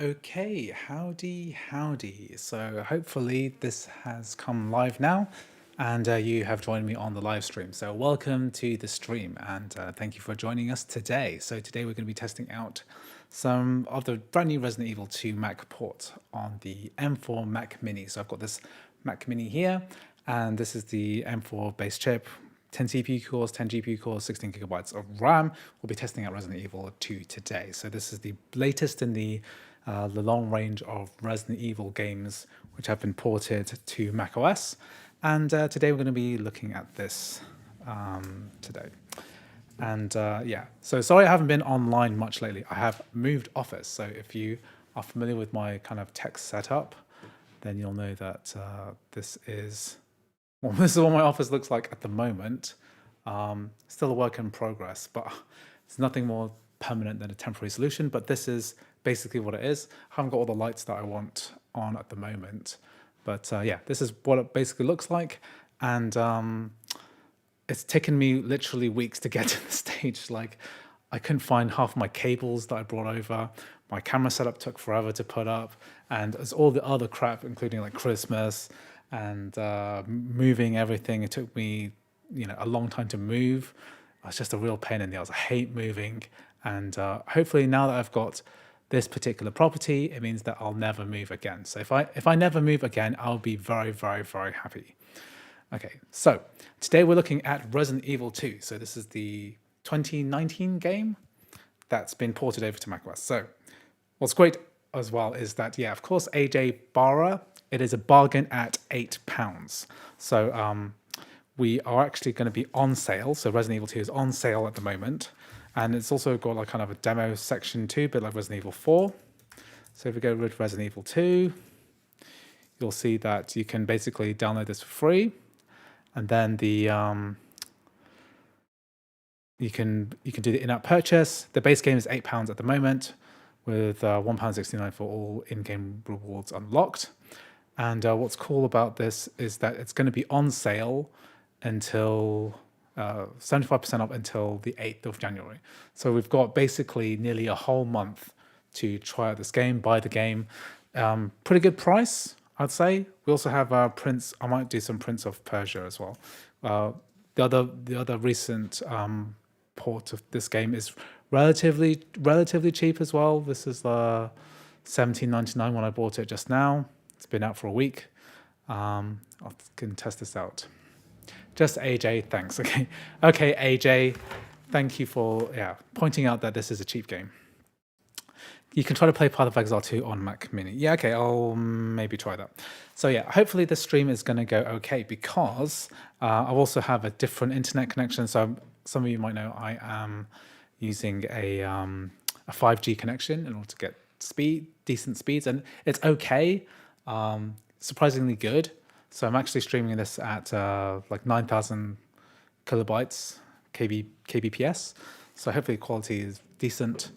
Okay, howdy. So hopefully this has come live now and you have joined me on the live stream. So welcome to the stream and thank you for joining us today. So today we're going to be testing out some of the brand new Resident Evil 2 Mac port on the M4 Mac Mini. So I've got this Mac Mini here and this is the M4 base chip. 10 CPU cores, 10 GPU cores, 16 gigabytes of RAM. We'll be testing out Resident Evil 2 today. So this is the latest in the long range of Resident Evil games which have been ported to macOS. And today we're going to be looking at this today. And yeah, so sorry I haven't been online much lately. I have moved office. So if you are familiar with my kind of tech setup, then you'll know that this is what my office looks like at the moment. Still a work in progress, but it's nothing more permanent than a temporary solution. But this is basically what it is. I haven't got all the lights that I want on at the moment. But yeah, this is what it basically looks like. And it's taken me literally weeks to get to the stage. Like, I couldn't find half my cables that I brought over. My camera setup took forever to put up. And there's all the other crap, including like Christmas and moving everything. It took me, a long time to move. It's just a real pain in the ass. I hate moving. And hopefully now that I've got this particular property, it means that I'll never move again. So if I never move again, I'll be very, very, very happy. Okay, so today we're looking at Resident Evil 2. So this is the 2019 game that's been ported over to macOS. So what's great as well is that, yeah, of course, AJ Barra, it is a bargain at £8. So we are actually going to be on sale. So Resident Evil 2 is on sale at the moment. And it's also got like kind of a demo section too, a bit like Resident Evil 4. So if we go with Resident Evil 2, you'll see that you can basically download this for free. And then the you can do the in-app purchase. The base game is £8 at the moment, with £1.69 for all in-game rewards unlocked. And what's cool about this is that it's going to be on sale until 75% off until the 8th of January. So we've got basically nearly a whole month to try out this game, buy the game. Pretty good price, I'd say. We also have prints. I might do some prints of Persia as well. The other recent port of this game is relatively cheap as well. This is $17.99 when I bought it just now. It's been out for a week. I can test this out. Just AJ, thanks. Okay, AJ, thank you for pointing out that this is a cheap game. You can try to play Path of Exile 2 on Mac Mini. Yeah, okay, I'll maybe try that. So yeah, hopefully this stream is going to go okay because I also have a different internet connection. So some of you might know I am using a 5G connection in order to get decent speeds, and it's okay, surprisingly good. So I'm actually streaming this at like 9,000 kilobytes kbps. So hopefully the quality is decent.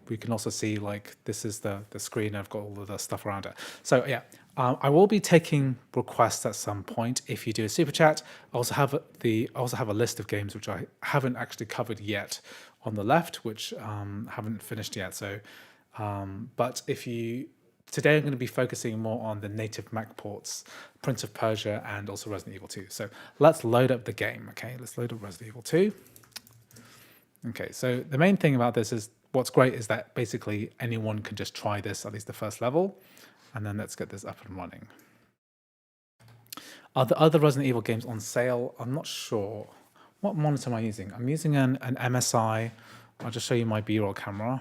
We can also see like this is the screen. I've got all of the stuff around it. So yeah, I will be taking requests at some point if you do a super chat. I also have a list of games which I haven't actually covered yet on the left, which haven't finished yet. So, but today I'm going to be focusing more on the native Mac ports, Prince of Persia, and also Resident Evil 2. So let's load up the game. Okay, let's load up Resident Evil 2. Okay, so the main thing about this is what's great is that basically anyone can just try this, at least the first level, and then let's get this up and running. Are the other Resident Evil games on sale? I'm not sure. What monitor am I using? I'm using an MSI. I'll just show you my B-roll camera.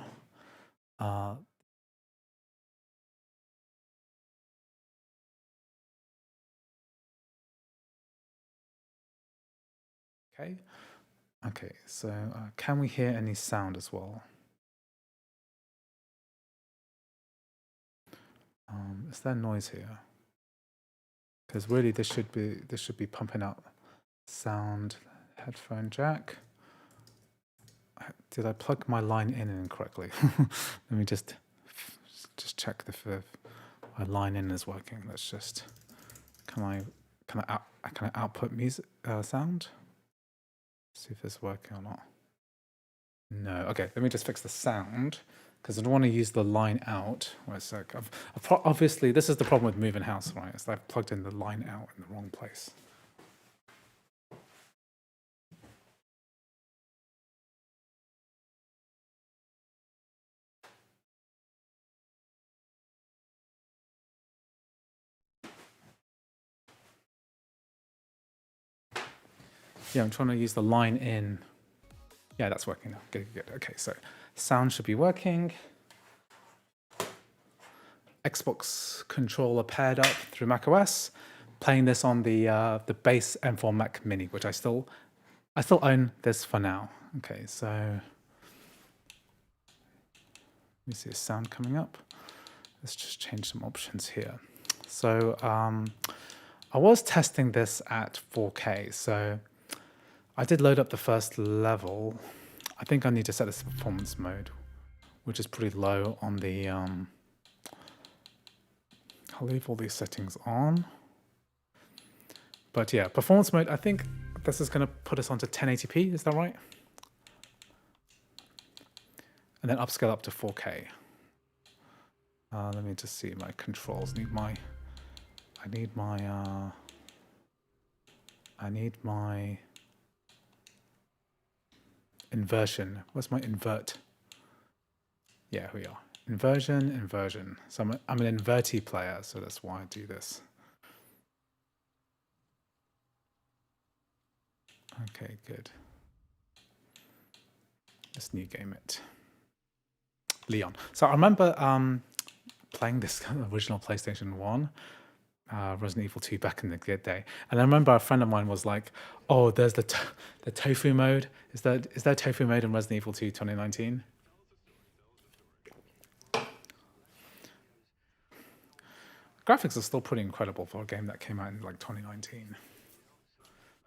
Okay, so can we hear any sound as well? Is there noise here? Because really this should be pumping out sound. Headphone jack. Did I plug my line in incorrectly? Let me just check if my line in is working. Let's just can I output music sound? See if it's working or not. No. Okay, let me just fix the sound because I don't want to use the line out. Wait a sec. Obviously, this is the problem with moving house, right? Is I've plugged in the line out in the wrong place. Yeah, I'm trying to use the line in. Yeah, that's working now. Good, good. Okay, so sound should be working. Xbox controller paired up through macOS. Playing this on the base M4 Mac Mini, which I still own this for now. Okay, so let me see the sound coming up. Let's just change some options here. So I was testing this at 4K, so I did load up the first level. I think I need to set this to performance mode, which is pretty low on the... I'll leave all these settings on. But yeah, performance mode, I think this is going to put us onto 1080p, is that right? And then upscale up to 4K. Let me just see my controls. I need my inversion. What's my invert? Yeah, here we are. Inversion. So I'm an inverti player, so that's why I do this. Okay, good. Let's new game it. Leon. So I remember playing this original PlayStation 1, Resident Evil 2 back in the good day. And I remember a friend of mine was like, oh, there's the tofu mode. Is there tofu mode in Resident Evil 2 2019? Graphics are still pretty incredible for a game that came out in like 2019.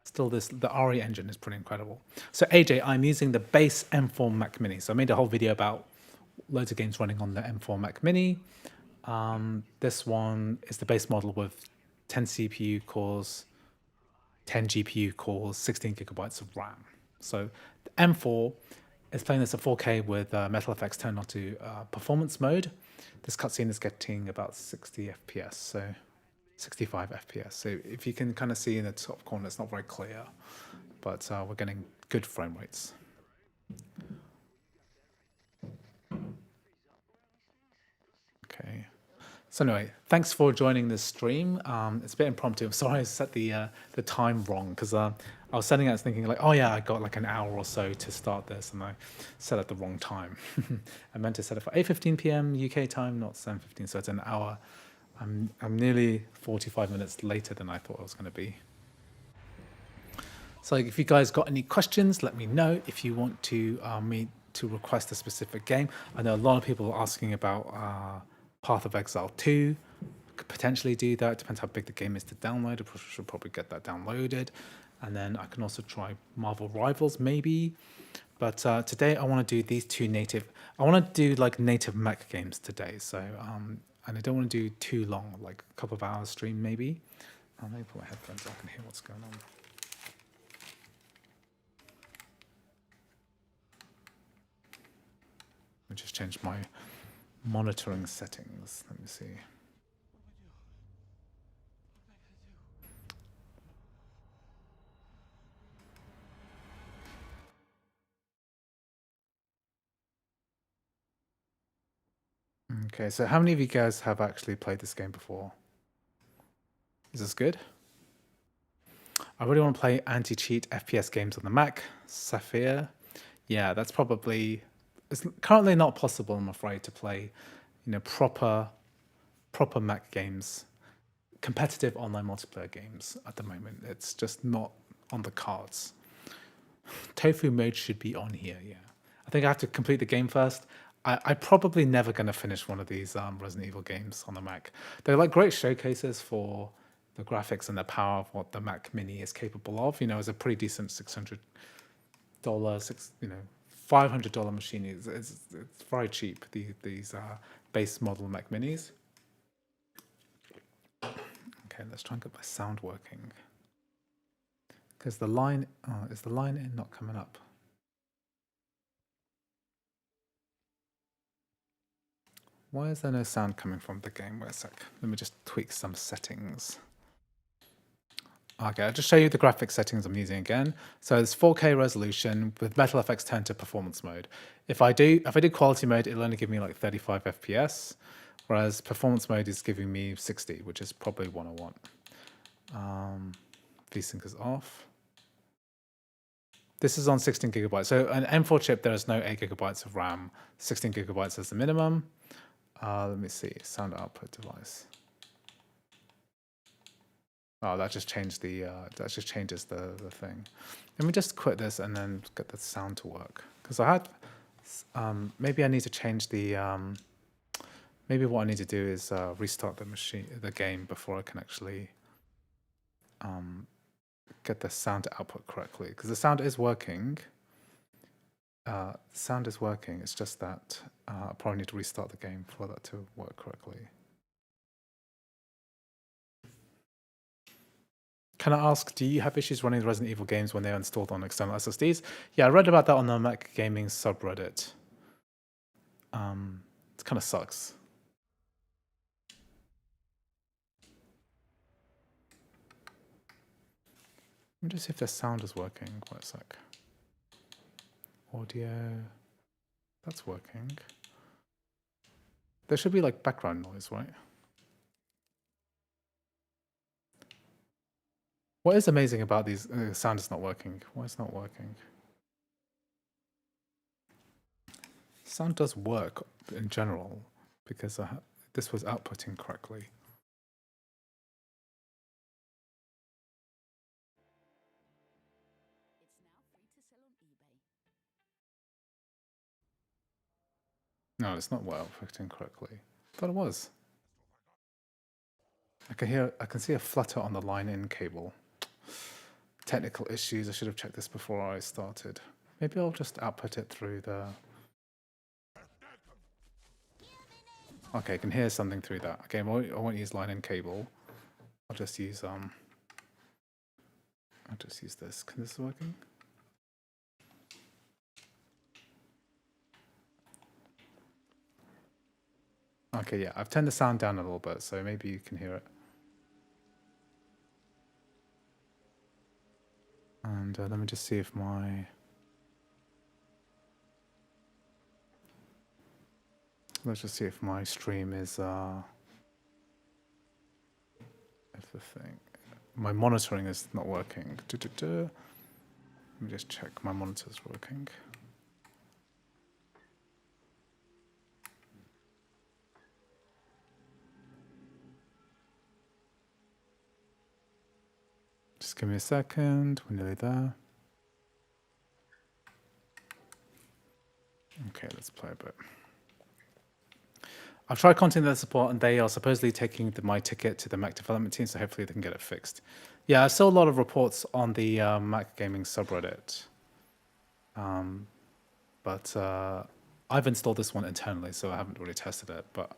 Still, the RE engine is pretty incredible. So AJ, I'm using the base M4 Mac Mini. So I made a whole video about loads of games running on the M4 Mac Mini. This one is the base model with 10 CPU cores, 10 GPU cores, 16 gigabytes of RAM. So the M4 is playing this at 4K with Metal Effects turned on to performance mode. This cutscene is getting about 60 FPS, so 65 FPS. So if you can kind of see in the top corner, it's not very clear, but we're getting good frame rates. Okay. So anyway, thanks for joining this stream. It's a bit impromptu. I'm sorry I set the time wrong because I was setting out thinking like, oh yeah, I got like an hour or so to start this, and I set at the wrong time. I meant to set it for 8:15 p.m. UK time, not 7:15, so it's an hour. I'm nearly 45 minutes later than I thought I was going to be. So if you guys got any questions, let me know. If you want to me to request a specific game, I know a lot of people are asking about Path of Exile 2. Could potentially do that. Depends how big the game is to download. I should probably get that downloaded. And then I can also try Marvel Rivals maybe. But today I want to do these two native. I want to do like native Mac games today. So and I don't want to do too long, like a couple of hours stream maybe. Let me put my headphones on. I can hear what's going on. I just changed my monitoring settings. Let me see. Okay, so how many of you guys have actually played this game before? Is this good? I really want to play anti-cheat FPS games on the Mac. Sapphire. Yeah, that's probably... It's currently not possible, I'm afraid, to play, proper Mac games, competitive online multiplayer games at the moment. It's just not on the cards. Tofu mode should be on here, yeah. I think I have to complete the game first. I'm probably never going to finish one of these Resident Evil games on the Mac. They're like great showcases for the graphics and the power of what the Mac Mini is capable of. It's a pretty decent $600, $500 machine. It's very cheap. These base model Mac Minis. Okay, let's try and get my sound working. Because the line, is the line in not coming up? Why is there no sound coming from the game? Wait a sec. Let me just tweak some settings. Okay, I'll just show you the graphic settings I'm using again. So it's 4K resolution with Metal FX turned to performance mode. If I do quality mode, it'll only give me like 35 FPS, whereas performance mode is giving me 60, which is probably what I want. VSync is off. This is on 16 gigabytes. So an M4 chip, there is no 8 gigabytes of RAM. 16 gigabytes is the minimum. Let me see, sound output device. Oh, that just changed the, that just changes the thing. Let me just quit this and then get the sound to work. Because I had, maybe I need to change the, maybe what I need to do is restart the game before I can actually get the sound output correctly. Because the sound is working. It's just that I probably need to restart the game for that to work correctly. Can I ask, do you have issues running the Resident Evil games when they're installed on external SSDs? Yeah, I read about that on the Mac Gaming subreddit. It kind of sucks. Let me just see if the sound is working. Wait a sec. Audio. That's working. There should be like background noise, right? What is amazing about these, sound is not working. Why is it not working? Sound does work in general because this was outputting correctly. No, it's not outputting correctly. I thought it was. I can see a flutter on the line-in cable. Technical issues. I should have checked this before I started. Maybe I'll just output it through the... Okay, I can hear something through that. Okay, I won't use line-in cable. I'll just use this. Can this working? Okay, yeah, I've turned the sound down a little bit, so maybe you can hear it. And let me just see if my... Let's just see if my stream is... if the thing... My monitoring is not working. Let me just check my monitor's working. Just give me a second. We're nearly there. Okay, let's play a bit. I've tried contacting their support, and they are supposedly taking my ticket to the Mac development team, so hopefully they can get it fixed. Yeah, I saw a lot of reports on the Mac Gaming subreddit. But I've installed this one internally, so I haven't really tested it. But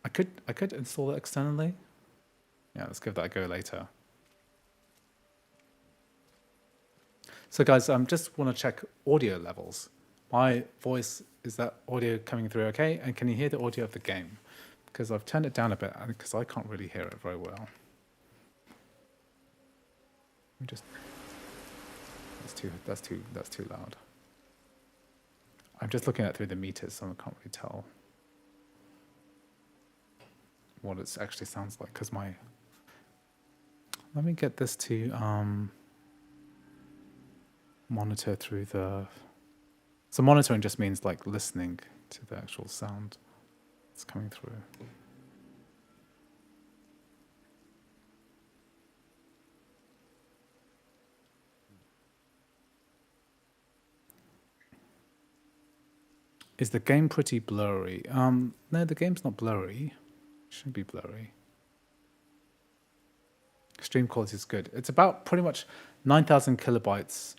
I could install it externally. Yeah, let's give that a go later. So guys, just want to check audio levels. My voice, is that audio coming through okay? And can you hear the audio of the game? Because I've turned it down a bit because I can't really hear it very well. That's too loud. I'm just looking at it through the meters, so I can't really tell what it actually sounds like. Because let me get this to monitor through the... So monitoring just means like listening to the actual sound that's coming through. Is the game pretty blurry? No, the game's not blurry. It shouldn't be blurry. Stream quality is good. It's about pretty much 9,000 kilobytes,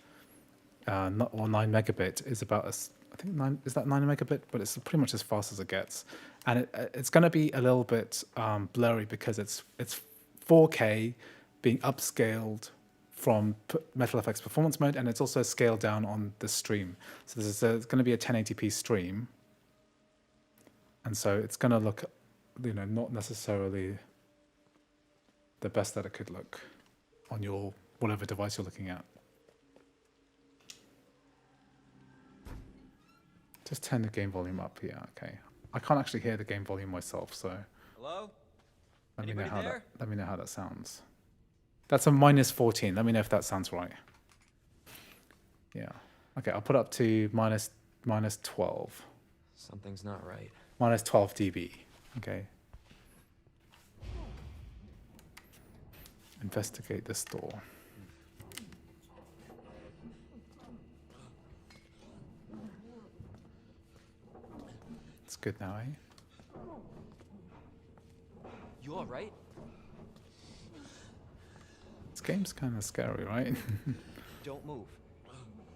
or 9 megabit is about I think 9, is that 9 megabit? But it's pretty much as fast as it gets. And it's going to be a little bit blurry because it's 4K being upscaled from Metal FX performance mode, and it's also scaled down on the stream. So there's going to be a 1080p stream. And so it's going to look, you know, not necessarily the best that it could look on your whatever device you're looking at. Just turn the game volume up. Yeah, okay. I can't actually hear the game volume myself, so Hello? let me know Anybody how there? let me know how that sounds. That's a -14. Let me know if that sounds right. Yeah. Okay, I'll put up to minus 12. Something's not right. Minus 12 dB. Okay. Investigate this door. It's good now, eh? You all right? This game's kind of scary, right? Don't move.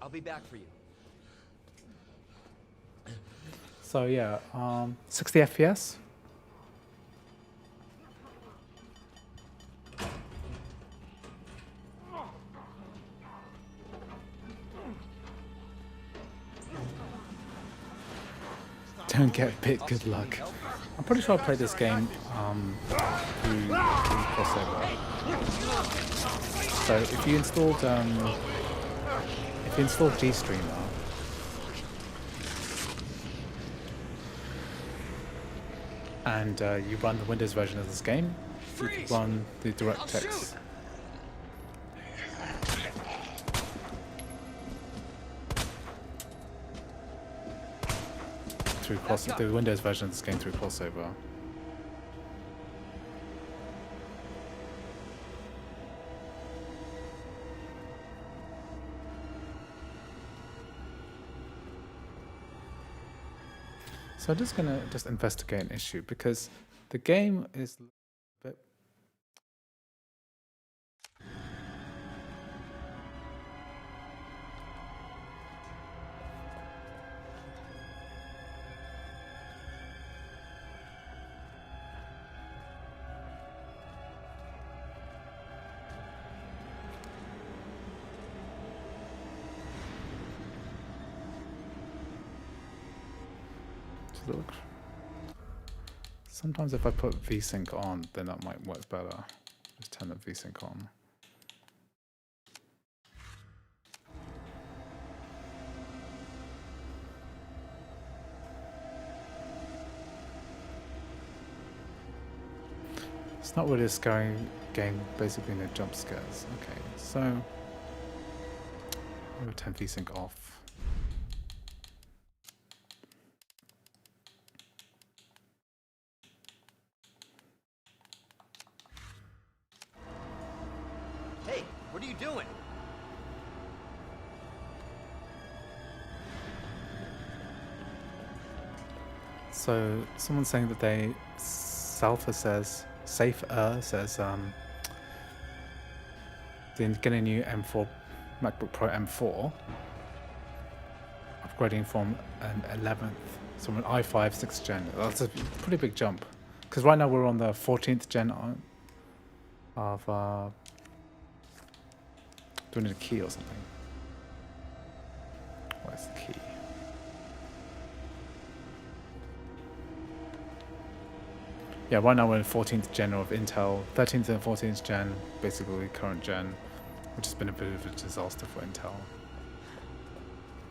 I'll be back for you. So yeah, 60 FPS. Don't get bit. Good luck. I'm pretty sure I played this game through crossover. So if you installed GStreamer, and you run the Windows version of this game, you can run the DirectX. Through the Windows version of this game through crossover. So I'm just gonna investigate an issue because the game is a bit. Look. Sometimes if I put VSync on, then that might work better. Just turn the VSync on. It's not really a scary game, basically no jump scares. Okay, so I'm going to turn VSync off. Hey, what are you doing? So someone's saying that Safer says they're getting a new M4 MacBook Pro M4, upgrading from an 11th, so an i5 6th gen. That's a pretty big jump, because right now we're on the 14th gen of. Do we need a key or something? Where's the key? Yeah, right now we're in 14th gen of Intel, 13th and 14th gen, basically current gen, which has been a bit of a disaster for Intel,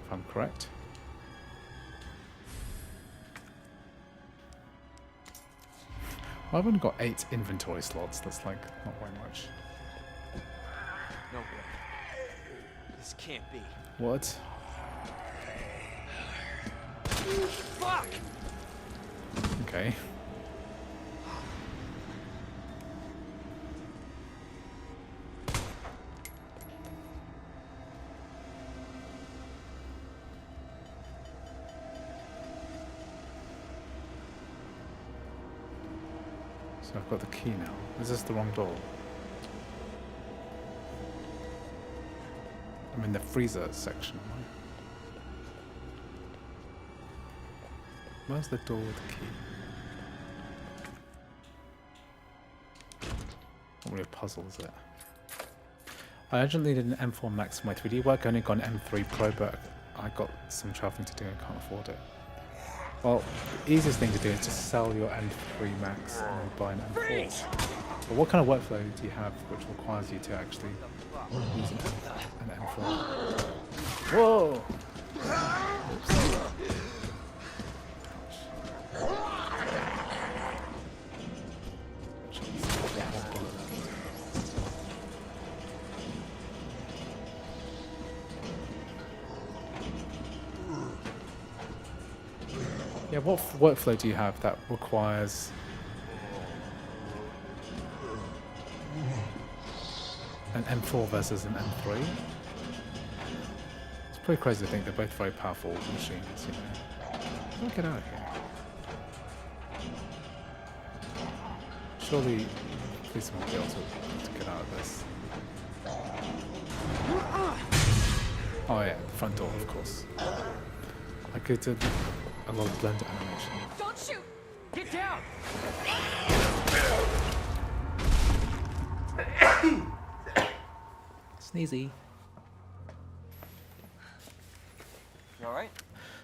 if I'm correct. Well, I've only got 8 inventory slots, that's like not very much. No way. This can't be. What? Fuck! Okay. So I've got the key now. Is this the wrong door? I'm in the freezer section, am I? Where's the door with the key? Not really a puzzle, is it? I urgently did an M4 Max for my 3D work. I only got an M3 Pro, but I got some traveling to do and can't afford it. Well, the easiest thing to do is just sell your M3 Max and buy an M4. But what kind of workflow do you have which requires you to actually use an M4? Whoa! Yeah, what workflow do you have that requires an M4 versus an M3? It's pretty crazy to think they're both very powerful machines, you know. Let me get out of here. Surely policemen will be able to get out of this. Oh yeah, front door, of course. I could do a lot of blender animation. Don't shoot! Get down! Sneezy. You alright?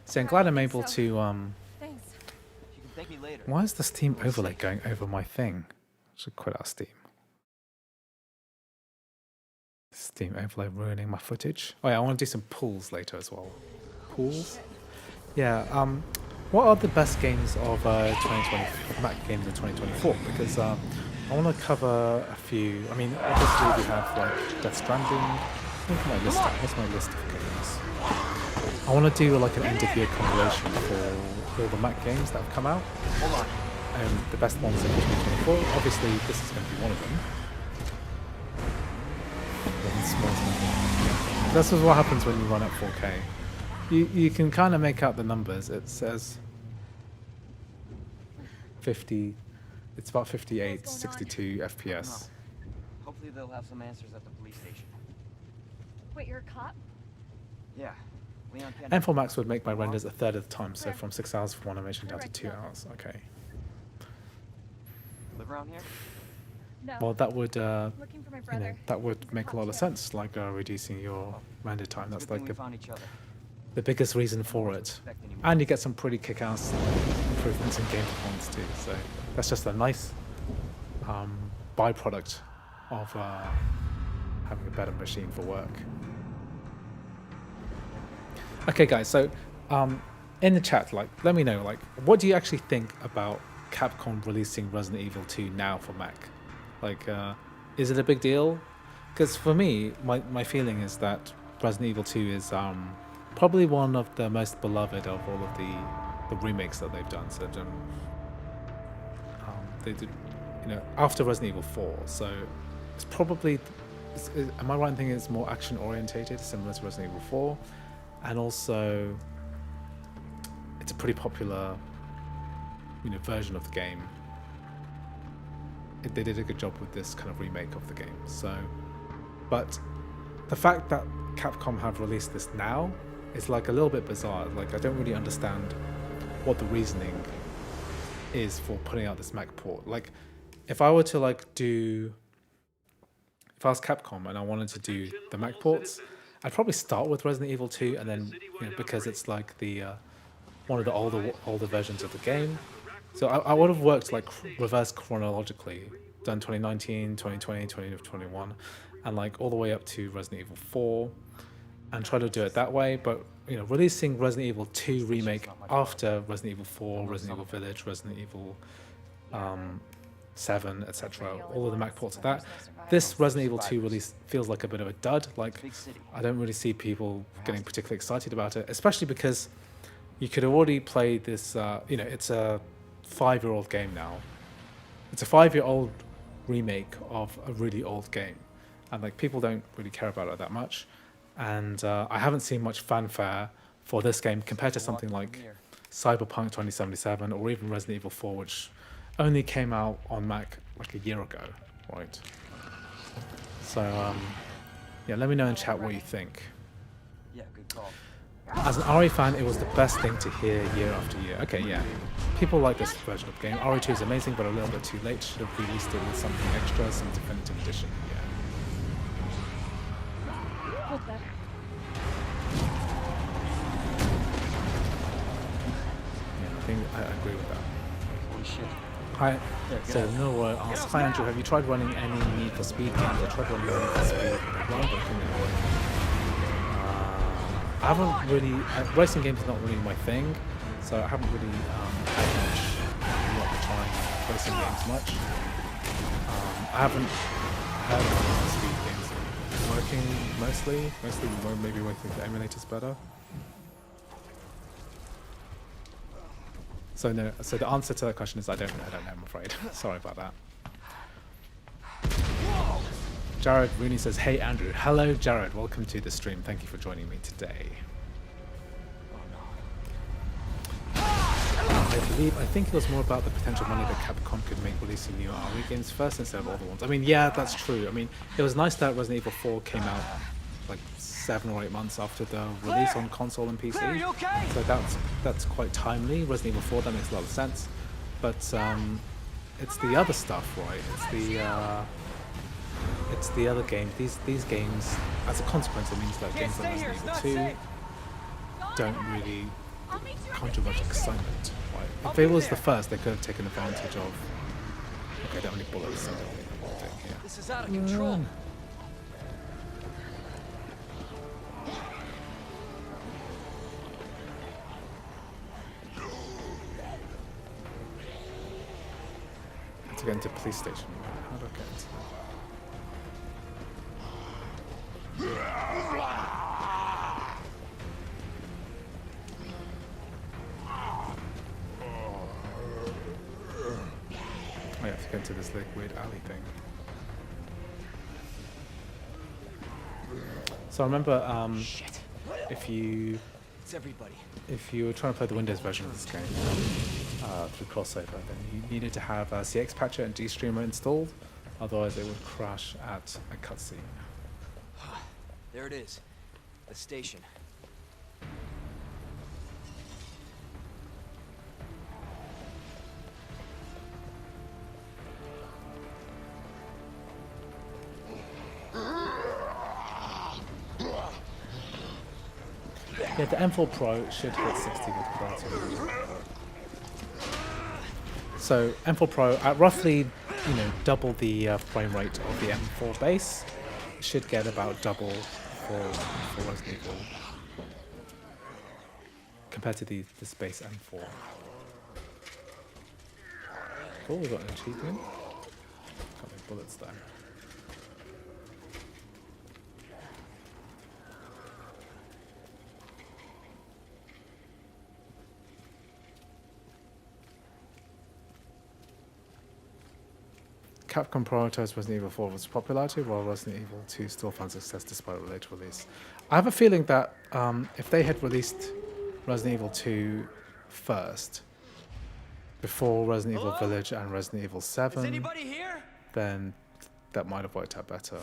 So I'm glad I'm able to, Thanks. You can thank me later. why is the Steam overlay going over my thing? I should quit out Steam. Steam overlay ruining my footage. Oh yeah, I want to do some pulls later as well. Pulls? Yeah, what are the best games of 2020, Mac games of 2024? Because I want to cover a few. I mean, obviously we have like Death Stranding. What's my list of games? I want to do like an end of year compilation for all the Mac games that have come out. Hold on. The best ones in 2024. Obviously, this is going to be one of them. Yeah. This is what happens when you run at 4K. You can kind of make out the numbers. It says 50. It's about 58, 62 FPS. Hopefully they'll have some answers at the police station. Wait, you're a cop? Yeah. Leon Kennedy. M4 Max would make my renders a third of the time, so from 6 hours for one animation down to 2 hours. Okay. Live around here? No. Well, that would Looking for my you brother. know, that would make a lot of sense, like reducing your render time. That's Good thing like we found each other. the biggest reason for it. And you get some pretty kick-ass improvements in game performance too. So that's just a nice byproduct of having a better machine for work. Okay, guys. So in the chat, like, let me know, like, what do you actually think about Capcom releasing Resident Evil 2 now for Mac? Like, is it a big deal? Because for me, my feeling is that Resident Evil 2 is probably one of the most beloved of all of the remakes that they've done. So they've done, they did, you know, after Resident Evil 4. So it's probably, am I right in thinking it's more action orientated, similar to Resident Evil 4, and also it's a pretty popular, you know, version of the game. They did a good job with this kind of remake of the game. So, but the fact that Capcom have released this now is like a little bit bizarre. Like, I don't really understand what the reasoning is for putting out this Mac port. Like, if I were to like do, if I was Capcom and I wanted to do the Mac ports, I'd probably start with Resident Evil 2, and then, you know, because it's like the one of the older versions of the game. So I would have worked like reverse chronologically, done 2019, 2020, 2021, and like all the way up to Resident Evil 4, and try to do it that way. But, you know, releasing Resident Evil 2 remake after Resident Evil 4, Resident Evil Village, Resident Evil 7, etc., all of the Mac ports of that. This Resident Evil 2 release feels like a bit of a dud. Like, I don't really see people getting particularly excited about it, especially because you could already play this, you know, it's a 5-year-old game now. It's a 5-year-old remake of a really old game, and like people don't really care about it that much. And I haven't seen much fanfare for this game compared to something like Cyberpunk 2077 or even Resident Evil 4, which only came out on Mac like a year ago, right? So yeah, let me know in chat what you think. Yeah, good call. As an RE fan, it was the best thing to hear year after year. Okay, yeah. People like this version of the game. RE2 is amazing, but a little bit too late. Should have released it with something extra, some definitive edition. Yeah. What the? Yeah, I think agree with that. Holy shit. Hi. Yeah, So good. Nora asks, "Hi Andrew, have you tried running any Need for Speed games? I tried running Need for Speed Run, but couldn't get working. I haven't really. Racing games is not really my thing, so I haven't really had much luck trying racing games much. I haven't had Need for Speed games working mostly. Maybe working with the emulators better. So no. So the answer to that question is I don't know. I'm afraid. Sorry about that. Jared Rooney says, "Hey Andrew, hello Jared, welcome to the stream. Thank you for joining me today." I think it was more about the potential money that Capcom could make releasing new RE games first instead of other ones. I mean, yeah, that's true. I mean, it was nice that Resident Evil 4 came out like 7 or 8 months after the release on console and PC. Claire, you okay? So that's quite timely. Resident Evil 4, that makes a lot of sense. But it's the other stuff, right? It's the other game. These games, as a consequence, it means that Can't games like stay here, Resident it's Evil not 2 safe. don't really I'll meet you at conjure the much station. excitement. Right? I'll If it be was the there. first, they could have taken advantage of. Okay, there are only bullets. So yeah. This is out of control. To get into police station. How do I get into I have to get into this like weird alley thing. So I remember Shit. if It's everybody. you were trying to play the Windows version of this game through crossover, then you needed to have a CX Patcher and DStreamer installed, otherwise it would crash at a cutscene. There it is. The station. Yeah, the M4 Pro should hit 60 with quality. So M4 Pro at roughly, double the frame rate of the M4 base, should get about double for Resident Evil compared to the base M4. Cool, we got an achievement. Got my bullets there. Capcom prioritized Resident Evil 4 for its popularity, while Resident Evil 2 still found success despite a later release. I have a feeling that if they had released Resident Evil 2 first, before Resident Evil Village and Resident Evil 7, Is anybody here? then that might have worked out better.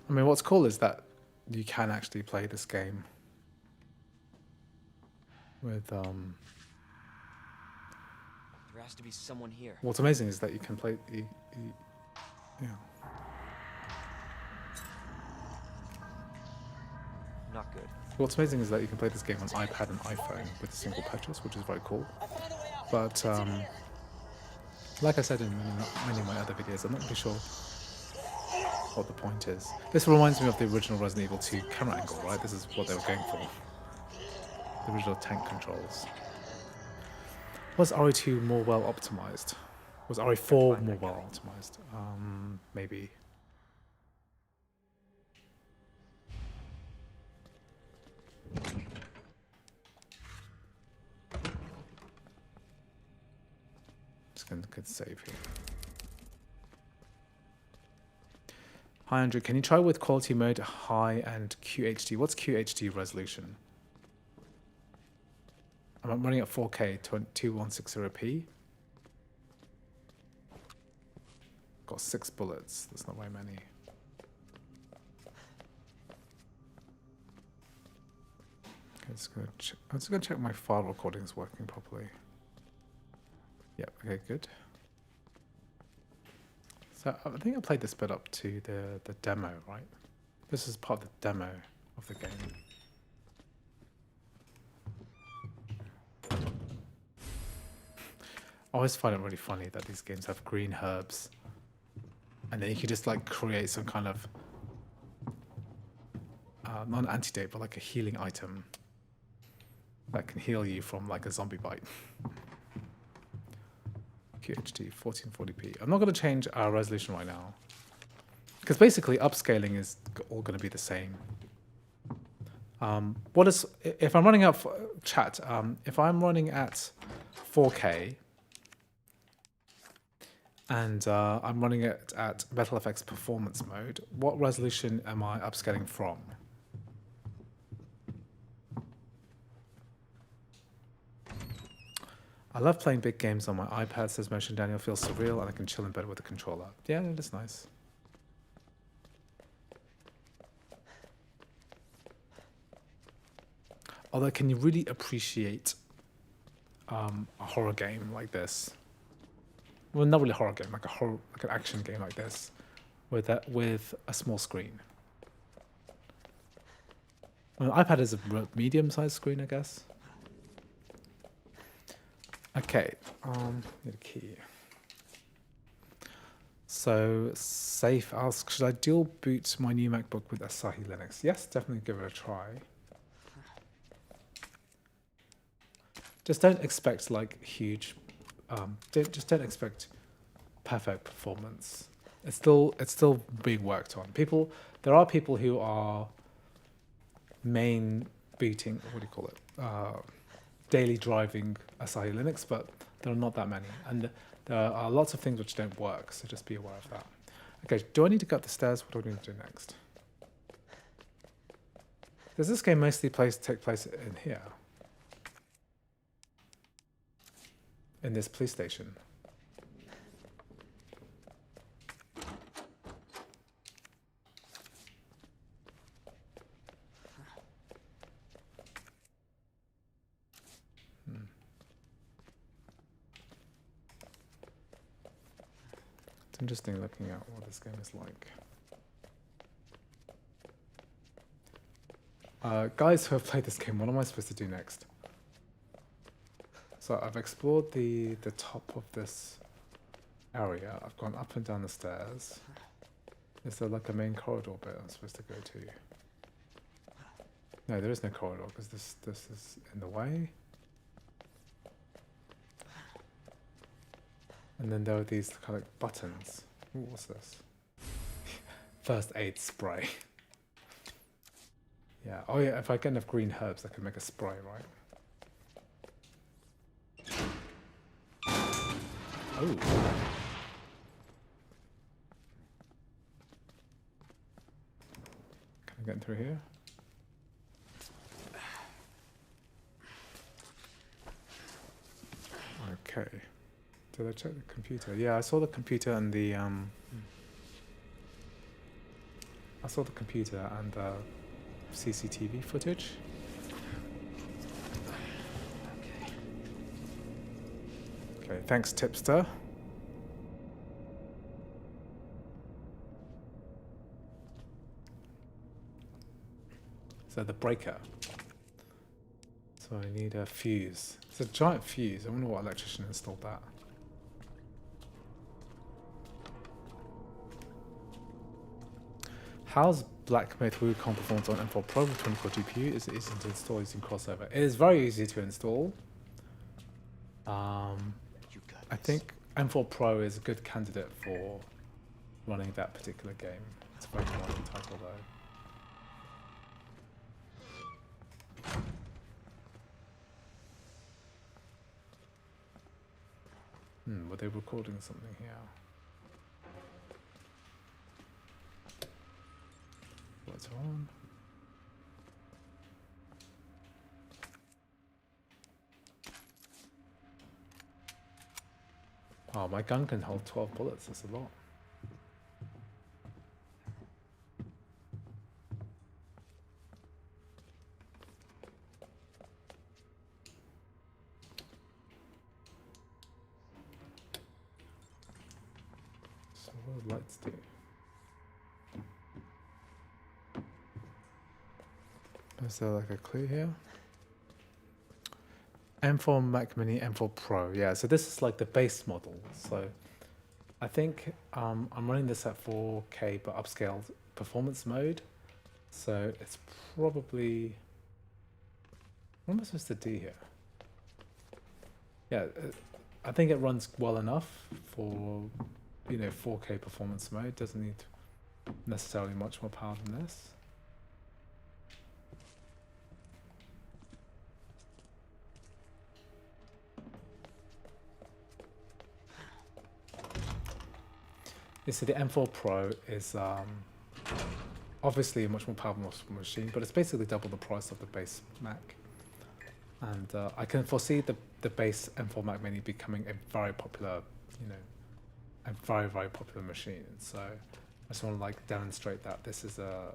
I mean, what's cool is that you can actually play this game with There has to be someone here. what's amazing is that you can play yeah. Not good. What's amazing is that you can play this game on iPad and iPhone with a single purchase, which is very cool. But like I said in many of my other videos, I'm not really sure what the point is. This reminds me of the original Resident Evil 2 camera angle, right? This is what they were going for. The original tank controls. Was RE2 more well optimized? Was RE4 more well optimized? Maybe. Just gonna save here. Hi Andrew, can you try with quality mode high and QHD? What's QHD resolution? I'm running at 4K, 2160p. Got 6 bullets. That's not very many. Okay, I'm just gonna check my file recording is working properly. Yep. Okay, good. So I think I played this bit up to the demo, right? This is part of the demo of the game. I always find it really funny that these games have green herbs. And then you can just like create some kind of, not an antidote, but like a healing item that can heal you from like a zombie bite. QHD 1440p. I'm not going to change our resolution right now. Because basically upscaling is all going to be the same. If I'm running up chat, if I'm running at 4K and I'm running it at BattleFX performance mode, what resolution am I upscaling from? I love playing big games on my iPad, says Motion Daniel. Feels surreal and I can chill in bed with the controller. Yeah, it is nice. Although, can you really appreciate a horror game like this? Well, not really a horror game, like an action game like this, with a small screen. Well, an iPad is a medium-sized screen, I guess. Okay, need a key. So, Safe asks, should I dual boot my new MacBook with Asahi Linux? Yes, definitely give it a try. Just don't expect like huge, just don't expect perfect performance. It's still being worked on. There are people who are main booting, what do you call it? Daily driving Asahi Linux, but there are not that many. And there are lots of things which don't work, so just be aware of that. Okay, do I need to go up the stairs? What do I need to do next? Does this game mostly take place in here? In this police station? It's interesting looking at what this game is like. Guys who have played this game, what am I supposed to do next? So I've explored the top of this area. I've gone up and down the stairs. Is there like a main corridor bit I'm supposed to go to? No, there is no corridor because this is in the way. And then there are these kind of like buttons. Ooh, what's this? First aid spray. Yeah. Oh yeah. If I get enough green herbs, I can make a spray, right? Oh. Can I get through here? Okay. Did I check the computer? Yeah, I saw the computer and the I saw the computer and the CCTV footage. Okay, thanks, tipster. So the breaker. So I need a fuse. It's a giant fuse. I wonder what electrician installed that. How's Black Myth Wukong performance on M4 Pro with 24 GPU? Is it easy to install using crossover? It is very easy to install. I think M4 Pro is a good candidate for running that particular game. It's a very demanding title though. Were they recording something here? What's on? Oh, my gun can hold 12 bullets. That's a lot. So what do lights do? Is there like a clue here? M4 Mac Mini, M4 Pro. Yeah, so this is like the base model. So I think I'm running this at 4K but upscaled performance mode. So it's probably... What am I supposed to do here? Yeah, I think it runs well enough for, 4K performance mode. Doesn't need necessarily much more power than this. You see, the M4 Pro is obviously a much more powerful machine, but it's basically double the price of the base Mac. And I can foresee the base M4 Mac Mini becoming a very popular, a very, very popular machine. So I just want to like demonstrate that this is a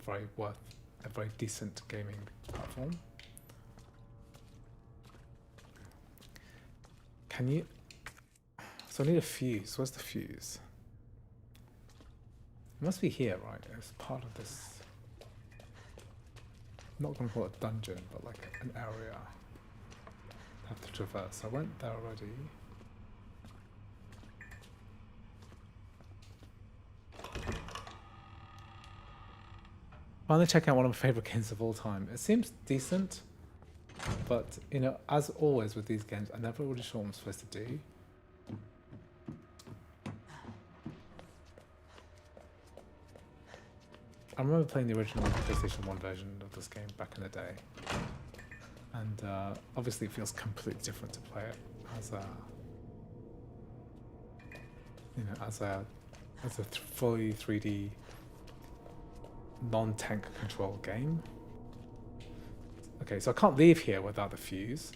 very decent gaming platform. Can you? So I need a fuse. Where's the fuse? It must be here, right? It's part of this. I'm not going to call it a dungeon, but like an area I have to traverse. I went there already. Finally checking out one of my favorite games of all time. It seems decent, but as always with these games, I'm never really sure what I'm supposed to do. I remember playing the original PlayStation 1 version of this game back in the day, and obviously it feels completely different to play it as a fully 3D non-tank control game. Okay, so I can't leave here without the fuse.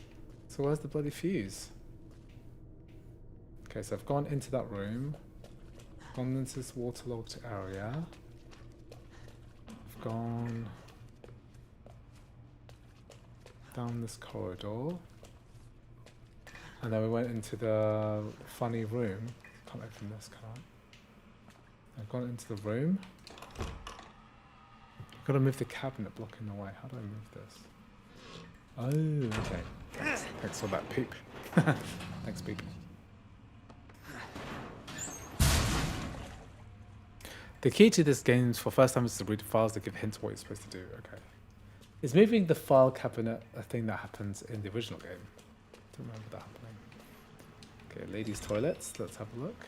So where's the bloody fuse? Okay, so I've gone into that room, gone into this waterlogged area. Gone down this corridor, and then we went into the funny room. Can't open this, can I? I've gone into the room. I've got to move the cabinet blocking the way. How do I move this? Oh, okay. Thanks for that, Peep. Thanks, Peep. The key to this game for first time is to read the files that give hints what you're supposed to do. Okay. Is moving the file cabinet a thing that happens in the original game? Don't remember that happening. Okay, ladies' toilets. Let's have a look.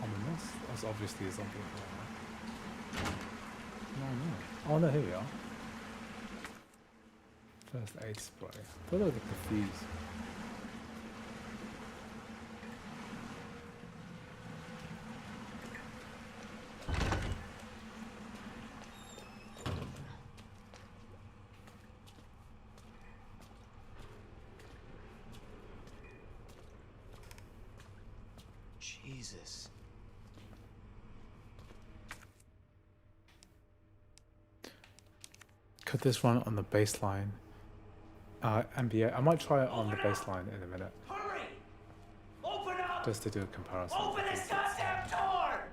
Ominous. That's obviously a zombie. No. Oh no, here we are. First aid spray. I thought I was confused. Jesus. Could this run on the baseline? NBA. I might try it on the baseline in a minute. Hurry! Open up! Just to do a comparison. Open this goddamn door!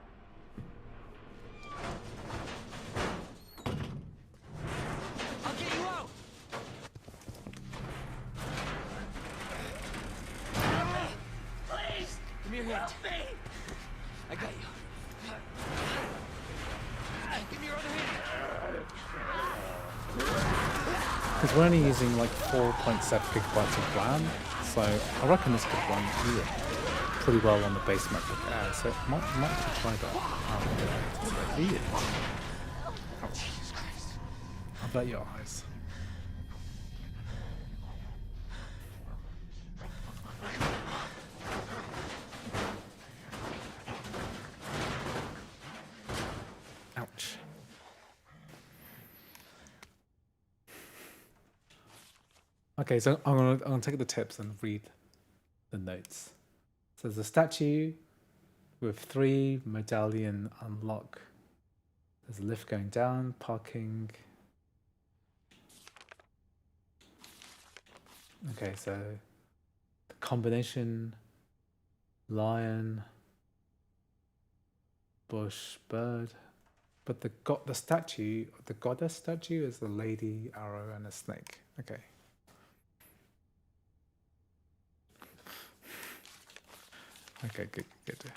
I'll get you out! Please! Give me your hand. Help me! I got you. Give me your other hand. Because we're only using like 4.7 gigabytes of RAM, so I reckon this could run pretty well on the base MacBook Air. So I might have to try that. Ouch. Jesus Christ. I'll bet your eyes. Ouch. Okay, so I'm gonna take the tips and read the notes. So there's a statue with 3 medallion unlock. There's a lift going down, parking. Okay, so the combination lion. bush, bird. But the statue, the goddess statue, is a lady, arrow, and a snake. Okay. Okay, good, good. Okay.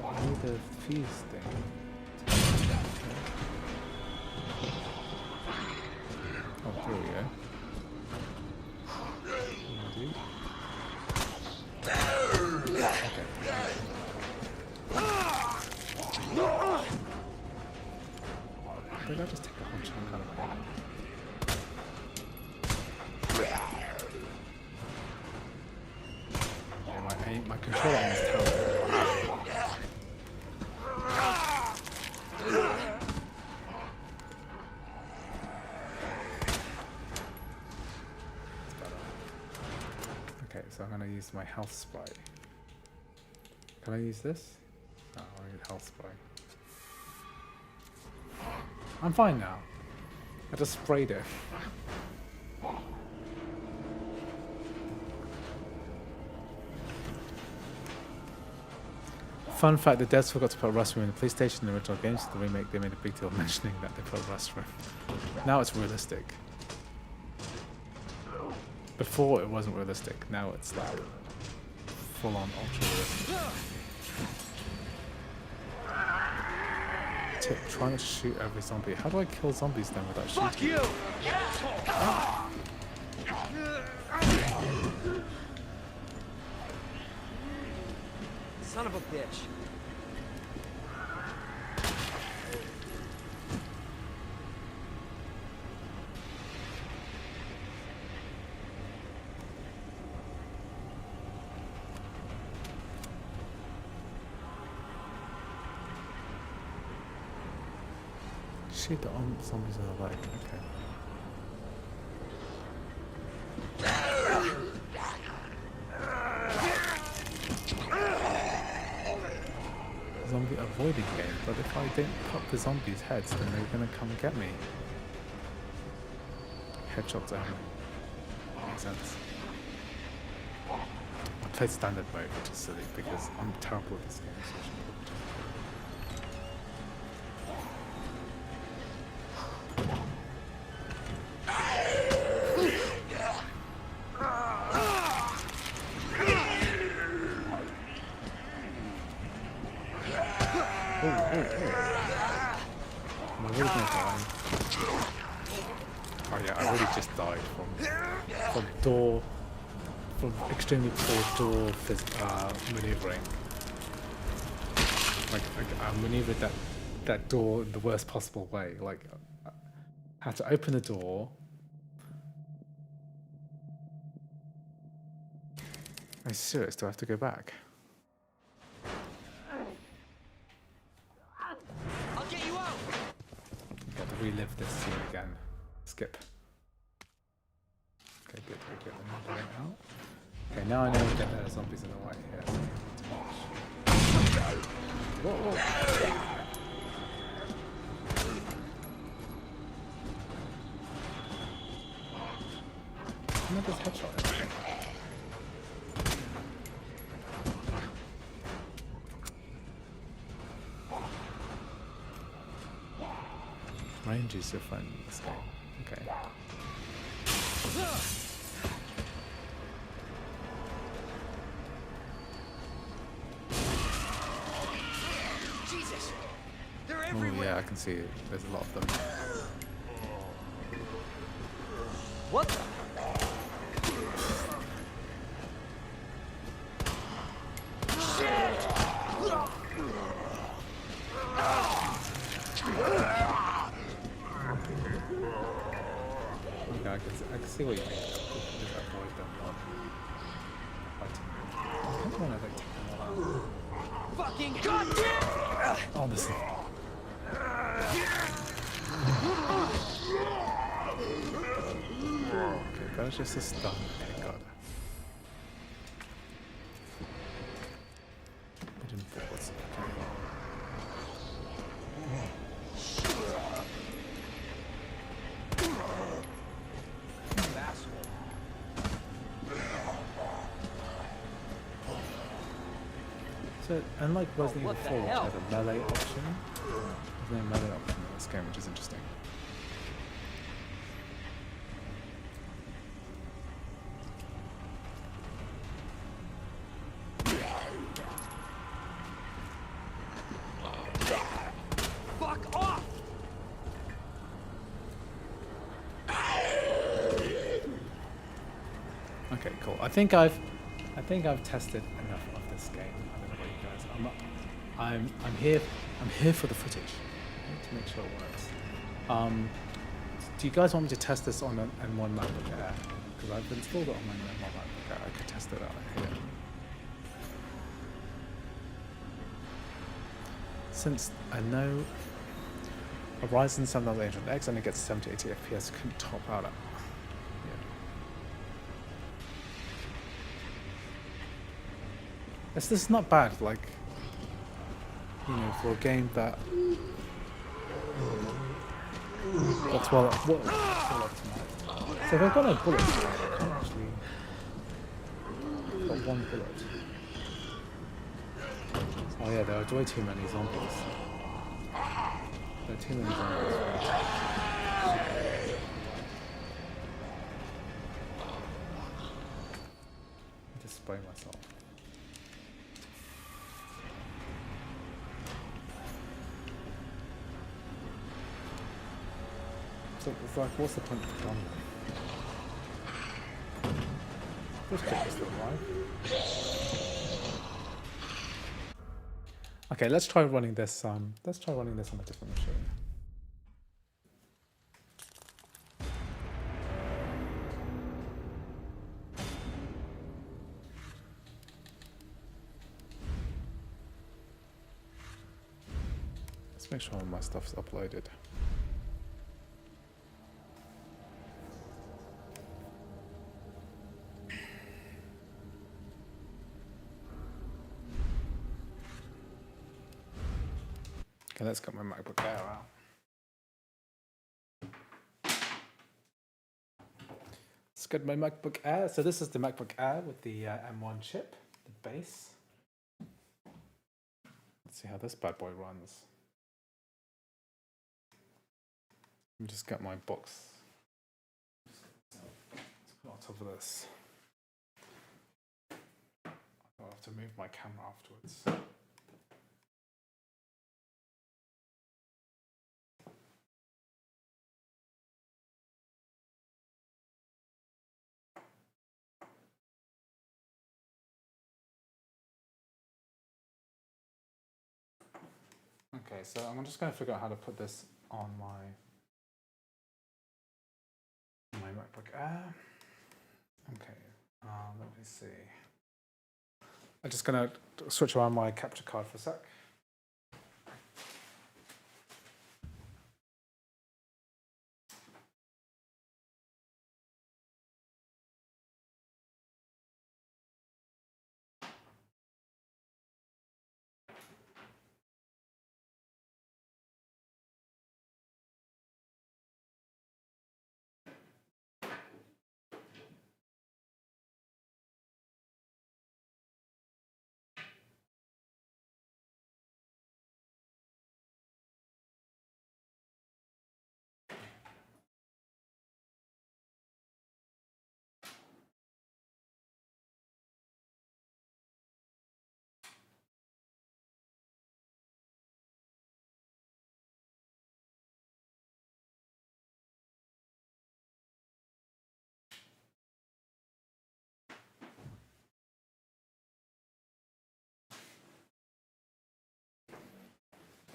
I need the fuse thing. Oh, here we go. Okay. Did I just take a whole chunk out of my head? Yeah, my control aim is terrible. Okay, so I'm going to use my health spray. Can I use this? No, I need health spray. I'm fine now. I just sprayed it. Fun fact, the devs forgot to put a restroom in the police station in the original games. The remake, they made a big deal of mentioning that they put a restroom. Now it's realistic. Before it wasn't realistic, now it's like full on ultra realistic. Tip, trying to shoot every zombie. How do I kill zombies then without shooting? Fuck you! Son of a bitch. Shoot the zombies in the leg. Okay. Zombie avoiding game, but if I don't pop the zombies' heads, then they're gonna come and get me. Headshots only. Makes sense. I played standard mode, which is silly because I'm terrible at this game. So I should Am I really gonna die? Oh yeah, I really just died from extremely poor door maneuvering. Like I maneuvered that door in the worst possible way. Like I had to open the door. Are you serious? Do I have to go back? I'll get you out. Got to relive this scene again. Skip. Okay, good. I'm going out. Okay, now I know that there are zombies in the way here. So whoa. Look at this headshot. Range is different in this game. Okay. Jesus, they're Oh everywhere. yeah, I can see it. There's a lot of them. What the? Okay, I can see what you mean. Just avoid them while fighting. I kind of want to like take them all out. Fucking goddamn! Honestly. Okay, that was just a stun. Okay, God. Hidden forwards. Okay. So, unlike Resident what Evil the 4, which hell? had a melee option, there's no melee option in this game, which is interesting. Fuck off! Okay, cool. I think I've tested enough of this game. I don't know about you guys. I'm here for the footage. I need to make sure it works. Do you guys want me to test this on an M1 MacBook Air? Because I've installed it on my M1 MacBook Air. I could test it out here. Since I know a Ryzen 7800X only gets 70-80 FPS, couldn't top out at. This is not bad, like, you know, for a game that's well optimized. So if I've got no bullets, I can't actually. I've got one bullet. Oh yeah, there are way too many zombies. There are too many zombies. I just spray myself. So it's like, what's the point of the gun? This chick is still alive. Okay, let's try running this. Let's try running this on a different machine. Let's make sure all my stuff's uploaded. Okay, let's get my MacBook Air out. Let's get my MacBook Air. So this is the MacBook Air with the M1 chip, the base. Let's see how this bad boy runs. Let me just get my box. Let's put it on top of this. I'll have to move my camera afterwards. Okay, so I'm just going to figure out how to put this on my MacBook Air. Okay, let me see. I'm just going to switch around my capture card for a sec.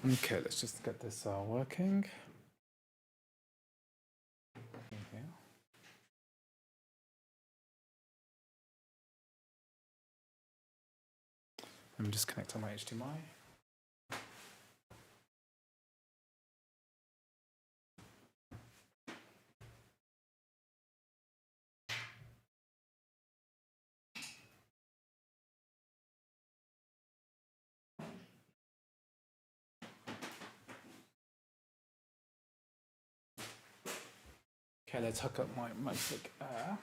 Okay, let's just get this working. Here. Let me just connect on my HDMI. Okay, let's hook up my MacBook Air.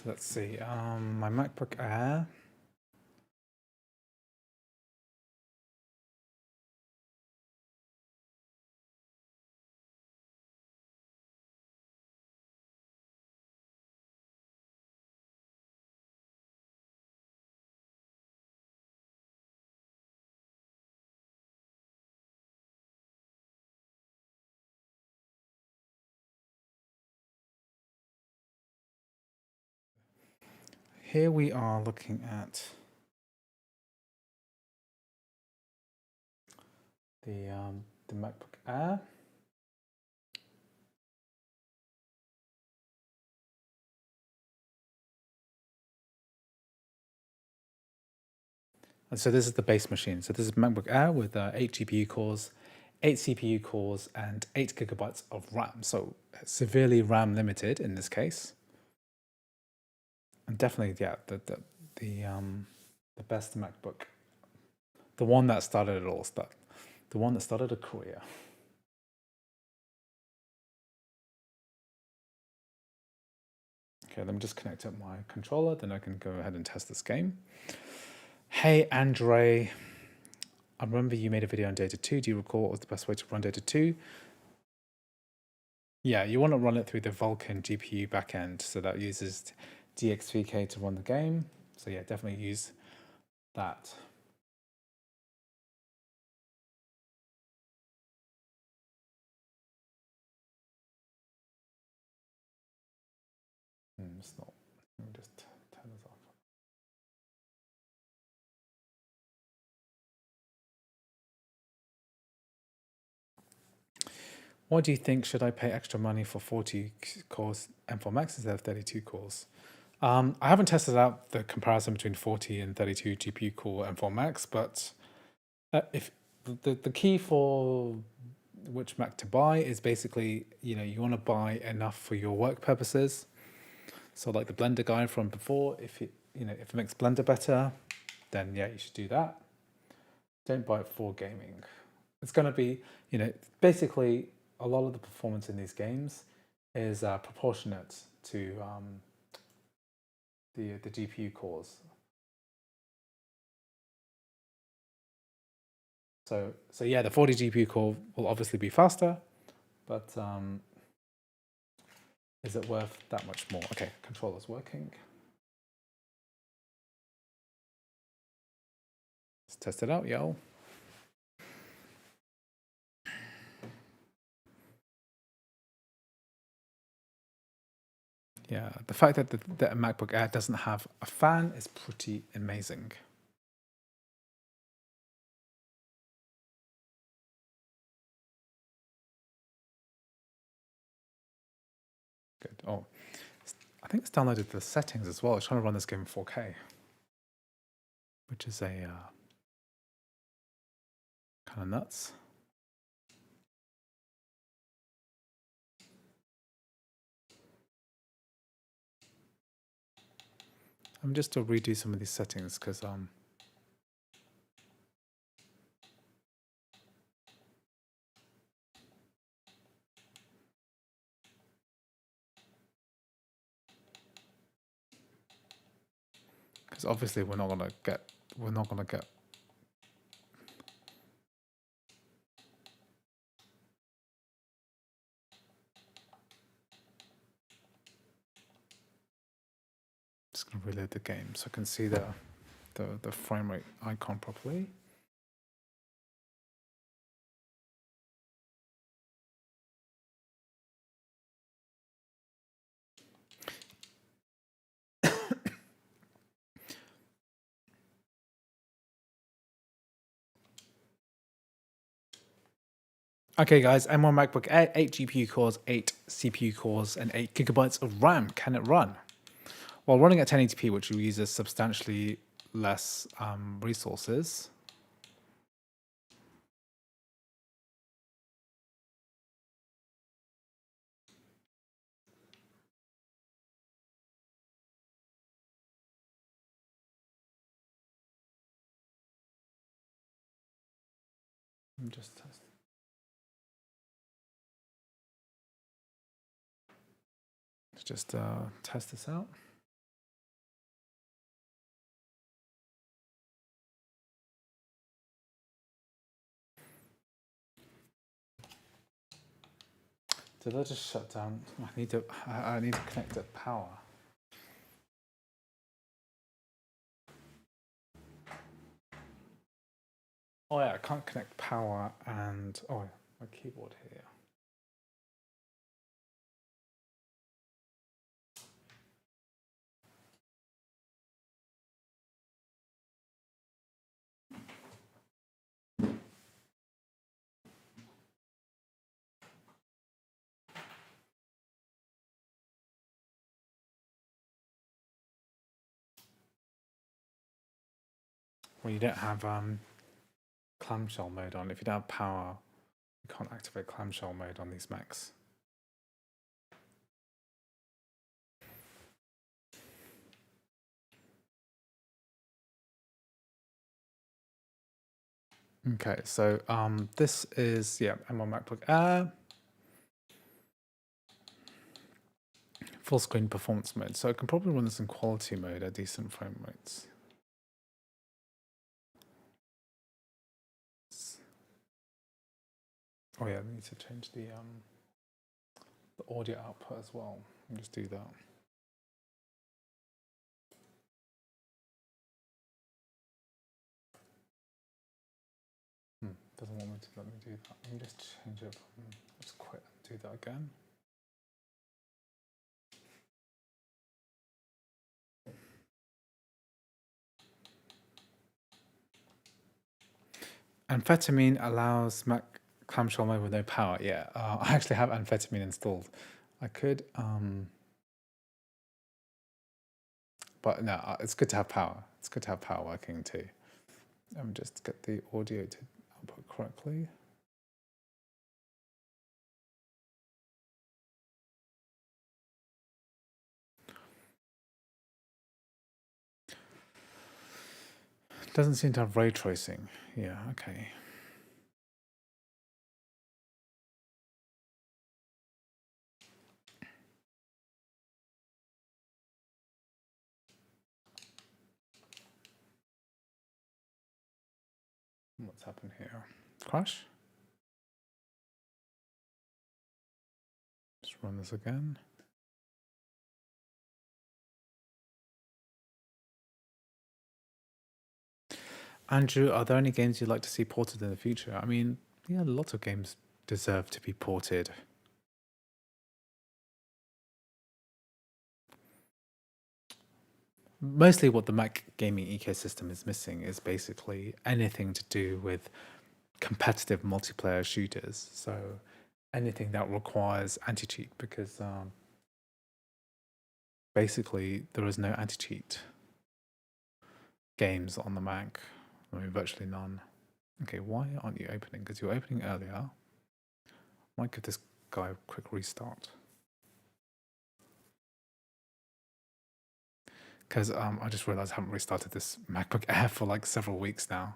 let's see. My MacBook Air. Here we are looking at the MacBook Air. And so this is the base machine. So this is MacBook Air with 8 GPU cores, 8 CPU cores, and 8 gigabytes of RAM. So severely RAM limited in this case. And definitely, yeah, the best MacBook, the one that started it all, the one that started a career. Okay, let me just connect up my controller, then I can go ahead and test this game. Hey, Andre. I remember you made a video on Data 2. Do you recall what was the best way to run Data 2? Yeah, you want to run it through the Vulkan GPU backend, so that uses DX3K to run the game. So yeah, definitely use that. It's not. Let me just turn this off. What do you think? Should I pay extra money for 40 cores M4 Max instead of 32 cores? I haven't tested out the comparison between 40 and 32 GPU core M4 Max, but if the key for which Mac to buy is basically, you want to buy enough for your work purposes. So like the Blender guy from before, if it makes Blender better, then yeah, you should do that. Don't buy it for gaming. It's going to be, basically a lot of the performance in these games is proportionate to the GPU cores. So yeah, the 40 GPU core will obviously be faster, but is it worth that much more? Okay, controller's working. Let's test it out, yo. Yeah, the fact that the MacBook Air doesn't have a fan is pretty amazing. Good. Oh, I think it's downloaded the settings as well. It's trying to run this game in 4K, which is a kind of nuts. I'm just to redo some of these settings because obviously we're not gonna get. Just gonna reload the game so I can see the frame rate icon properly. Okay, guys, M1 MacBook Air, 8 GPU cores, 8 CPU cores, and 8 gigabytes of RAM. Can it run? While running at 1080p, which uses substantially less resources. I'm just test this out. Did I just shut down? I need to connect to power. Oh yeah, I can't connect power and my keyboard here. Well, you don't have clamshell mode on. If you don't have power, you can't activate clamshell mode on these Macs. Okay, so this is M1 MacBook Air, full screen performance mode. So I can probably run this in quality mode at decent frame rates. Oh yeah, I need to change the audio output as well. I'll just do that. Doesn't want me to let me do that. Let me just change it. Just quit and do that again. Amphetamine allows Mac clamshell mode with no power. Yeah, I actually have amphetamine installed. I could, but no, it's good to have power. It's good to have power working too. Just get the audio to output correctly. Doesn't seem to have ray tracing. Yeah, okay. What's happened here? Crash? Just run this again. Andrew, are there any games you'd like to see ported in the future? I mean, yeah, lots of games deserve to be ported. Mostly what the Mac gaming ecosystem is missing is basically anything to do with competitive multiplayer shooters. So anything that requires anti-cheat, because basically there is no anti-cheat games on the Mac. I mean, virtually none. Okay, why aren't you opening? Because you were opening earlier. Might give this guy a quick restart. Because I just realized I haven't restarted this MacBook Air for like several weeks now.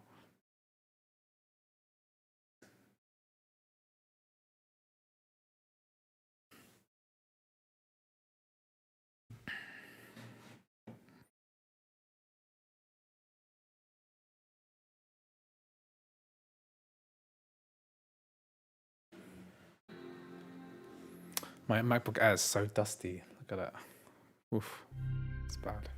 My MacBook Air is so dusty. Look at that. Oof, it's bad.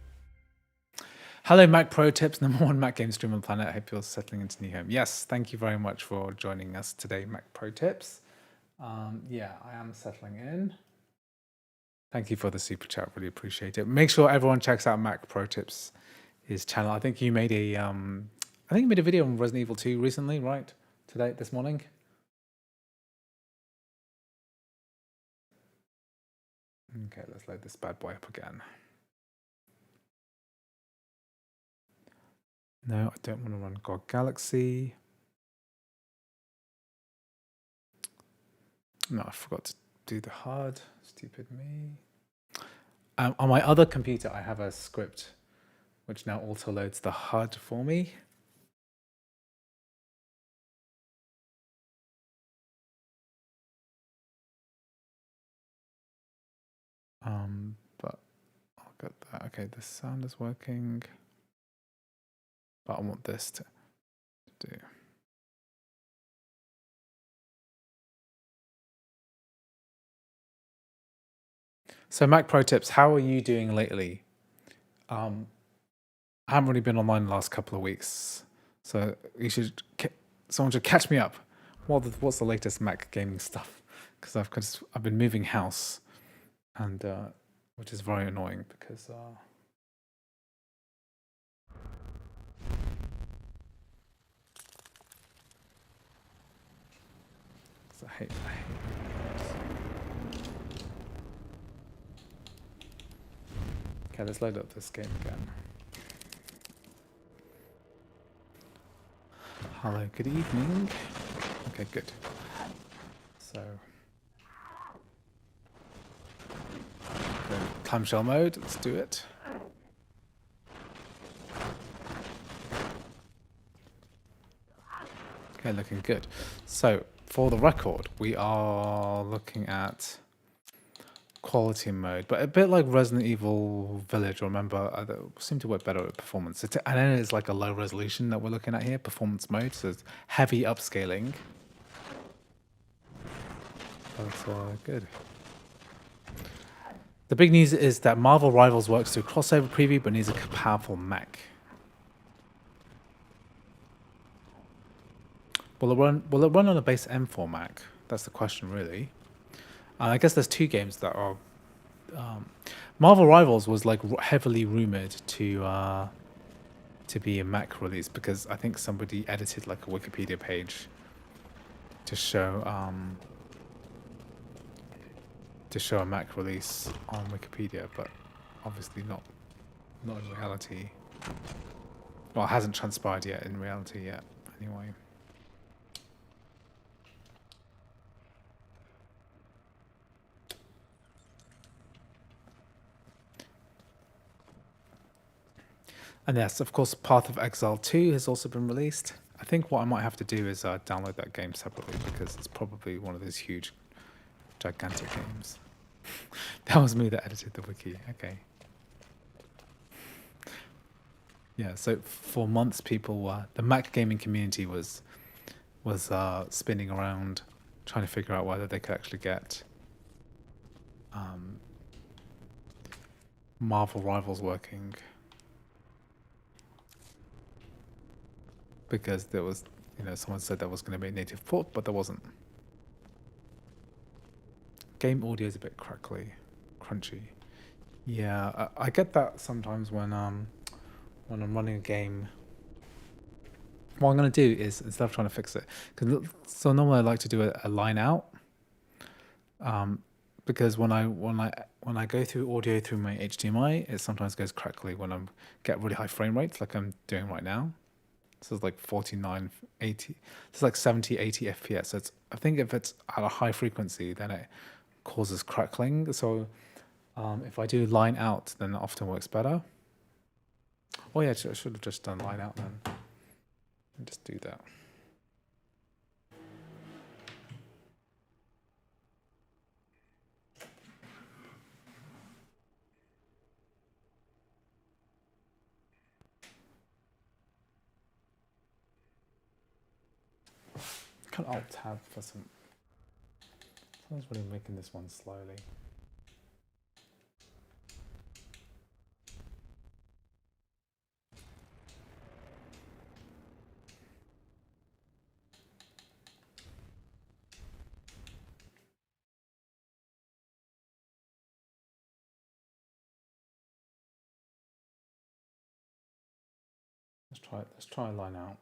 Hello, Mac Pro Tips, number one Mac game streamer on the planet. I hope you're settling into new home. Yes, thank you very much for joining us today, Mac Pro Tips. Yeah, I am settling in. Thank you for the super chat. Really appreciate it. Make sure everyone checks out Mac Pro Tips, his channel. I think you made a, video on Resident Evil 2 recently, right? This morning. Okay, let's load this bad boy up again. No, I don't want to run GOG Galaxy. No, I forgot to do the HUD. Stupid me. On my other computer, I have a script which now auto loads the HUD for me. But I'll get that. Okay, the sound is working. But I want this to do. So Mac Pro tips, how are you doing lately? I haven't really been online the last couple of weeks, so someone should catch me up. What's the latest Mac gaming stuff? Because I've been moving house, and which is very annoying because I hate Okay, let's load up this game again. Hello, good evening. Okay, good. So, clamshell mode, let's do it. Okay, looking good. So, for the record, we are looking at quality mode, but a bit like Resident Evil Village. Remember, it seemed to work better at performance. I know it's like a low resolution that we're looking at here, performance mode, so it's heavy upscaling. That's good. The big news is that Marvel Rivals works through crossover preview, but needs a powerful Mac. Will it run on a base M4 Mac? That's the question, really. I guess there's two games that are. Marvel Rivals was like heavily rumored to be a Mac release because I think somebody edited like a Wikipedia page to show a Mac release on Wikipedia, but obviously not in reality. Well, it hasn't transpired yet in reality yet. Anyway. And yes, of course, Path of Exile 2 has also been released. I think what I might have to do is download that game separately because it's probably one of those huge, gigantic games. That was me that edited the wiki. Okay. Yeah, so for months, the Mac gaming community was spinning around trying to figure out whether they could actually get Marvel Rivals working. Because there was, someone said there was going to be a native port, but there wasn't. Game audio is a bit crunchy. Yeah, I get that sometimes when I'm running a game. What I'm going to do is, instead of trying to fix it, so normally I like to do a line out, because when I go through audio through my HDMI, it sometimes goes crackly when I get really high frame rates, like I'm doing right now. This is like 49, 80. It's like 70, 80 FPS. So I think if it's at a high frequency, then it causes crackling. So if I do line out, then it often works better. Oh yeah, I should have just done line out then. And just do that. Can Alt Tab for some. Someone's really making this one slowly. Let's try a line out.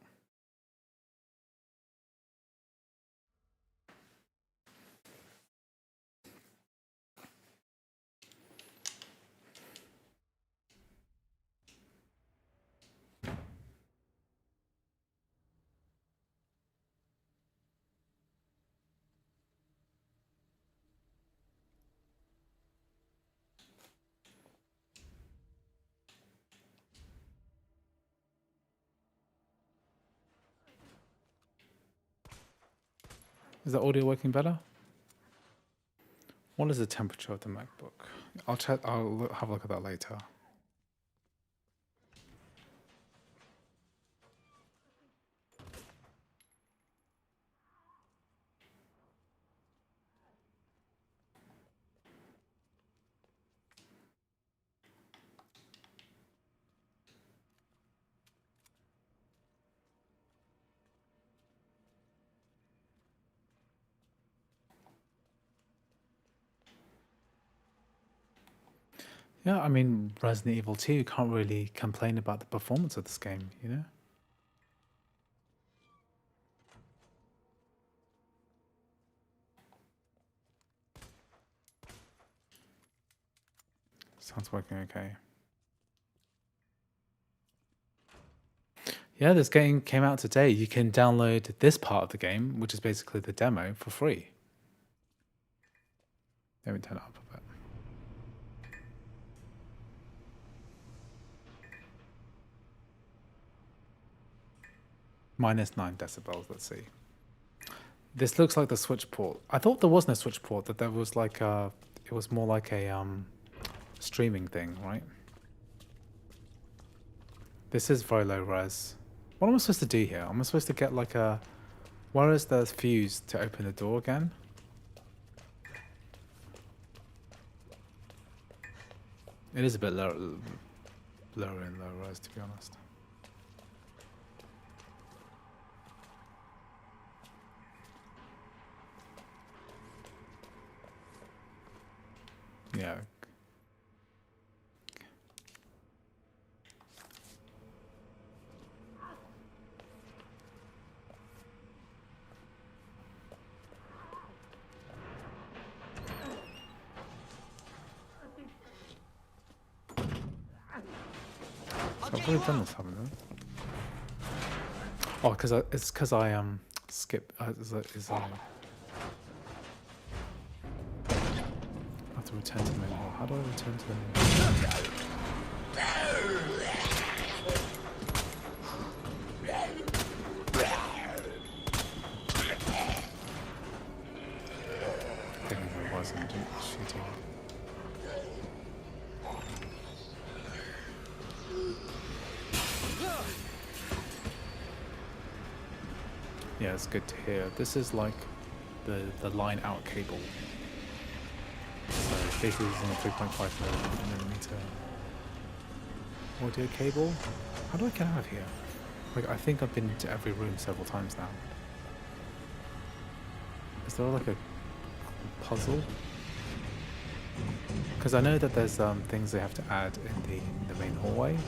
Is the audio working better? What is the temperature of the MacBook? I'll check. I'll have a look at that later. Yeah, I mean, Resident Evil 2 can't really complain about the performance of this game, you know? Sounds working okay. Yeah, this game came out today. You can download this part of the game, which is basically the demo, for free. Let me turn it up a bit. -9 decibels, let's see. This looks like the switch port. I thought there was no switch port, that there was like a, it was more like a streaming thing, right? This is very low res. What am I supposed to do here? Am I supposed to get like a, where is the fuse to open the door again? It is a bit lower in low res, to be honest. Yeah. So I've already done this, haven't I? Oh, it's because I skip. I have to return to the main hall. How do I return to the main hall? Technically, it wasn't shooting. Yeah, it's good to hear. This is like the line out cable. So basically using a 3.5 millimeter audio cable. How do I get out of here? Like, I think I've been to every room several times now. Is there like a puzzle? Because I know that there's things they have to add in the main hallway.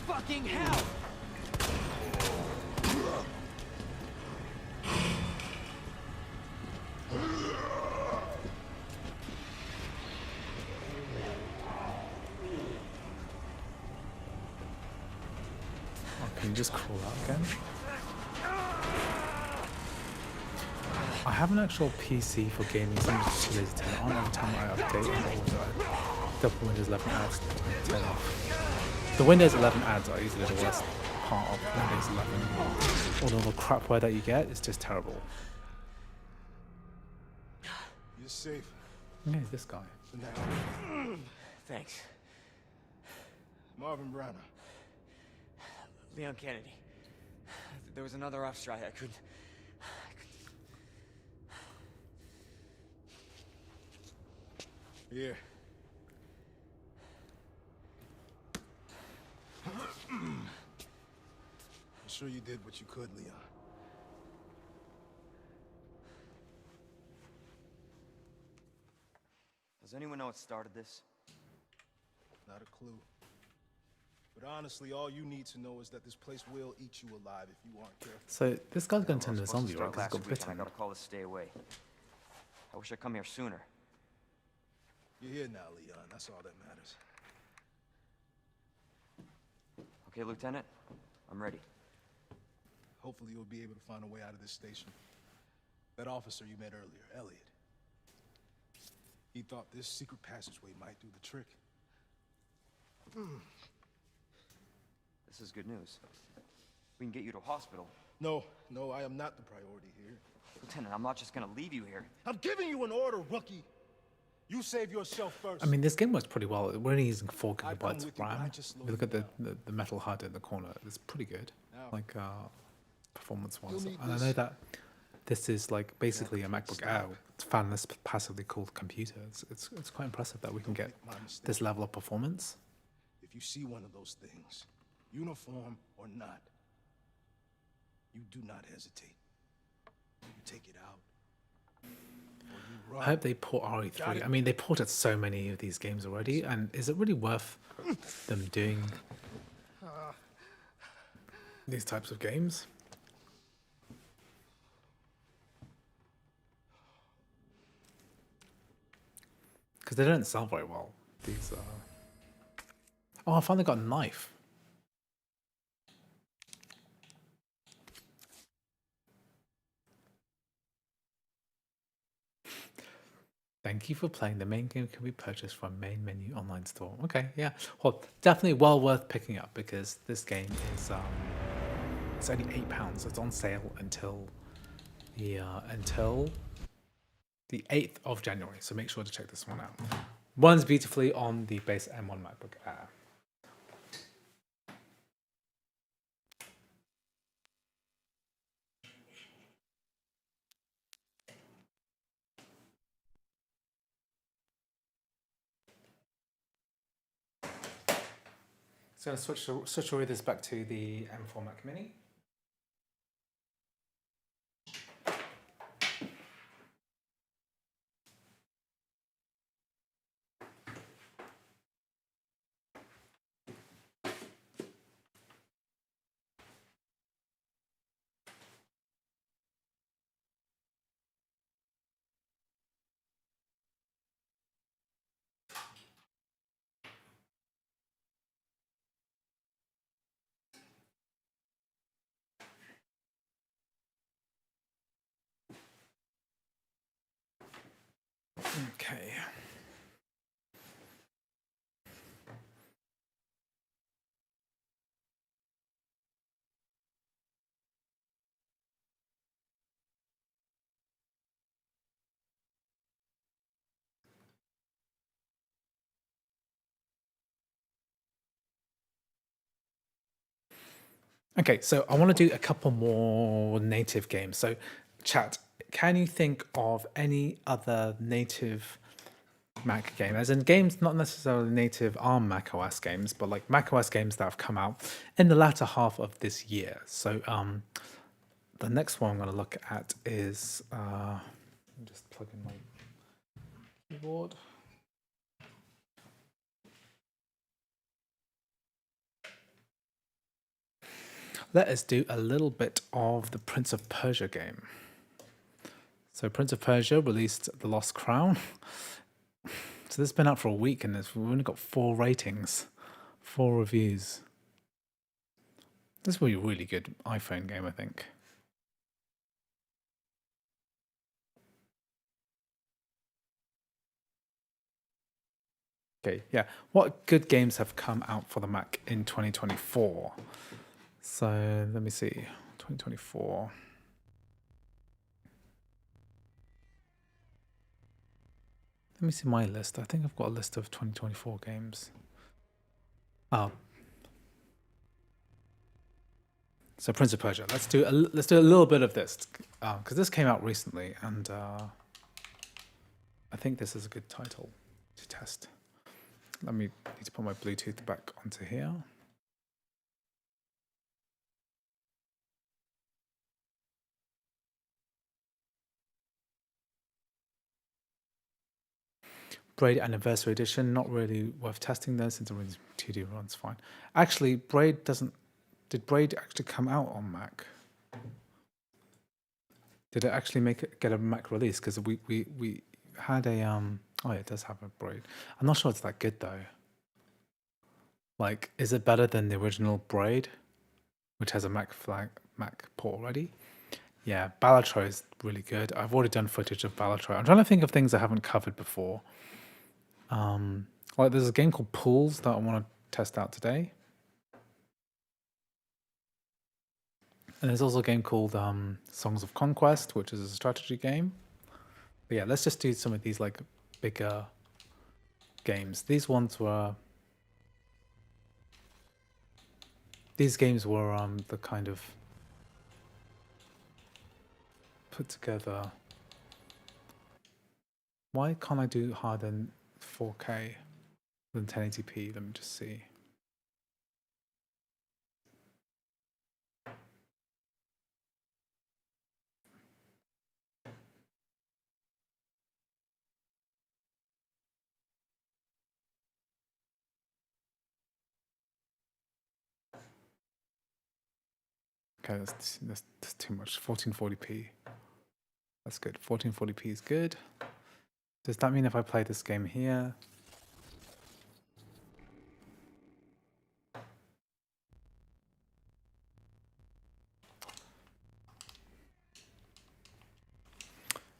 Fucking hell! Oh, can you just crawl out again? I have an actual PC for gaming, so I'm just too lazy to turn it on. Every time I update, I always double Windows 11 ads to turn off. The Windows 11 ads are usually the worst part of Windows 11. All the crapware that you get is just terrible. You're safe. Yeah, this guy. For now. Thanks. Marvin Browner. Leon Kennedy. There was another off strike. I couldn't... Here. I'm sure you did what you could, Leon. Does anyone know what started this? Not a clue. But honestly, all you need to know is that this place will eat you alive if you aren't careful. So this guy's going to turn I into a was supposed zombie, to right? start Because he last got week, and I bitten. got a call to stay away. I wish I'd come here sooner. You're here now, Leon. That's all that matters. Okay, Lieutenant? I'm ready. Hopefully you'll be able to find a way out of this station. That officer you met earlier, Elliot. He thought this secret passageway might do the trick. This is good news. We can get you to a hospital. No, I am not the priority here. Lieutenant, I'm not just gonna leave you here. I'm giving you an order, rookie! You save yourself first. I mean, this game works pretty well. We're only using 4 I'd come gigabytes with of you, but I RAM. just If you look at slowed the metal HUD in the corner, it's pretty good, Now, like performance-wise. you'll need And I know this. that this is like basically a MacBook Air. It's fanless, passively cooled computer. It's quite impressive that we can get make my mistake. this level of performance. If you see one of those things, uniform or not, you do not hesitate. You take it out, or you run. I hope they port RE3. I mean, they ported so many of these games already, and is it really worth them doing these types of games? Because they don't sell very well. These Oh, I finally got a knife. Thank you for playing. The main game can be purchased from main menu online store. Okay, yeah. Well, definitely well worth picking up because this game is it's only £8. It's on sale until the 8th of January. So make sure to check this one out. Runs beautifully on the base M1 MacBook Air. So switch away this back to the M4 Mac Mini. Okay. Okay, so I want to do a couple more native games. So, chat, can you think of any other native Mac game? As in games not necessarily native ARM Mac OS games, but like Mac OS games that have come out in the latter half of this year. So, the next one I'm going to look at is let me just plug in my keyboard. Let us do a little bit of the Prince of Persia game. So Prince of Persia released The Lost Crown. So this has been out for a week and we've only got 4 ratings, 4 reviews. This will be a really good iPhone game, I think. Okay, yeah. What good games have come out for the Mac in 2024? So let me see, 2024. Let me see my list. I think I've got a list of 2024 games. Oh. So Prince of Persia. Let's do a little bit of this because this came out recently, and I think this is a good title to test. Let me need to put my Bluetooth back onto here. Braid Anniversary Edition, not really worth testing though, since it runs 2D runs fine. Actually, Braid doesn't. Did Braid actually come out on Mac? Did it actually get a Mac release? Because we had a oh yeah, it does have a Braid. I'm not sure it's that good though. Like, is it better than the original Braid, which has a Mac port already? Yeah, Balatro is really good. I've already done footage of Balatro. I'm trying to think of things I haven't covered before. Like there's a game called Pools that I want to test out today. And there's also a game called Songs of Conquest, which is a strategy game. But yeah, let's just do some of these like bigger games. These ones were. These games were the kind of put together. Why can't I do higher than 4K than 1080p? Let me just see. Okay, that's too much. 1440p. That's good. 1440p is good. Does that mean if I play this game here?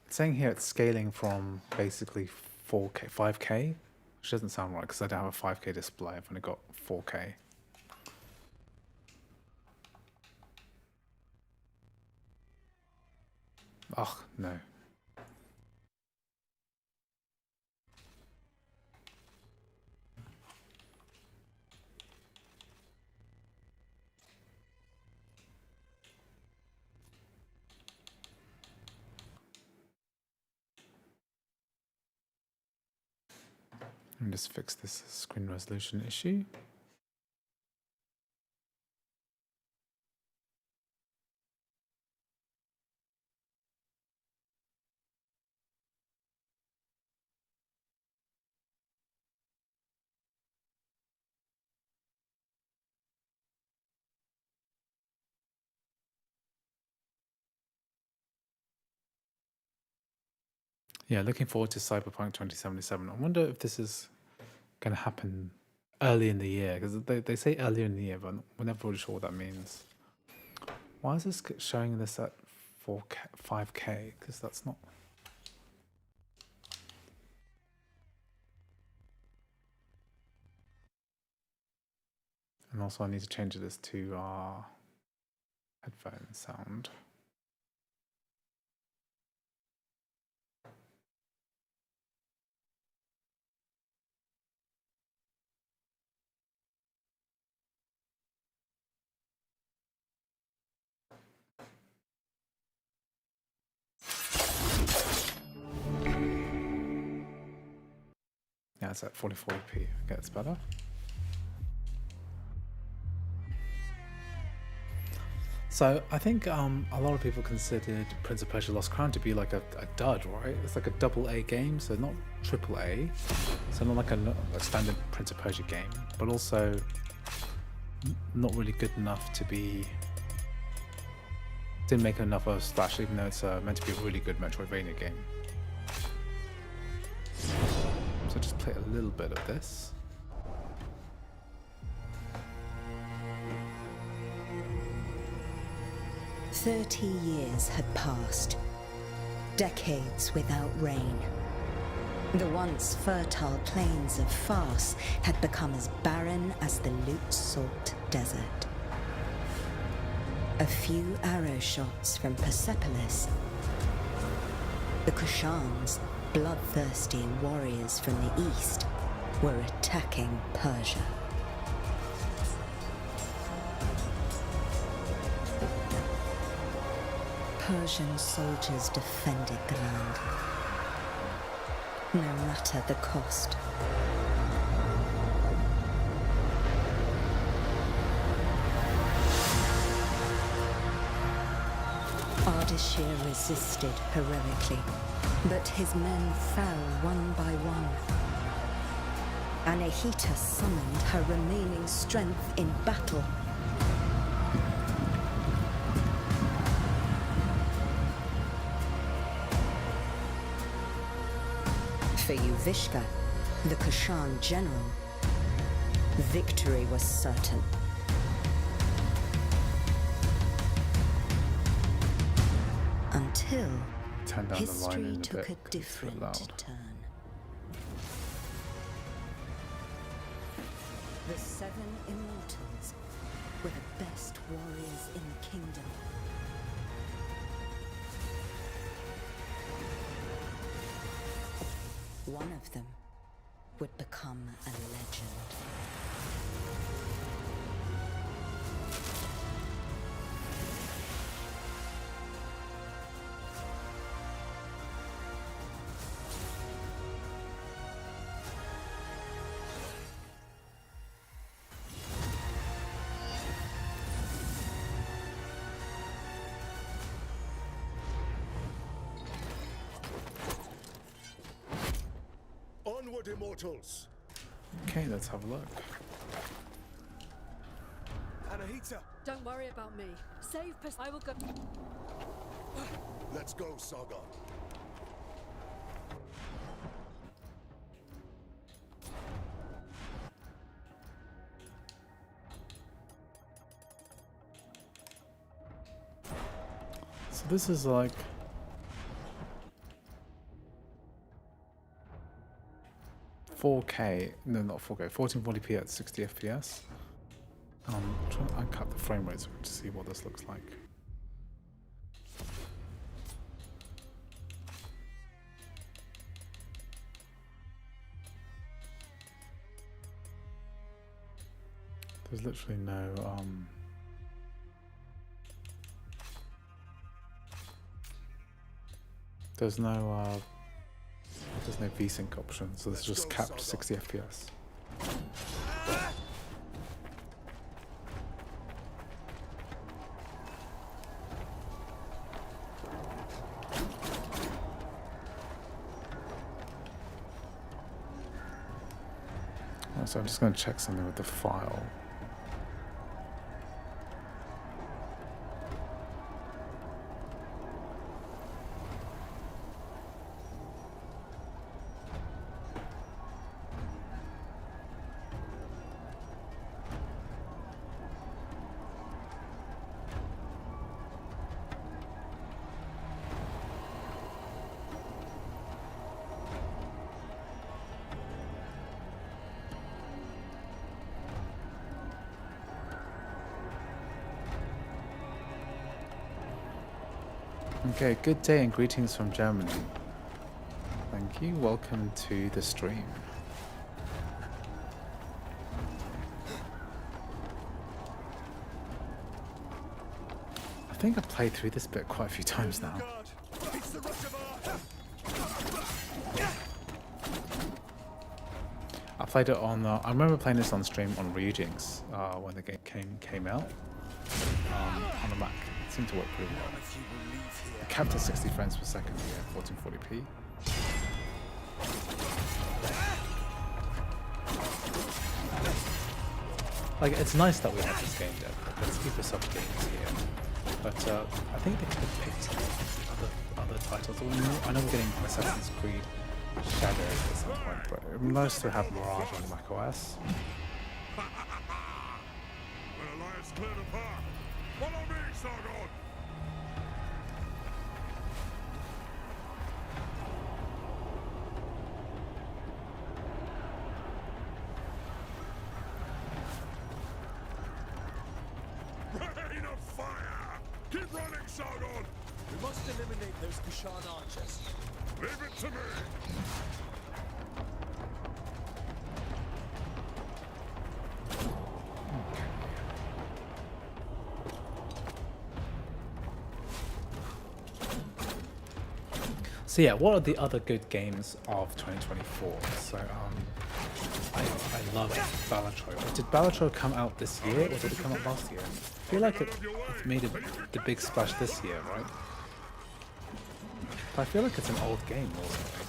It's saying here it's scaling from basically 4K, 5K, which doesn't sound right because I don't have a 5K display. I've only got 4K. Oh, no. Let me just fix this screen resolution issue. Yeah, looking forward to Cyberpunk 2077. I wonder if this is going to happen early in the year, because they say earlier in the year, but we're never really sure what that means. Why is this showing this at 4K, 5K? Because that's not... And also I need to change this to our headphone sound. Yeah, it's at 4040p. Okay, that's better. So I think a lot of people considered Prince of Persia Lost Crown to be like a dud, right? It's like a AA game, so not AAA, so not like a standard Prince of Persia game, but also not really good enough to be... Didn't make enough of a splash, even though it's meant to be a really good Metroidvania game. So just play a little bit of this. "30 years had passed, decades without rain. The once fertile plains of Fars had become as barren as the Lut-Salt Desert. A few arrow shots from Persepolis, the Kushans, bloodthirsty warriors from the east, were attacking Persia. Persian soldiers defended the land, no matter the cost. Ardashir resisted heroically, but his men fell one by one. Anahita summoned her remaining strength in battle. For Yuvishka, the Kushan general, victory was certain. Until Turn down the line history in a took bit, a 'cause it's so different loud. turn. The 7 immortals were the best warriors in the kingdom. One of them would become a legend. Onward, immortals! Okay, let's have a look. Anahita, Don't worry about me. Save I will go. let's go, Sargon. So this is like 4K, no, not 4K, 1440p at 60 FPS. I'm trying to uncut the frame rates to see what this looks like. There's literally no there's no VSync option, so this is just capped 60 FPS. So I'm just going to check something with the file. Okay, good day and greetings from Germany. Thank you, welcome to the stream. I think I've played through this bit quite a few times now. I played it on, I remember playing this on stream on Ryujinx when the game came out on the Mac. It seemed to work pretty well. Capped at 60 frames per second here, 1440p. Like, it's nice that we have this game dev. Let's keep us up games here. But I think they could have picked other titles. I know we're getting Assassin's Creed Shadows at some point, but it would be nice to have Mirage on macOS. When Alliance cleared the path, follow me, Sargon! Rain of fire! Keep running, Sargon! We must eliminate those Kushan archers. Leave it to me! So yeah, what are the other good games of 2024? So I love Balatro. Did Balatro come out this year or did it come out last year? I feel like it made the big splash this year, right? But I feel like it's an old game or something.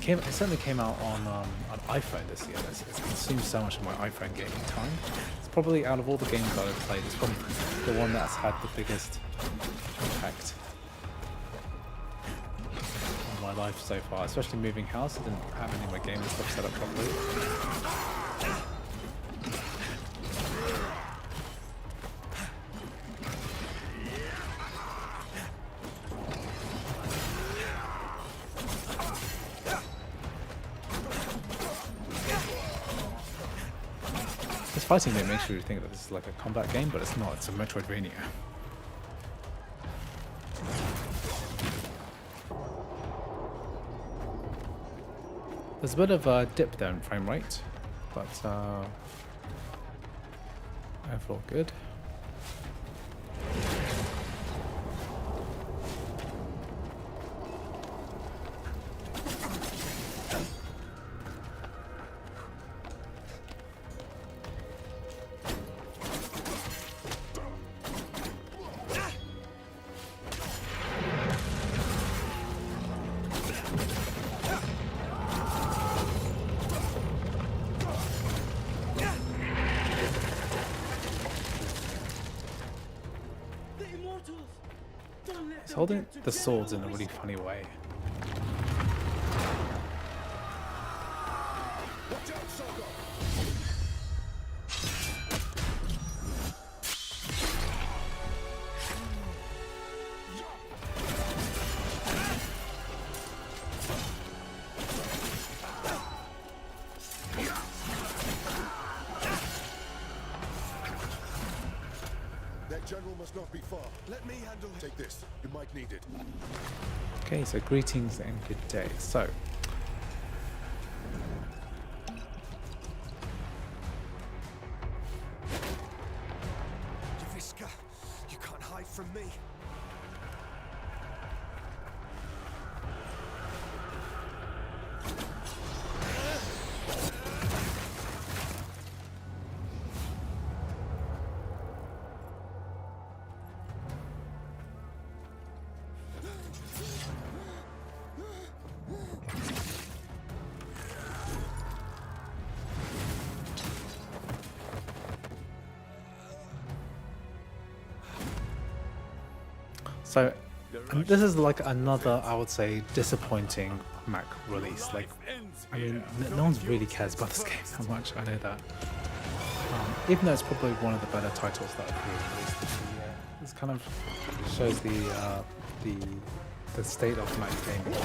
It certainly came out on iPhone this year. It's consumed so much of my iPhone gaming time. It's probably, out of all the games that I've played, it's probably the one that's had the biggest impact on my life so far. Especially moving house, I didn't have any of my gaming stuff set up properly. This fighting game makes you think that this is like a combat game, but it's not. It's a Metroidvania. There's a bit of a dip there in frame rate, but overall good. He's holding the swords in a really funny way. Watch out, Sogor! That general must not be far. Let me handle it. Take this. You might need it. Okay, so greetings and good day. So, Yaviska, you can't hide from me. so and this is like another, I would say, disappointing Mac release. Like, I mean, no one's really cares about this game that much. I know that. Even though it's probably one of the better titles that have been released this year. This kind of shows the state of Mac gaming.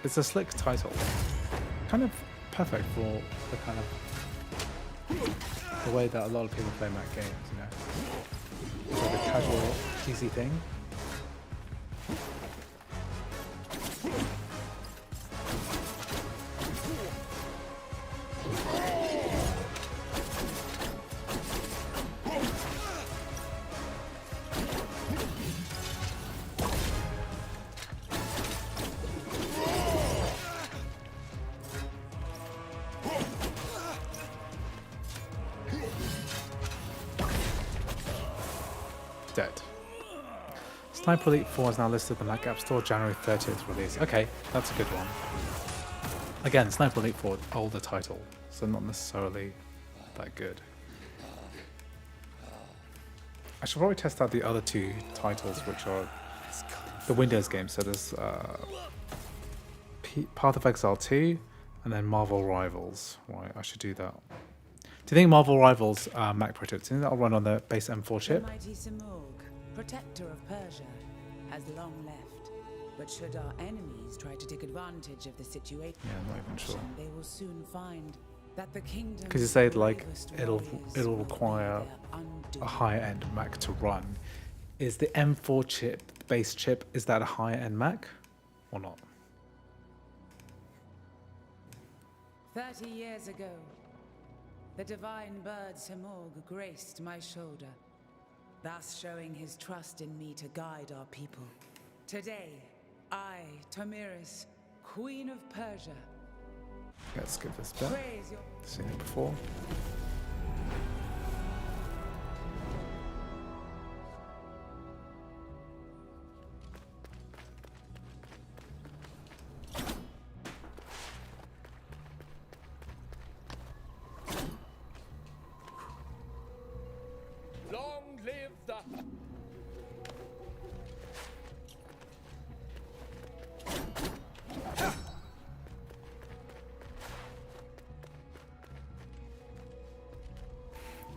It's a slick title, kind of perfect for the kind of the way that a lot of people play Mac games. You know, it's like a casual, easy thing. Dead. Sniper Elite 4 is now listed in the Mac App Store, January 30th release. Okay, that's a good one. Again, Sniper Elite 4, older title, so not necessarily that good. I should probably test out the other two titles, which are the Windows games. So there's Path of Exile 2 and then Marvel Rivals. Right, I should do that. Do you think Marvel Rivals Mac Pro Chips, do you think that'll run on the base M4 chip? The mighty Simurgh, protector of Persia, has long left. But should our enemies try to take advantage of the situation, Yeah, I'm not even sure. they will soon find that the kingdom. Because you said like it'll require a higher end Mac to run. Is the M4 chip, the base chip, is that a higher end Mac or not? 30 years ago, the divine bird Simurgh graced my shoulder, thus showing his trust in me to guide our people. Today, I, Tomiris, Queen of Persia, Let's skip this bit. praise your... Seen it before. Long live the...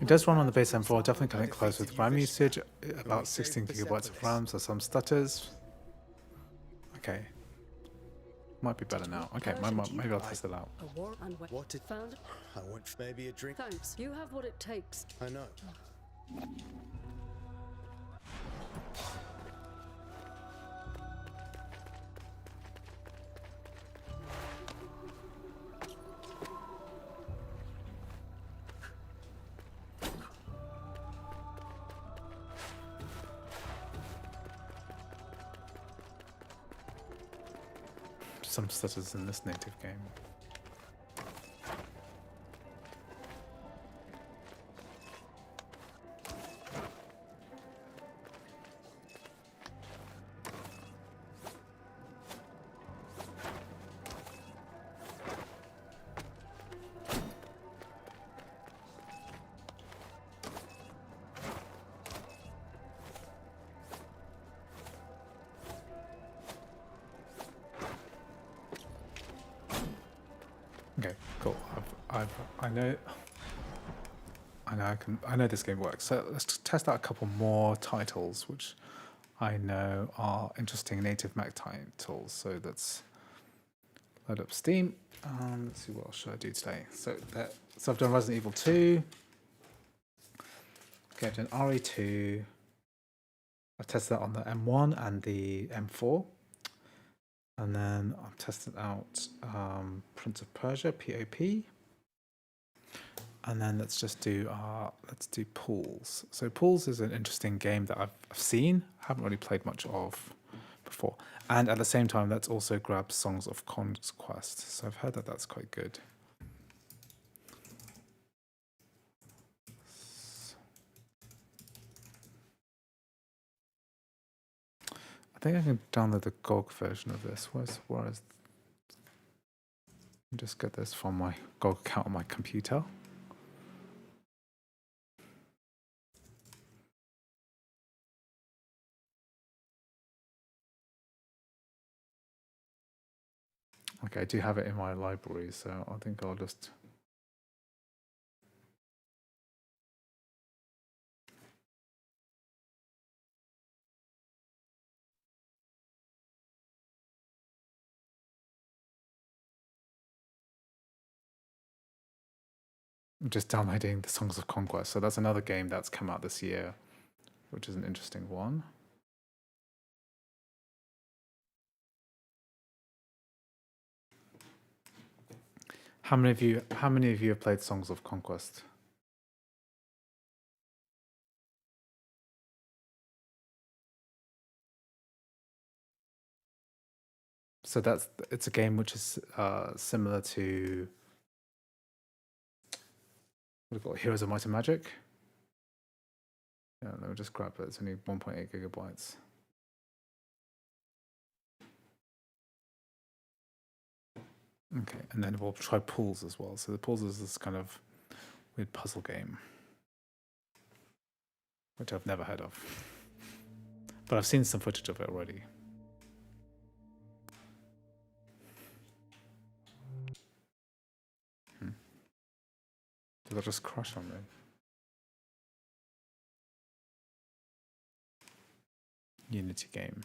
does run on the base M4, definitely cutting it close with RAM usage, about 16 gigabytes of RAM, so some stutters. Okay. Might be better now. Okay, maybe I'll test it out. A war and What it found. I want maybe a drink. Thanks. You have what it takes. I know. Some stutters in this native game. Okay, cool. I know this game works. So let's test out a couple more titles, which I know are interesting native Mac titles. So let's load up Steam. Let's see what else should I do today. So I've done Resident Evil 2. Okay, I've done RE2. I've tested that on the M1 and the M4. And then I've tested out Prince of Persia, POP. And then let's do Pools. So Pools is an interesting game that I've seen, haven't really played much of before. And at the same time, let's also grab Songs of Conquest. So I've heard that that's quite good. I think I can download the GOG version of this. Where is? Just get this from my GOG account on my computer. Okay, I do have it in my library, so I think I'll just. I'm just downloading the Songs of Conquest. So that's another game that's come out this year, which is an interesting one. How many of you have played Songs of Conquest? So it's a game which is similar to what do you call it? Heroes of Might and Magic. Yeah, let me just grab it. It's only 1.8 gigabytes. Okay, and then we'll try Pools as well. So the Pools is this kind of weird puzzle game, which I've never heard of, but I've seen some footage of it already. Did that just crash on me? Unity game.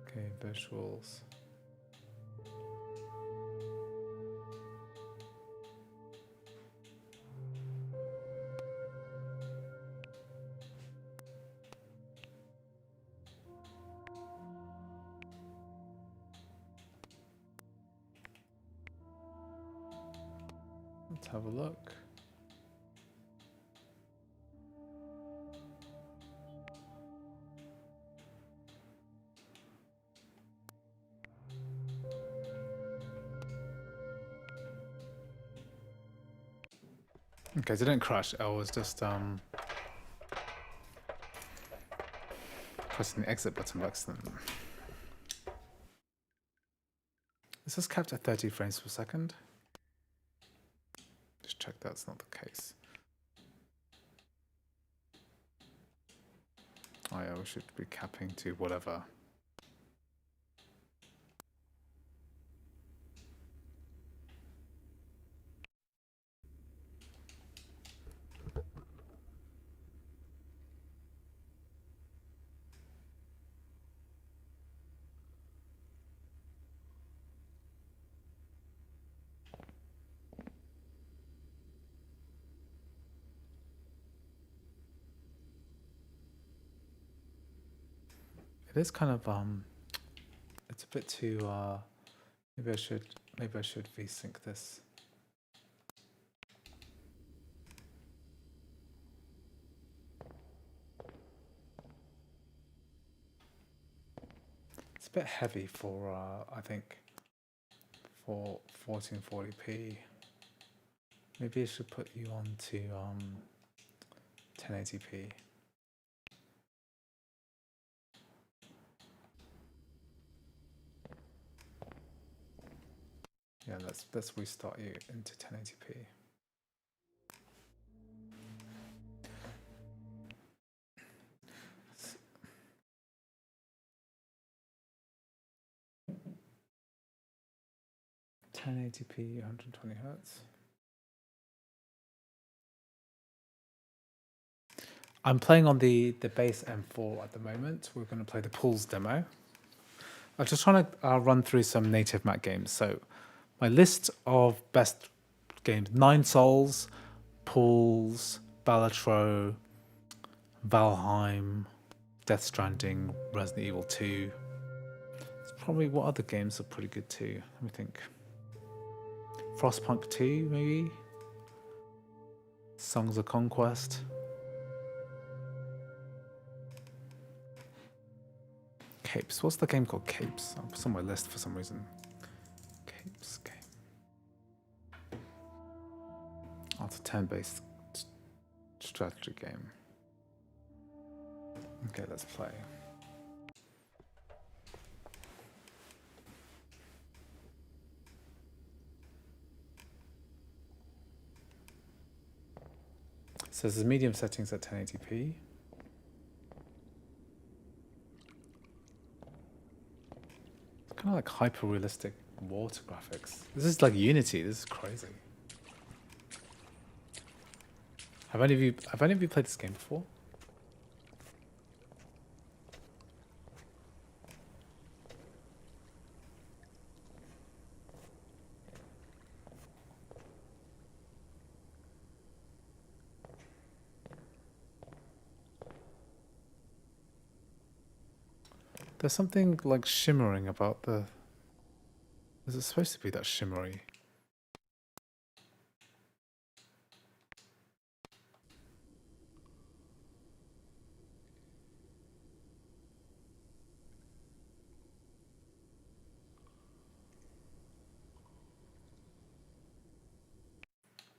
Okay, visuals. Let's have a look. Okay, so it didn't crash. I was just pressing the exit button by accident. This is capped at 30 frames per second. Just check that's not the case. Oh yeah, we should be capping to whatever. It is kind of it's a bit too maybe I should VSync this. It's a bit heavy for I think for 1440p. Maybe I should put you on to 1080p. Yeah, let's restart you into 1080p. (1080p, 120 hertz). I'm playing on the base M4 at the moment. We're going to play the Pools demo. I'm just trying to run through some native Mac games. So my list of best games: Nine Souls, Pools, Balatro, Valheim, Death Stranding, Resident Evil 2. It's probably what other games are pretty good too. Let me think. Frostpunk 2, maybe? Songs of Conquest. Capes. What's the game called? Capes. It's on my list for some reason. Capes game. Oh, it's a turn-based strategy game. Okay, let's play. So this is medium settings at 1080p. It's kind of like hyper-realistic water graphics. This is like Unity. This is crazy. Have any of you played this game before? There's something like shimmering about the... Is it supposed to be that shimmery?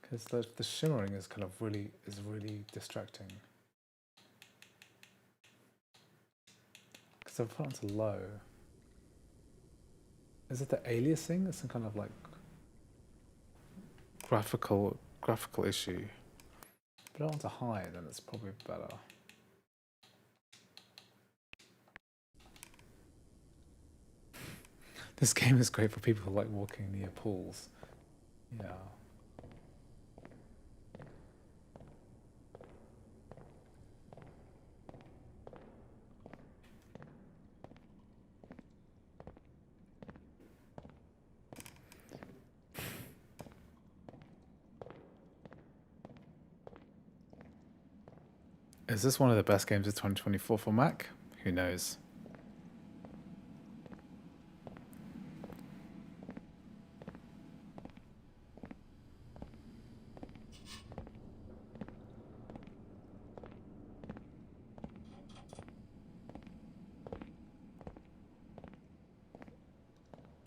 Because the shimmering is kind of really distracting. Because I've put it onto low. Is it the aliasing? It's some kind of like graphical issue. Put it onto high, then it's probably better. This game is great for people who like walking near pools. Yeah. Is this one of the best games of 2024 for Mac? Who knows?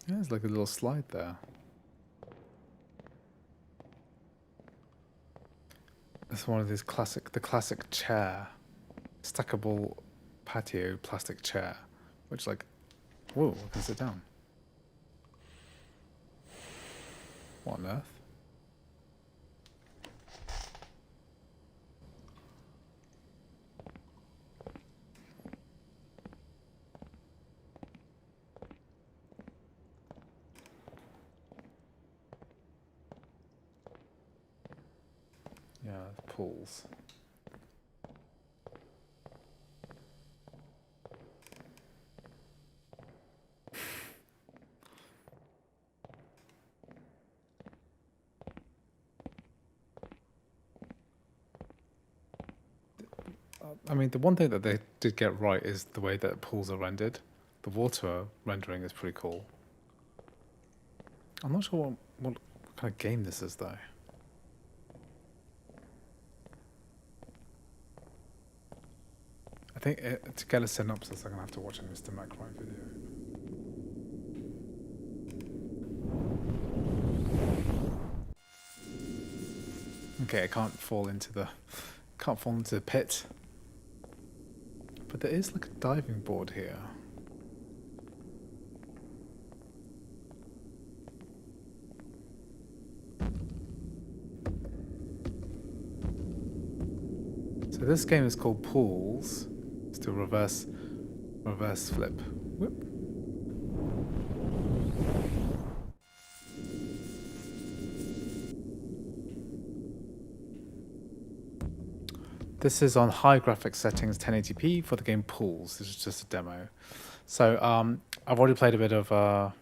Yeah, there's like a little slide there. It's one of these the classic chair, stackable patio plastic chair, which like, whoa, I can sit down. What on earth? pools. I mean, the one thing that they did get right is the way that pools are rendered. The water rendering is pretty cool. I'm not sure what kind of game this is, though. I think to get a synopsis, I'm going to have to watch a Mr. Macro video. Okay, I can't fall into the pit. But there is like a diving board here. So this game is called Pools. It's to reverse flip. Whoop. This is on high graphics settings 1080p for the game Pools. This is just a demo. So I've already played a bit of I've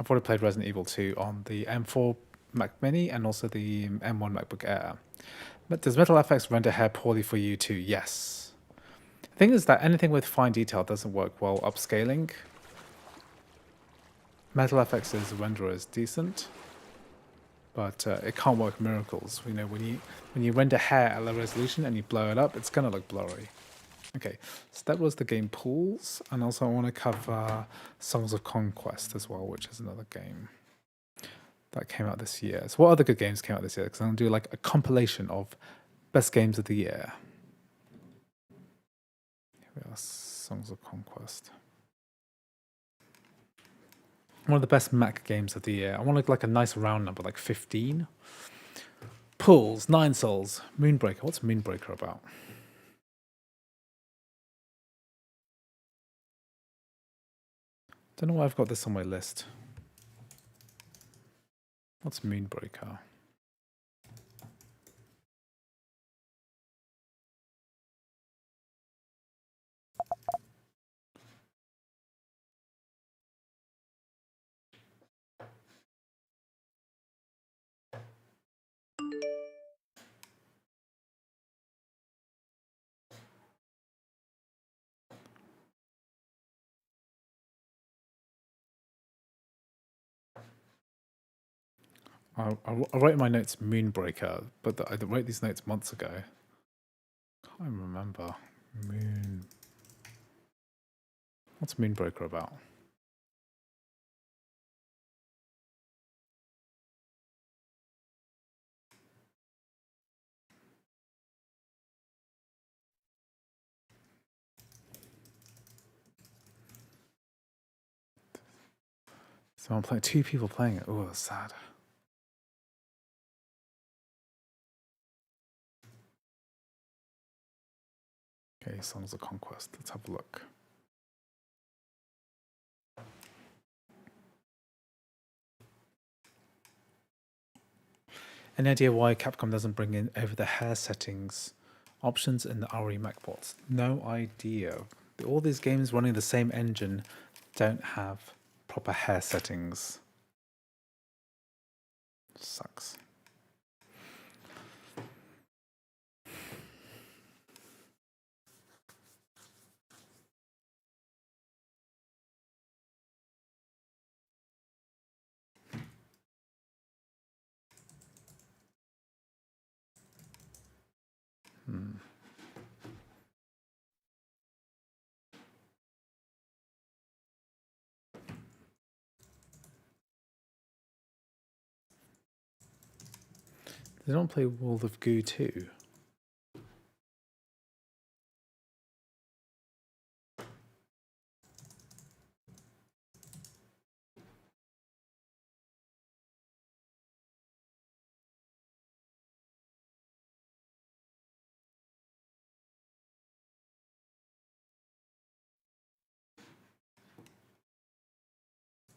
already played Resident Evil 2 on the M4 Mac Mini and also the M1 MacBook Air. But does Metal FX render hair poorly for you too? Yes. The thing is that anything with fine detail doesn't work well upscaling. Metal FX's renderer is decent, but it can't work miracles. You know, when you render hair at low resolution and you blow it up, it's gonna look blurry. Okay, so that was the game Pools, and also I want to cover Songs of Conquest as well, which is another game that came out this year. So what other good games came out this year? Because I'm going to do like a compilation of best games of the year. Here we are, Songs of Conquest. One of the best Mac games of the year. I want like a nice round number, like 15. Pools, 9 Souls, Moonbreaker. What's Moonbreaker about? Don't know why I've got this on my list. What's Moonbreaker? I wrote in my notes Moonbreaker, but I wrote these notes months ago. Can't remember. What's Moonbreaker about? So I'm playing 2 people playing it. Oh, that's sad. Okay, Songs of Conquest. Let's have a look. Any idea why Capcom doesn't bring in over-the-hair settings options in the RE MacBots? No idea. All these games running the same engine don't have proper hair settings. Sucks. They don't play World of Goo 2.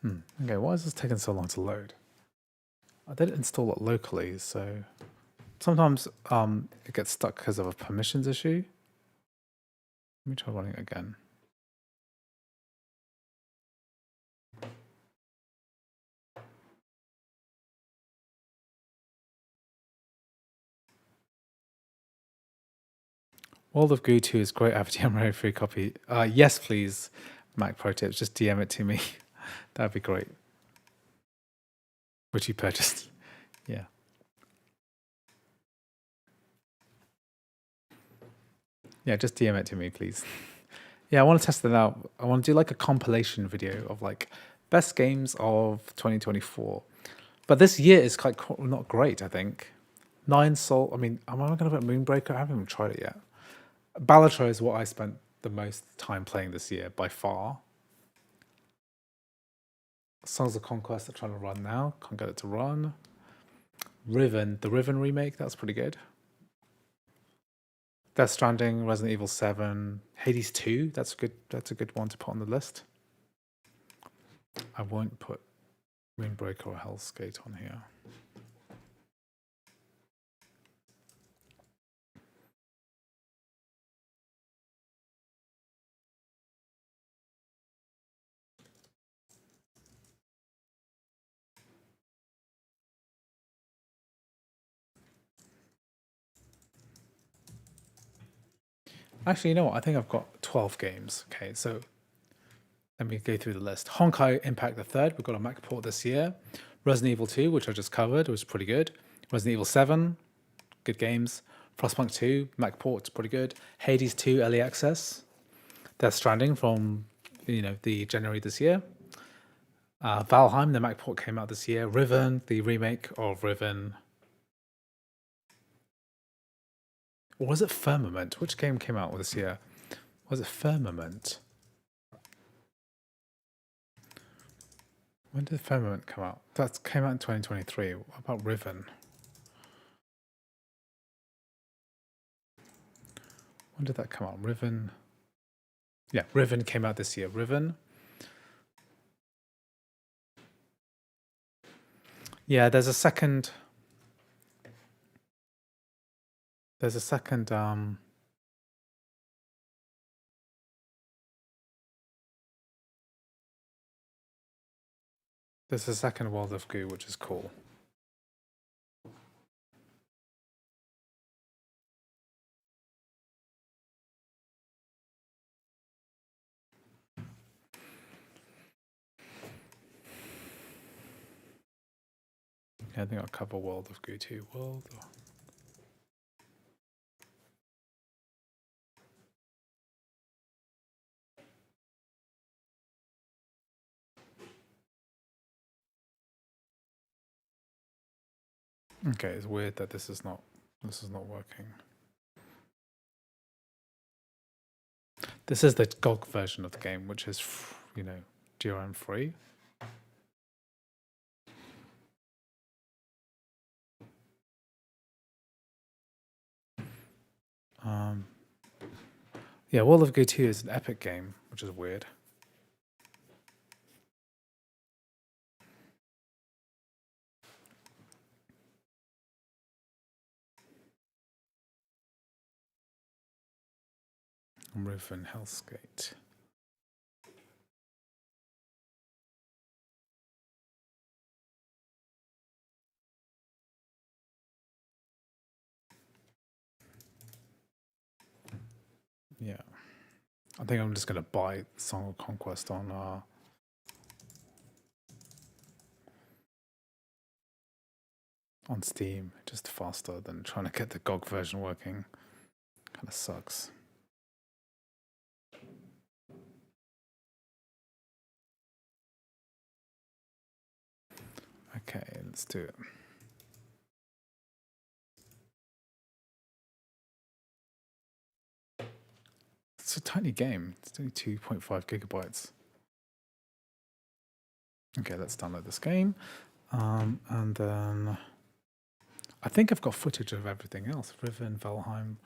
Okay, why is this taking so long to load? I did install it locally, so sometimes it gets stuck because of a permissions issue. Let me try running it again. World of Goo 2 is great. I have a DM free copy. Yes, please, Mac Pro Tips. Just DM it to me. That'd be great. Which you purchased. Yeah. Yeah, just DM it to me, please. Yeah, I want to test it out. I want to do like a compilation video of like best games of 2024. But this year is quite not great, I think. Nine Soul. I mean, am I going to put Moonbreaker? I haven't even tried it yet. Balatro is what I spent the most time playing this year by far. Songs of Conquest I'm trying to run now. Can't get it to run. Riven, the Riven remake, that's pretty good. Death Stranding, Resident Evil 7, Hades 2, that's a good one to put on the list. I won't put Moonbreaker or Hell's Gate on here. Actually, you know what? I think I've got 12 games. Okay, so let me go through the list. Honkai Impact the Third, we've got a Mac port this year. Resident Evil 2, which I just covered, was pretty good. Resident Evil 7, good games. Frostpunk 2, Mac port, pretty good. Hades 2, early access. Death Stranding from, the January this year. Valheim, the Mac port came out this year. Riven, the remake of Riven. Or was it Firmament? Which game came out this year? Was it Firmament? When did Firmament come out? That came out in 2023. What about Riven? When did that come out? Riven. Yeah, Riven came out this year. Riven. Yeah, there's a second. There's a second. There's a second World of Goo, which is cool. Yeah, I think I'll cover World of Goo 2. Okay, it's weird that this is not working. This is the GOG version of the game, which is, DRM free. Yeah, World of Goo 2 is an Epic game, which is weird. Riven, Hell's Gate. Yeah. I think I'm just going to buy Song of Conquest on Steam, just faster than trying to get the GOG version working. Kind of sucks. Okay, let's do it. It's a tiny game. It's only 2.5 gigabytes. Okay, let's download this game. And then I think I've got footage of everything else. Riven, Valheim,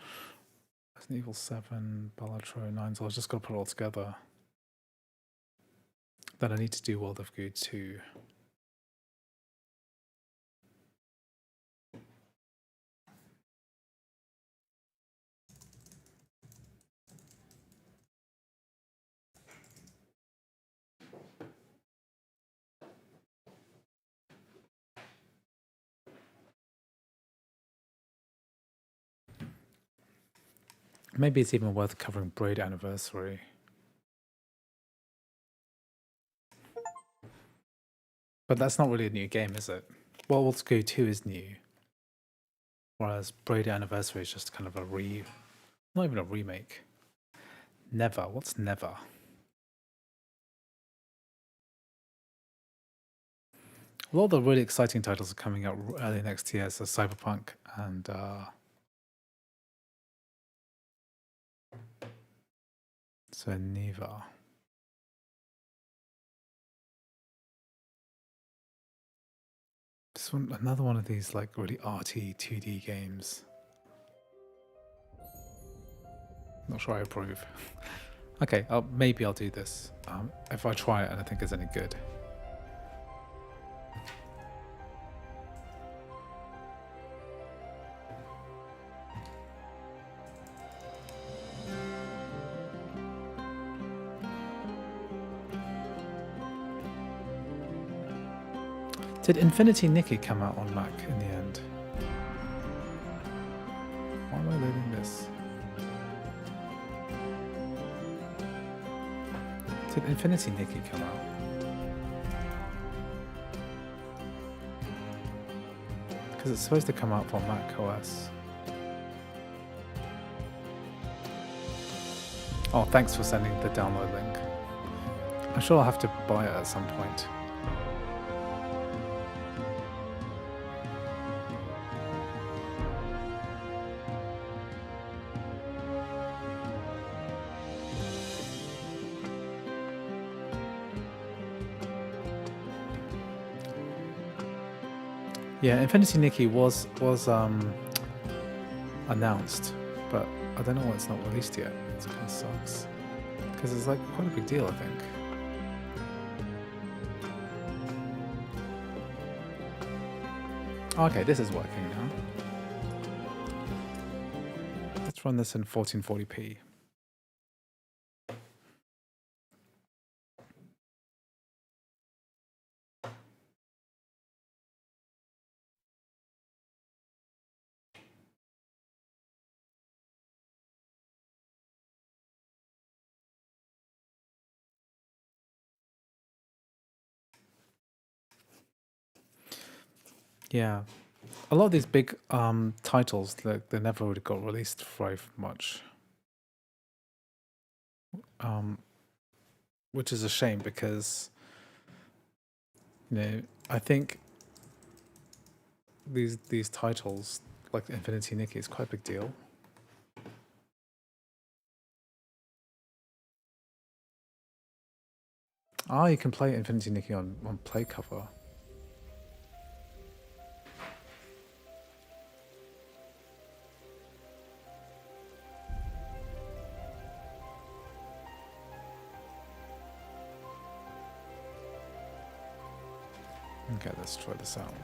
Resident Evil 7, Balatro, 9. So I was just going to put it all together. Then I need to do World of Goo 2. Maybe it's even worth covering Braid Anniversary. But that's not really a new game, is it? World of Goo 2 is new. Whereas Braid Anniversary is just kind of not even a remake. Never. What's Never? A lot of the really exciting titles are coming out early next year, so Cyberpunk and so Neva. This one, another one of these like really arty 2D games. Not sure I approve. Okay, maybe I'll do this if I try it and I think it's any good. Did Infinity Nikki come out on Mac in the end? Why am I loading this? Did Infinity Nikki come out? Because it's supposed to come out for Mac OS. Oh, thanks for sending the download link. I'm sure I'll have to buy it at some point. Yeah, Infinity Nikki was announced, but I don't know why it's not released yet. It kind of sucks because it's like quite a big deal, I think. Okay, this is working now. Let's run this in 1440p. Yeah, a lot of these big titles, they never really got released very much, which is a shame because, you know, I think these titles like Infinity Nikki is quite a big deal. Ah, you can play Infinity Nikki on Play Cover. Okay, let's try this out.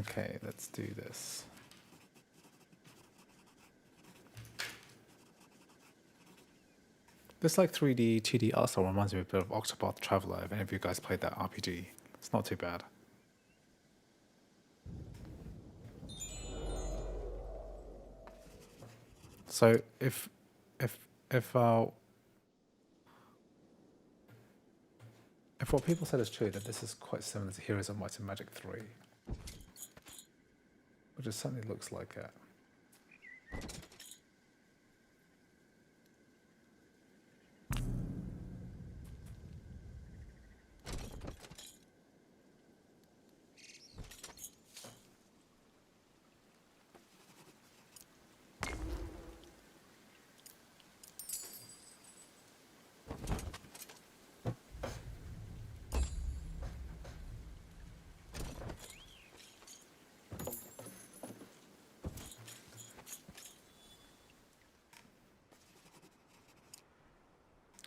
Okay, let's do this. This like 3D, 2D art style reminds me a bit of Octopath Traveler, if any of you guys played that RPG. It's not too bad. So if what people said is true, that this is quite similar to Heroes of Might and Magic 3, which it certainly looks like it.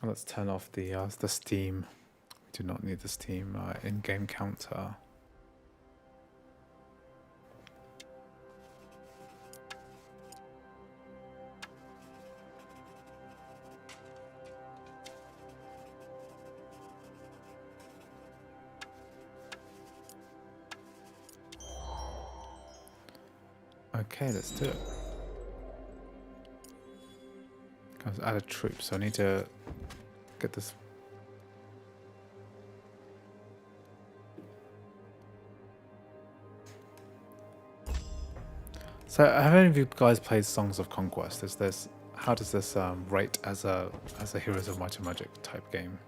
Let's turn off the Steam. We do not need the Steam in-game counter. Okay, let's do it. Guys, add a troop, so I need to get this. So, have any of you guys played Songs of Conquest? Is this how does this rate as a Heroes of Might and Magic type game?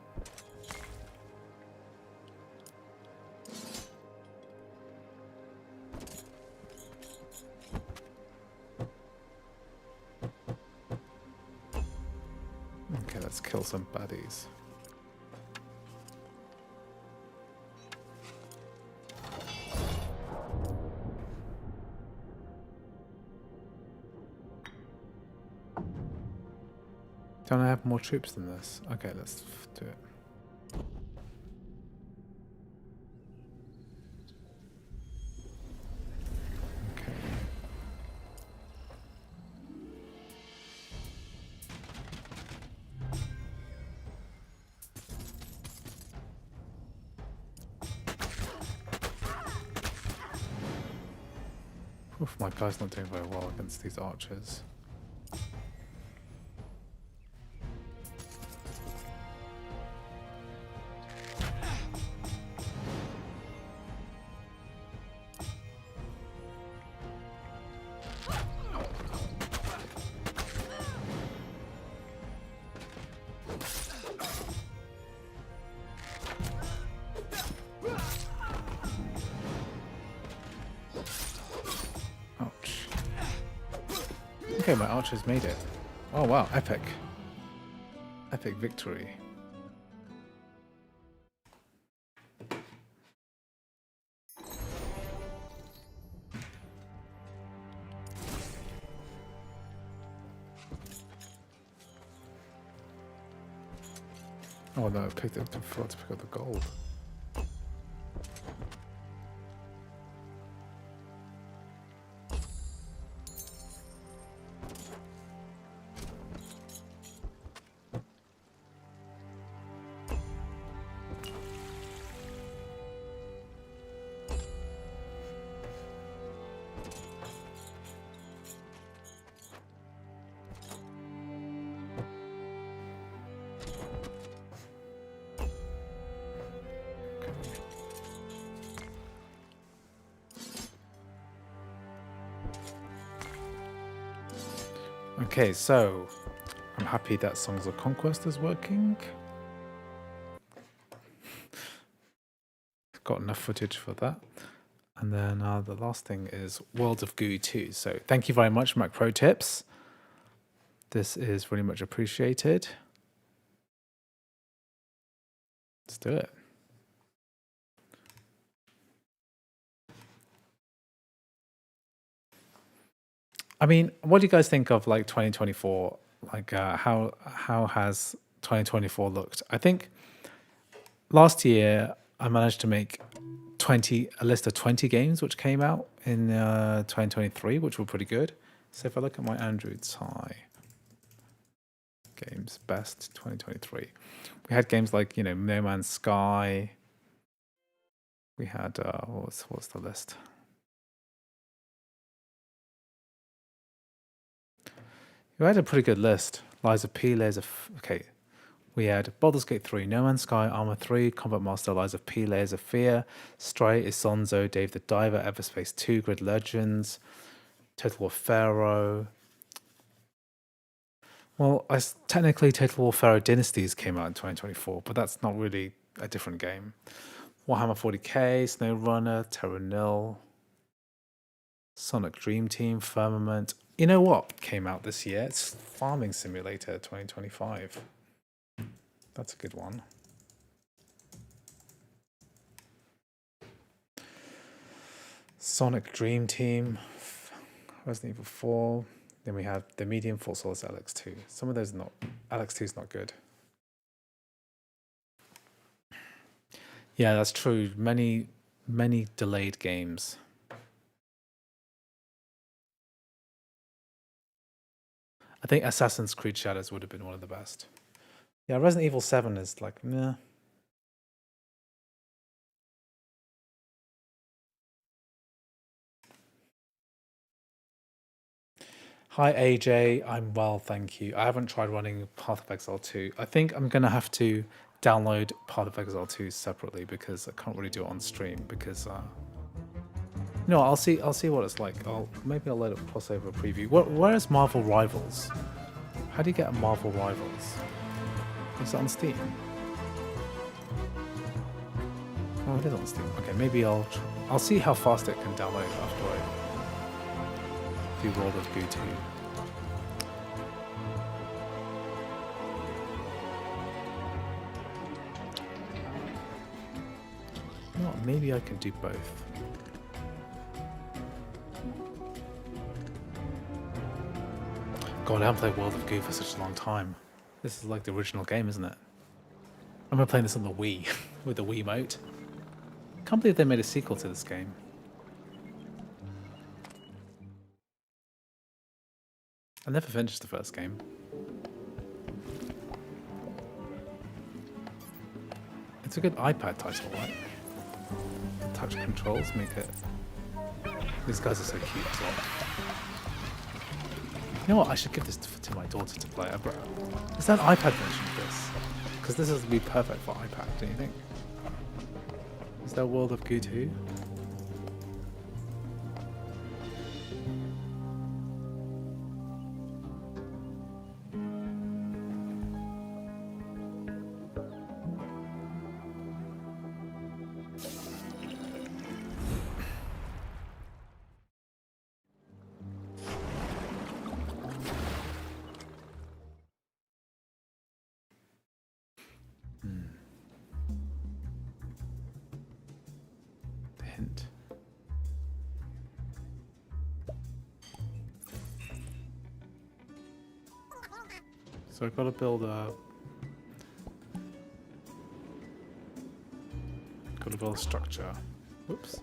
Okay, let's kill some baddies. Don't I have more troops than this? Okay, let's do it. Okay. Oof, my guy's not doing very well against these archers. Ouch. Okay, my archers made it. Oh wow, epic. Epic victory. Oh no, I forgot to pick up the gold. Okay, so I'm happy that Songs of Conquest is working. Got enough footage for that. And then the last thing is World of Goo 2. So thank you very much, Mac Pro Tips. This is really much appreciated. Let's do it. I mean, what do you guys think of like 2024? Like, how has 2024 looked? I think last year I managed to make a list of 20 games which came out in 2023, which were pretty good. So if I look at my Android Tie games best 2023, we had games like No Man's Sky. We had what's the list? We had a pretty good list. Lies of P, Layers of... Okay. We had Baldur's Gate 3, No Man's Sky, Arma 3, Combat Master, Lies of P, Layers of Fear, Stray, Isonzo, Dave the Diver, Everspace 2, Grid Legends, Total War Pharaoh. Well, technically Total War Pharaoh Dynasties came out in 2024, but that's not really a different game. Warhammer 40k, SnowRunner, Terra Nil, Sonic Dream Team, Firmament. You know what came out this year? It's Farming Simulator 2025. That's a good one. Sonic Dream Team, Resident Evil 4. Then we have the Medium Fort Solis LX2. Some of those are not. LX2 is not good. Yeah, that's true. Many delayed games. I think Assassin's Creed Shadows would have been one of the best. Yeah, Resident Evil 7 is like, meh. Hi AJ, I'm well, thank you. I haven't tried running Path of Exile 2. I think I'm gonna have to download Path of Exile 2 separately because I can't really do it on stream because no, I'll see what it's like. Maybe I'll let it pass over a preview. Where is Marvel Rivals? How do you get a Marvel Rivals? Is it on Steam? Oh, it is on Steam. Okay, maybe I'll see how fast it can download after I do World of Goo 2. You know what, maybe I can do both. God, I haven't played World of Goo for such a long time. This is like the original game, isn't it? I remember playing this on the Wii, with the Wiimote. Can't believe they made a sequel to this game. I never finished the first game. It's a good iPad title, right? Touch controls make it... These guys are so cute as well. You know what? I should give this to my daughter to play. Is there an iPad version of this? Because this would be perfect for iPad, don't you think? Is there World of Goo 2? Hint. So I've got to build a structure. Whoops.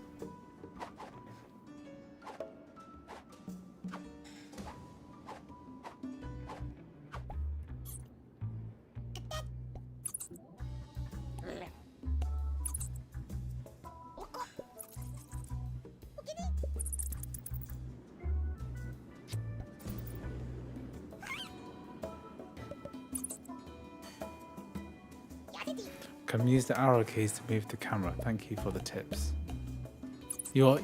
Can use the arrow keys to move the camera. Thank you for the tips. Your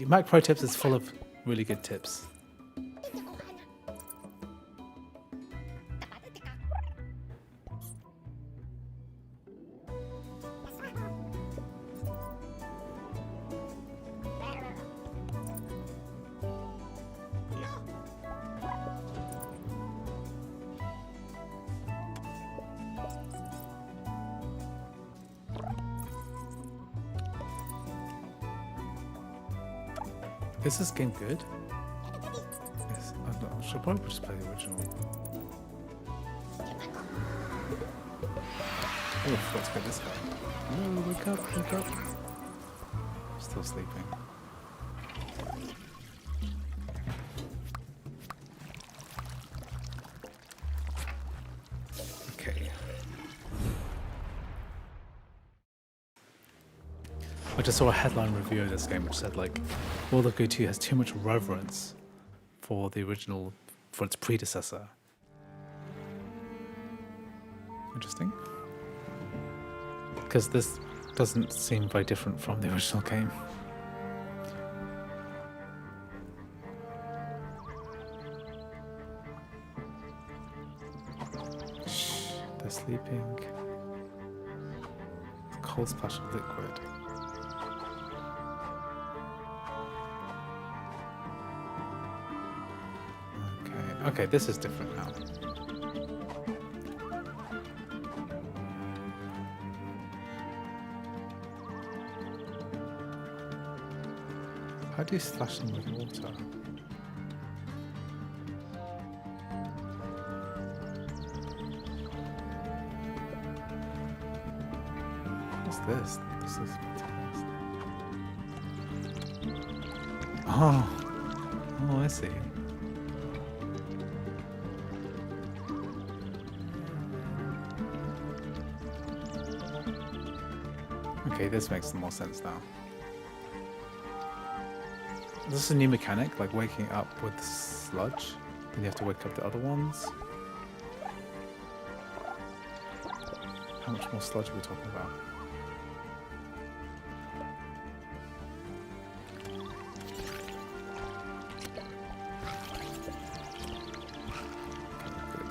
Mac Pro Tips is full of really good tips. Is this game good? Yes, I should probably just play the original. Oh, let's get this guy. No, wake up, wake up. Still sleeping. Okay. I just saw a headline review of this game which said like World of Goo 2 has too much reverence for the original, for its predecessor. Interesting. Because this doesn't seem very different from the original game. Shh, they're sleeping. Cold splash of liquid. Okay, this is different now. How do you slash them with water? What's this? This is oh, oh, I see. Okay, this makes more sense now. This is a new mechanic, like waking up with sludge. Then you have to wake up the other ones. How much more sludge are we talking about? Good.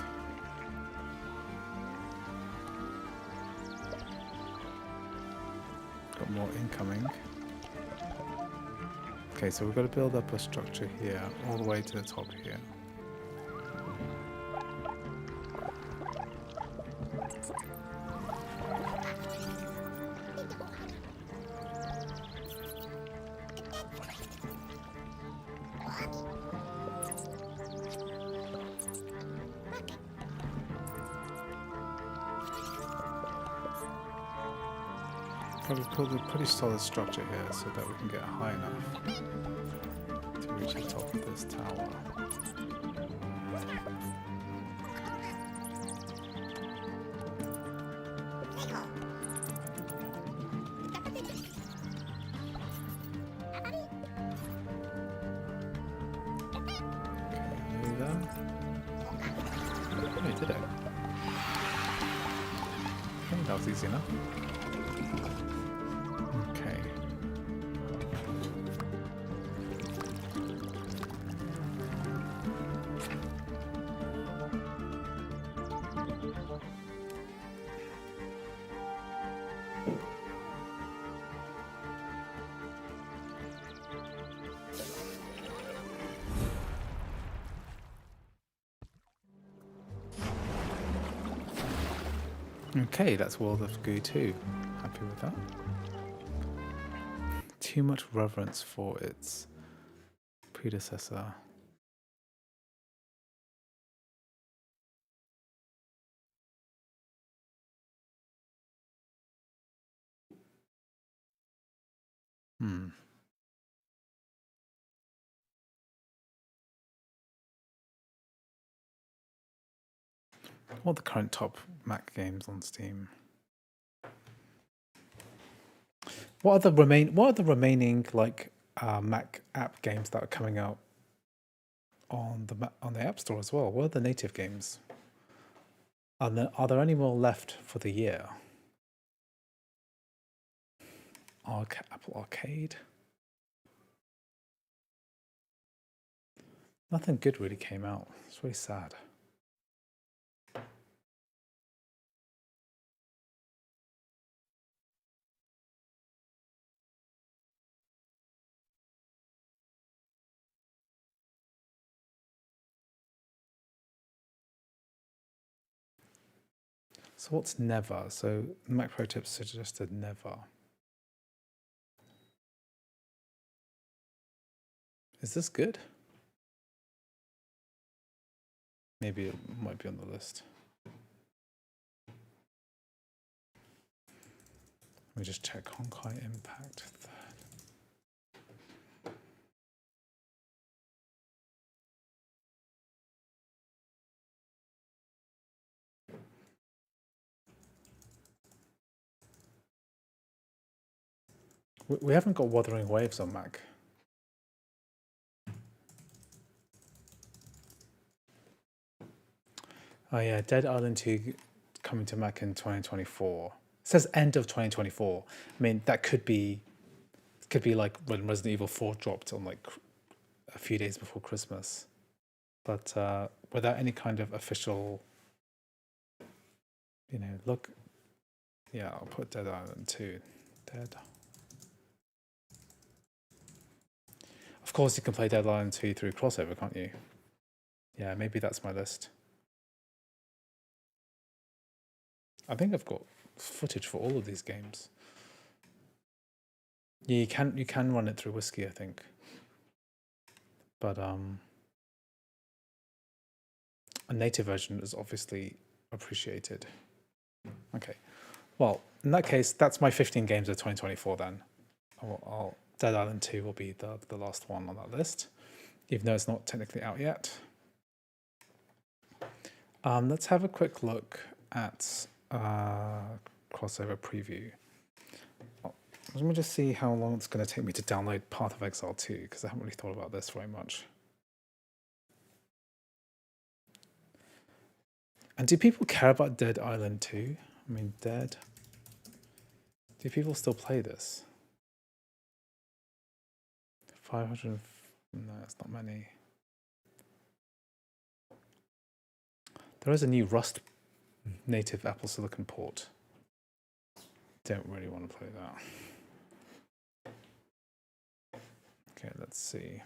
Got more incoming. Okay, so we've got to build up a structure here, all the way to the top here. Probably put a pretty solid structure here so that we can get high enough to reach the top of this tower. Okay, nearly there. Oh, you did it. Okay, that was easy enough. Okay. Okay, that's World of Goo 2. Happy with that. Too much reverence for its predecessor. What are the current top Mac games on Steam? What are the remaining like Mac app games that are coming out on the App Store as well? What are the native games? Are there any more left for the year? Apple Arcade. Nothing good really came out. It's really sad. So what's never? So Mac Pro Tips suggested never. Is this good? Maybe it might be on the list. Let me just check Honkai Impact. We haven't got Wuthering Waves on Mac. Oh yeah, Dead Island 2 coming to Mac in 2024. It says end of 2024. I mean, that could be like when Resident Evil 4 dropped on like a few days before Christmas. But without any kind of official, look. Yeah, I'll put Dead Island 2. Dead. Of course, you can play Dead Island 2 through crossover, can't you? Yeah, maybe that's my list. I think I've got footage for all of these games. Yeah, you can run it through Whiskey, I think. But a native version is obviously appreciated. Okay, Well, in that case, that's my 15 games of 2024 then. Dead Island 2 will be the last one on that list, even though it's not technically out yet. Let's have a quick look at crossover preview. Let me just see how long it's going to take me to download Path of Exile 2, because I haven't really thought about this very much. And do people care about Dead Island 2? I mean, Dead. Do people still play this? 500. No, it's not many. There is a new Rust native Apple Silicon port. Don't really want to play that. Okay, let's see.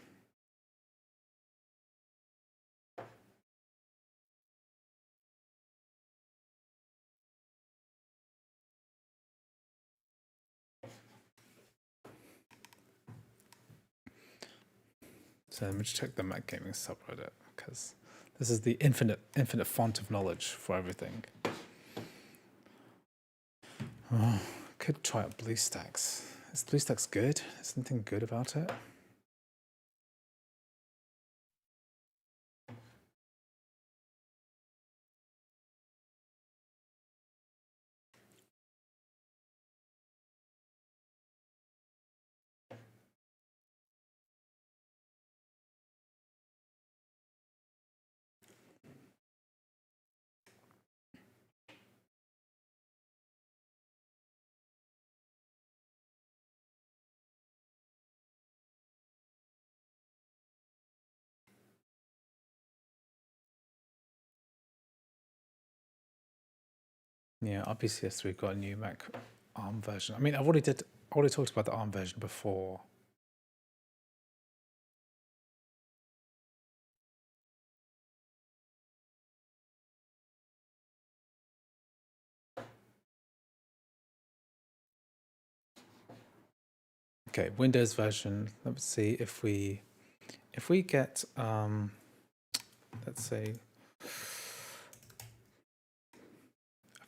So let me just check the Mac Gaming subreddit, because this is the infinite font of knowledge for everything. Oh, could try out BlueStacks. Is BlueStacks good? Is anything good about it? Yeah, RPCS3 got a new Mac ARM version. I mean, I already talked about the ARM version before. Okay, Windows version. Let's see if we get let's say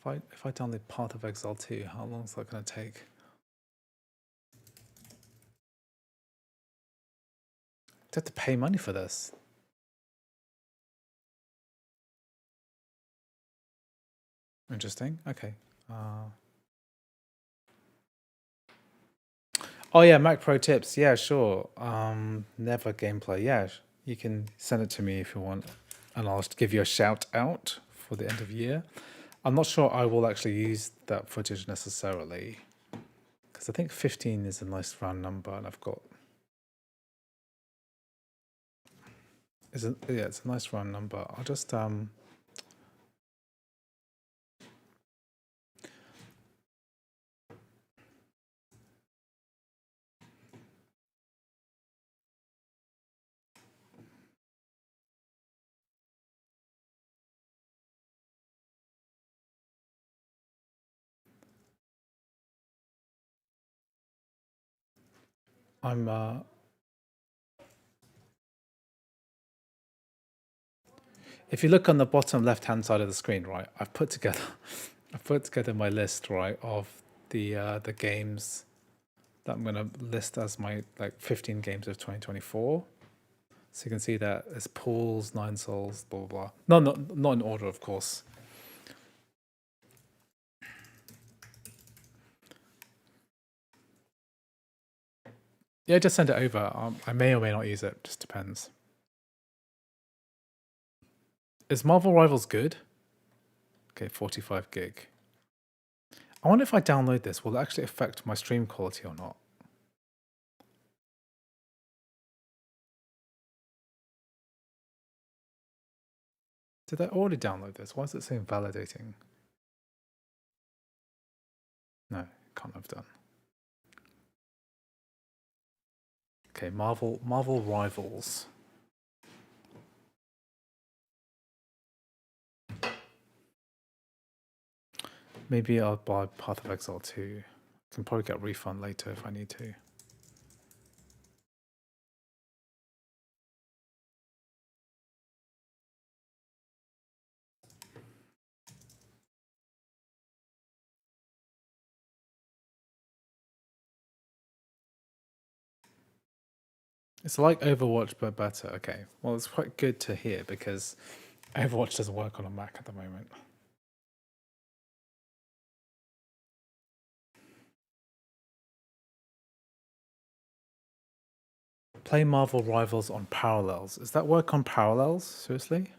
if I download Path of Exile 2, how long is that going to take? I have to pay money for this. Interesting. Okay. Oh yeah, Mac Pro tips. Yeah, sure. Never gameplay. Yeah, you can send it to me if you want, and I'll just give you a shout out for the end of year. I'm not sure I will actually use that footage necessarily, because I think 15 is a nice round number, and I've got. It's a nice round number. I'll just if you look on the bottom left-hand side of the screen, right, I've put together my list, right, of the games that I'm going to list as my 15 games of 2024. So you can see that it's Pools, Nine Souls, blah blah blah. No, not in order, of course. Yeah, just send it over. I may or may not use it. Just depends. Is Marvel Rivals good? Okay, 45 gig. I wonder if I download this, will it actually affect my stream quality or not? Did I already download this? Why is it saying validating? No, can't have done. Okay, Marvel Rivals. Maybe I'll buy Path of Exile 2. Can probably get a refund later if I need to. It's like Overwatch, but better. Okay. Well, it's quite good to hear because Overwatch doesn't work on a Mac at the moment. Play Marvel Rivals on Parallels. Does that work on Parallels? Seriously?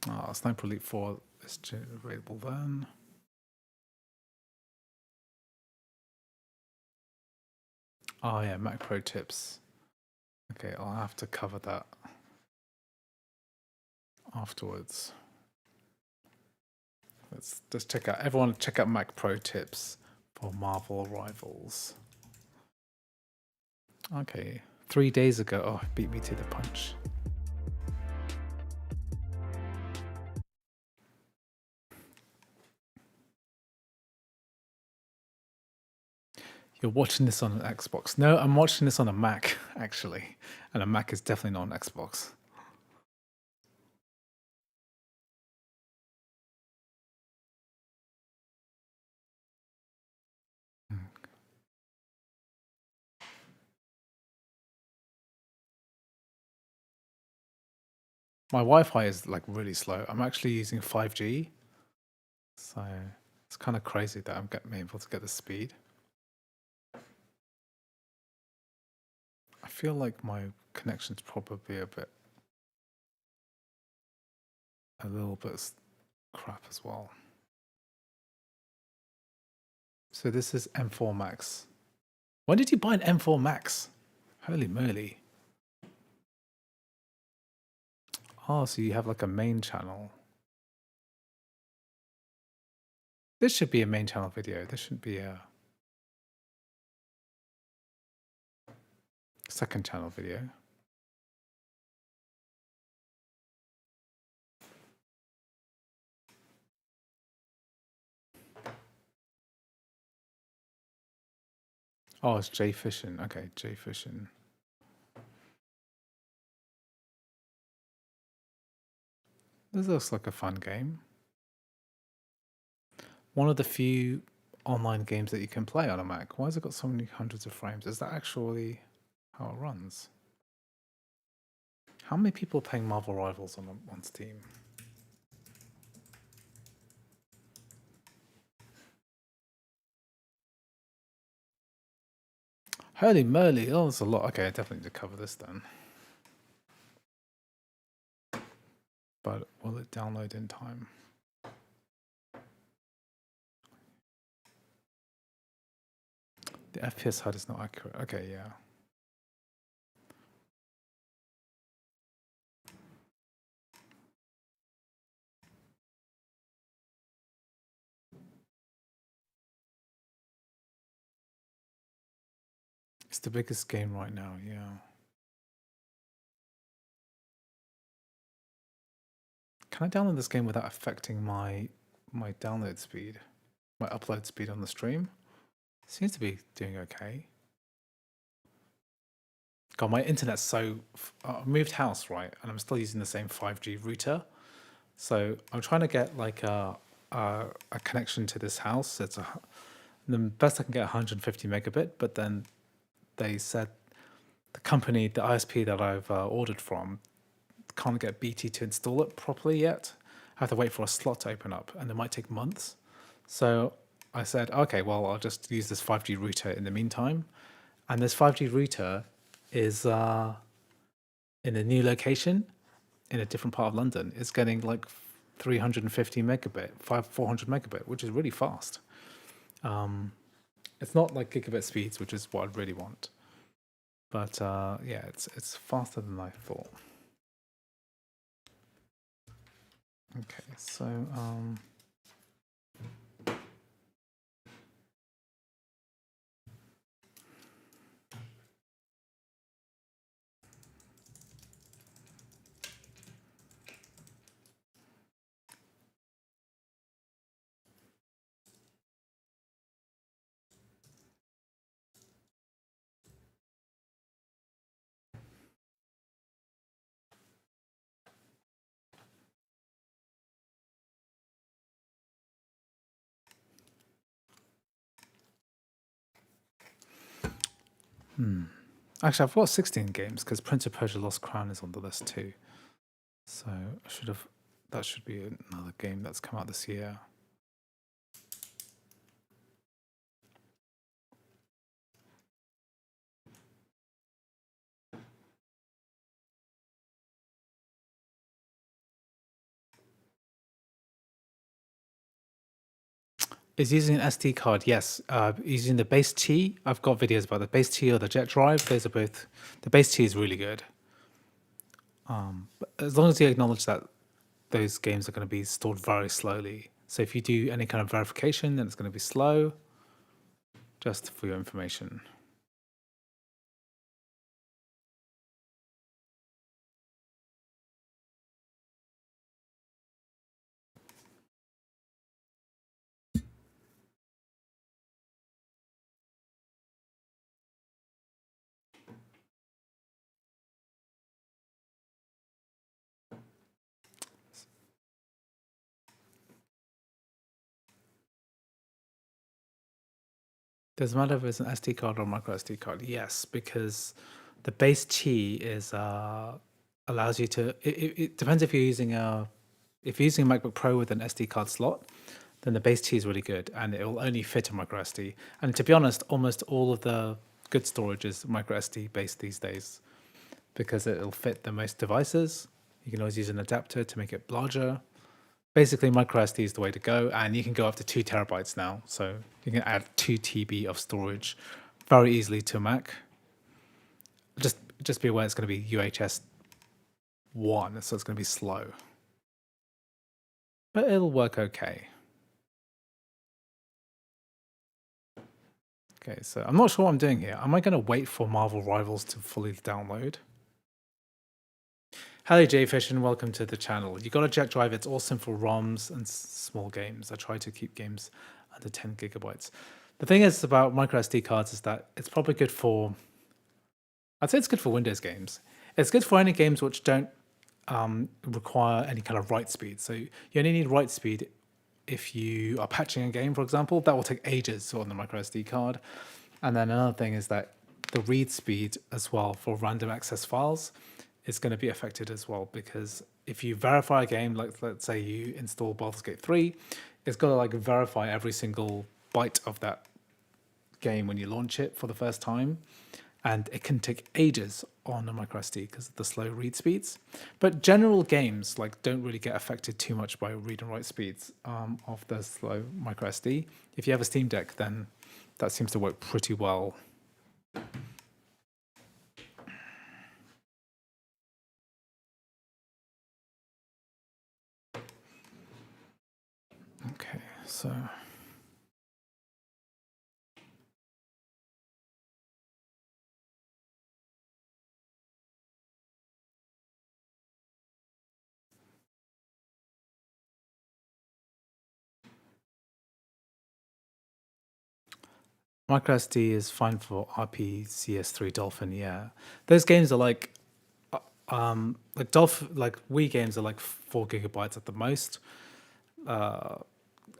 Ah, Sniper Elite 4 is available then. Oh yeah, Mac Pro tips. Okay, I'll have to cover that afterwards. Let's just check out, everyone check out Mac Pro tips for Marvel Rivals. Okay, 3 days ago, oh, beat me to the punch. You're watching this on an Xbox. No, I'm watching this on a Mac, actually. And a Mac is definitely not an Xbox. My Wi-Fi is like really slow. I'm actually using 5G. So it's kind of crazy that I'm able to get the speed. I feel like my connection's probably a little bit crap as well. So this is M4 Max. When did you buy an M4 Max? Holy moly. Oh, so you have like a main channel. This should be a main channel video. This shouldn't be a second channel video. Oh, it's J Fishin. Okay, J Fishin. This looks like a fun game. One of the few online games that you can play on a Mac. Why has it got so many hundreds of frames? Is that actually how it runs? How many people are playing Marvel Rivals on Steam? Holy moly, oh, that's a lot. Okay, I definitely need to cover this then. But will it download in time? The FPS HUD is not accurate. Okay, yeah. It's the biggest game right now, yeah. Can I download this game without affecting my download speed? My upload speed on the stream? Seems to be doing okay. God, my internet's so... I moved house, right? And I'm still using the same 5G router. So I'm trying to get like a connection to this house. The best I can get 150 megabit, but then they said the company, the ISP that I've ordered from, can't get BT to install it properly yet. I have to wait for a slot to open up, and it might take months. So I said, okay, well, I'll just use this 5G router in the meantime. And this 5G router is in a new location in a different part of London. It's getting like 350 megabit, 400 megabit, which is really fast. It's not like gigabit speeds, which is what I really want. But yeah, it's faster than I thought. Okay, so Actually, I've got 16 games because Prince of Persia Lost Crown is on the list too. So I should have. That should be another game that's come out this year. Is using an SD card? Yes. Using the base T. I've got videos about the base T or the jet drive. Those are both. The base T is really good. But as long as you acknowledge that those games are going to be stored very slowly. So if you do any kind of verification, then it's going to be slow. Just for your information. Does it matter if it's an SD card or micro SD card? Yes, because the base T is allows you to. It depends if you're using a MacBook Pro with an SD card slot, then the base T is really good, and it will only fit a micro SD. And to be honest, almost all of the good storage is micro SD based these days, because it'll fit the most devices. You can always use an adapter to make it larger. Basically, micro SD is the way to go, and you can go up to 2 terabytes now. So you can add 2 TB of storage very easily to a Mac. Just be aware it's going to be UHS 1, so it's going to be slow. But it'll work okay. Okay, so I'm not sure what I'm doing here. Am I going to wait for Marvel Rivals to fully download? Hello Jfish and welcome to the channel. You got a jet drive, it's awesome for ROMs and small games. I try to keep games under 10 gigabytes. The thing is about micro SD cards is that it's probably good for, I'd say it's good for Windows games. It's good for any games which don't require any kind of write speed. So you only need write speed if you are patching a game, for example. That will take ages on the micro SD card. And then another thing is that the read speed as well for random access files is going to be affected as well, because if you verify a game, like let's say you install Baldur's Gate 3, it's got to like verify every single byte of that game when you launch it for the first time, and it can take ages on a micro SD because of the slow read speeds. But general games like don't really get affected too much by read and write speeds of the slow micro SD. If you have a Steam Deck, then that seems to work pretty well. Okay, so micro SD is fine for RPCS3 Dolphin. Yeah, those games are like Dolphin, like Wii games are like 4 gigabytes at the most.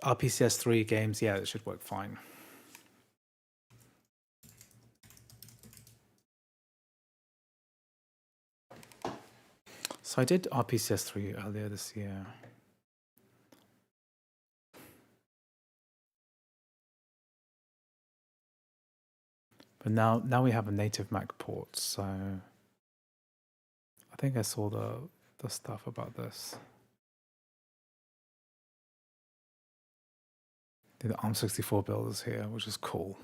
RPCS3 games, yeah, it should work fine. So I did RPCS3 earlier this year. But now we have a native Mac port, so I think I saw the stuff about this. The ARM64 build is here, which is cool.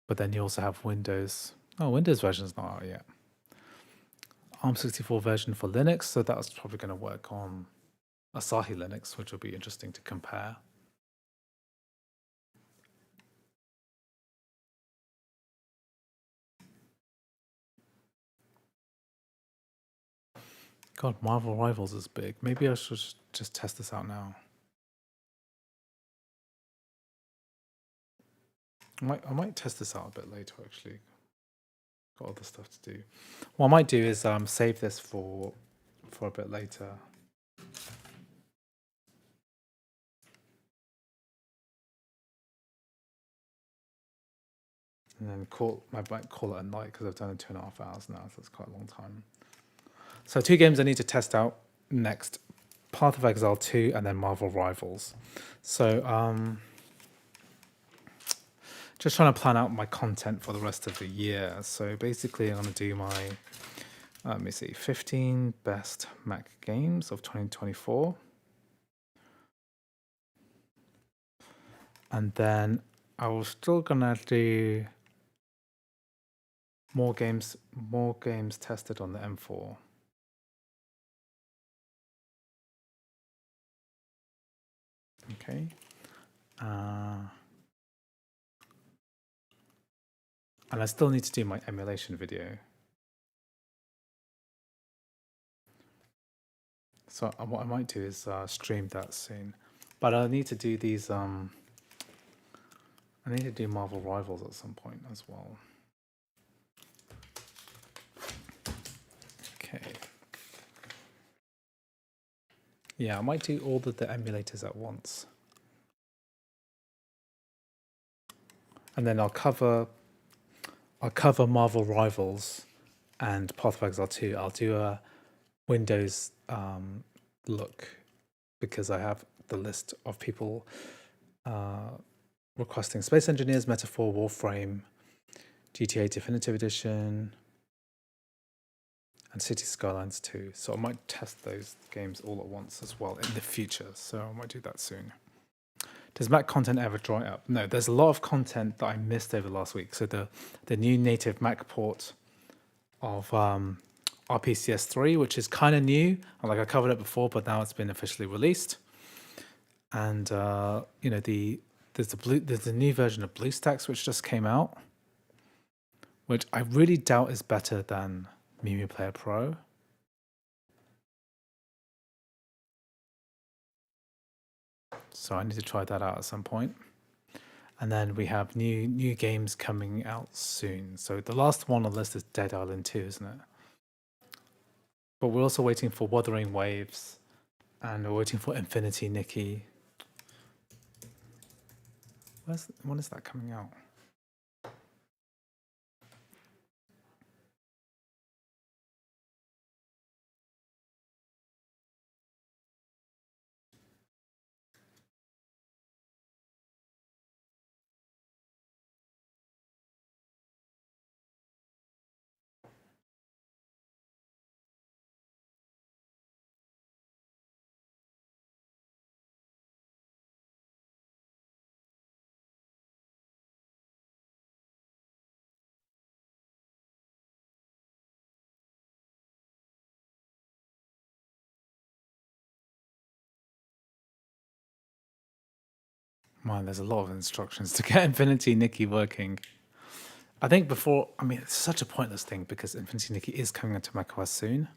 But then you also have Windows. Oh, Windows version is not out yet. ARM64 version for Linux, so that's probably going to work on Asahi Linux, which will be interesting to compare. God, Marvel Rivals is big. Maybe I should just test this out now. I might test this out a bit later, actually. Got other stuff to do. What I might do is save this for a bit later. and then might call it a night because I've done it 2.5 hours now, so it's quite a long time. So 2 games I need to test out next: Path of Exile 2 and then Marvel Rivals. So just trying to plan out my content for the rest of the year. So basically, I'm going to do my, let me see, 15 best Mac games of 2024. And then I was still going to do more games tested on the M4. Okay. And I still need to do my emulation video. So what I might do is stream that soon. But I need to do these, I need to do Marvel Rivals at some point as well. Okay. Yeah, I might do all the emulators at once. And then I'll cover Marvel Rivals and Path of Exile 2. I'll do a Windows look because I have the list of people requesting Space Engineers, Metaphor, Warframe, GTA Definitive Edition, and City Skylines 2. So I might test those games all at once as well in the future. So I might do that soon. Does Mac content ever dry up? No, there's a lot of content that I missed over the last week. So the new native Mac port of RPCS 3, which is kind of new. Like I covered it before, but now it's been officially released. And you know, there's the new version of BlueStacks which just came out, which I really doubt is better than Media Player Pro. So I need to try that out at some point. And then we have new games coming out soon. So the last one on the list is Dead Island 2, isn't it? But we're also waiting for Wuthering Waves, and we're waiting for Infinity Nikki. When is that coming out? Man, there's a lot of instructions to get Infinity Nikki working. I think before, I mean, it's such a pointless thing because Infinity Nikki is coming into macOS soon.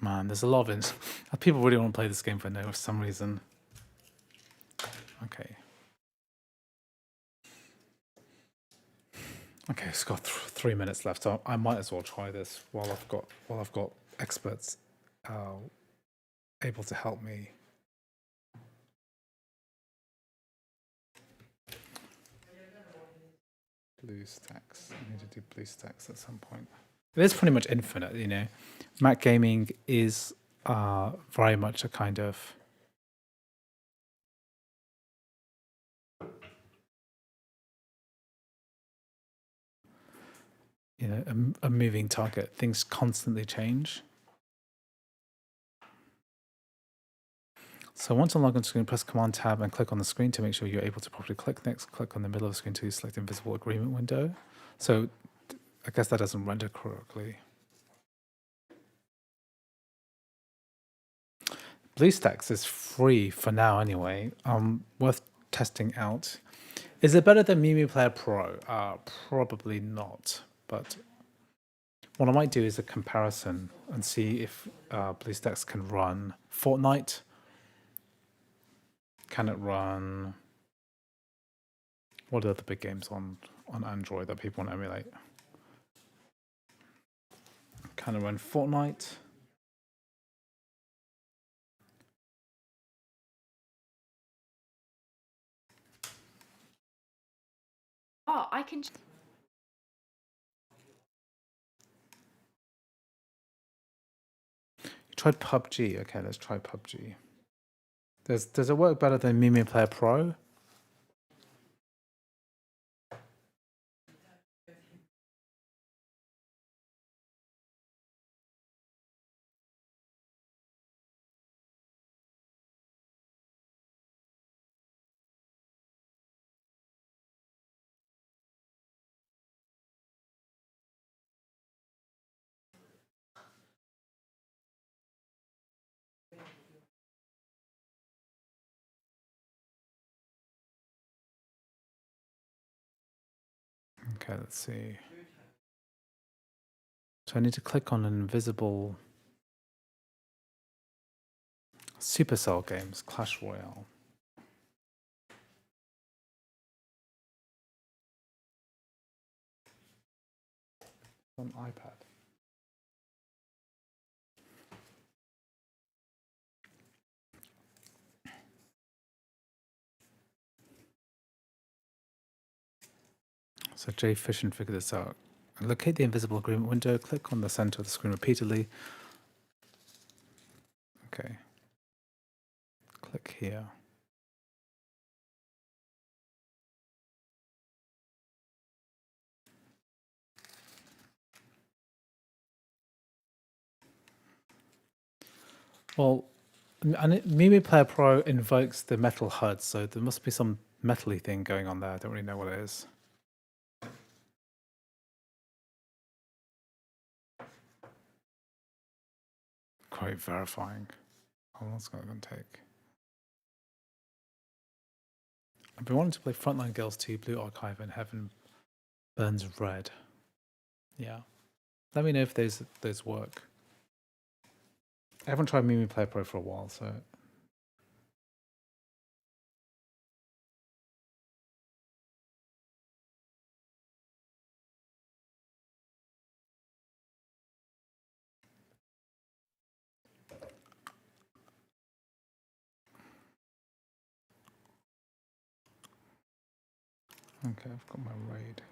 Man, there's a lot of people really want to play this game for some reason. Okay. Okay, it's got 3 minutes left. So I might as well try this while I've got experts able to help me. BlueStacks. I need to do BlueStacks at some point. It is pretty much infinite, you know. Mac gaming is very much a kind of a moving target. Things constantly change. So once on login screen, press Command Tab and click on the screen to make sure you're able to properly click. Next, click on the middle of the screen to select invisible agreement window. So I guess that doesn't render correctly. BlueStacks is free for now anyway. Worth testing out. Is it better than Media Player Pro? Probably not. But what I might do is a comparison and see if BlueStacks can run Fortnite. Can it run... What are the big games on Android that people want to emulate? Can it run Fortnite? Oh, I can. You tried PUBG. Okay, let's try PUBG. Does it work better than Media Player Pro? Okay, let's see. So I need to click on an invisible Supercell games, Clash Royale. On iPad. So Jay Fishin figured this out. Locate the invisible agreement window, click on the center of the screen repeatedly. Okay. Click here. Well, Media Player Pro invokes the metal HUD, so there must be some metally thing going on there. I don't really know what it is. Quite verifying. How long is that going to take? I've been wanting to play Frontline Girls 2, Blue Archive, and Heaven Burns Red. Yeah. Let me know if those work. I haven't tried Media Player Pro for a while, so... Okay, I've got my raid.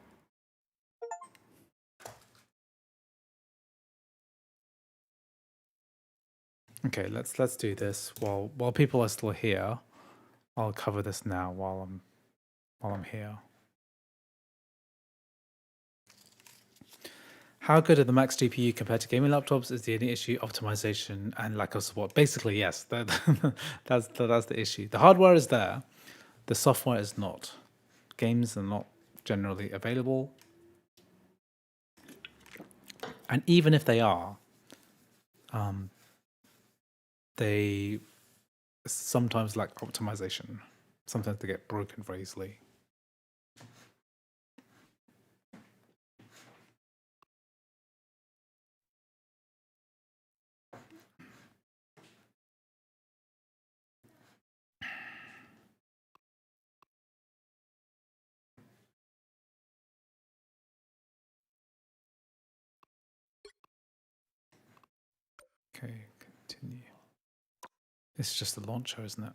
Okay, let's do this while people are still here. I'll cover this now while I'm here. How good are the Max GPU compared to gaming laptops? Is the only issue optimization and lack of support? Basically, yes. That's the issue. The hardware is there, the software is not. Games are not generally available, and even if they are, they sometimes lack optimization. Sometimes they get broken very easily. Okay, continue. It's just the launcher, isn't it?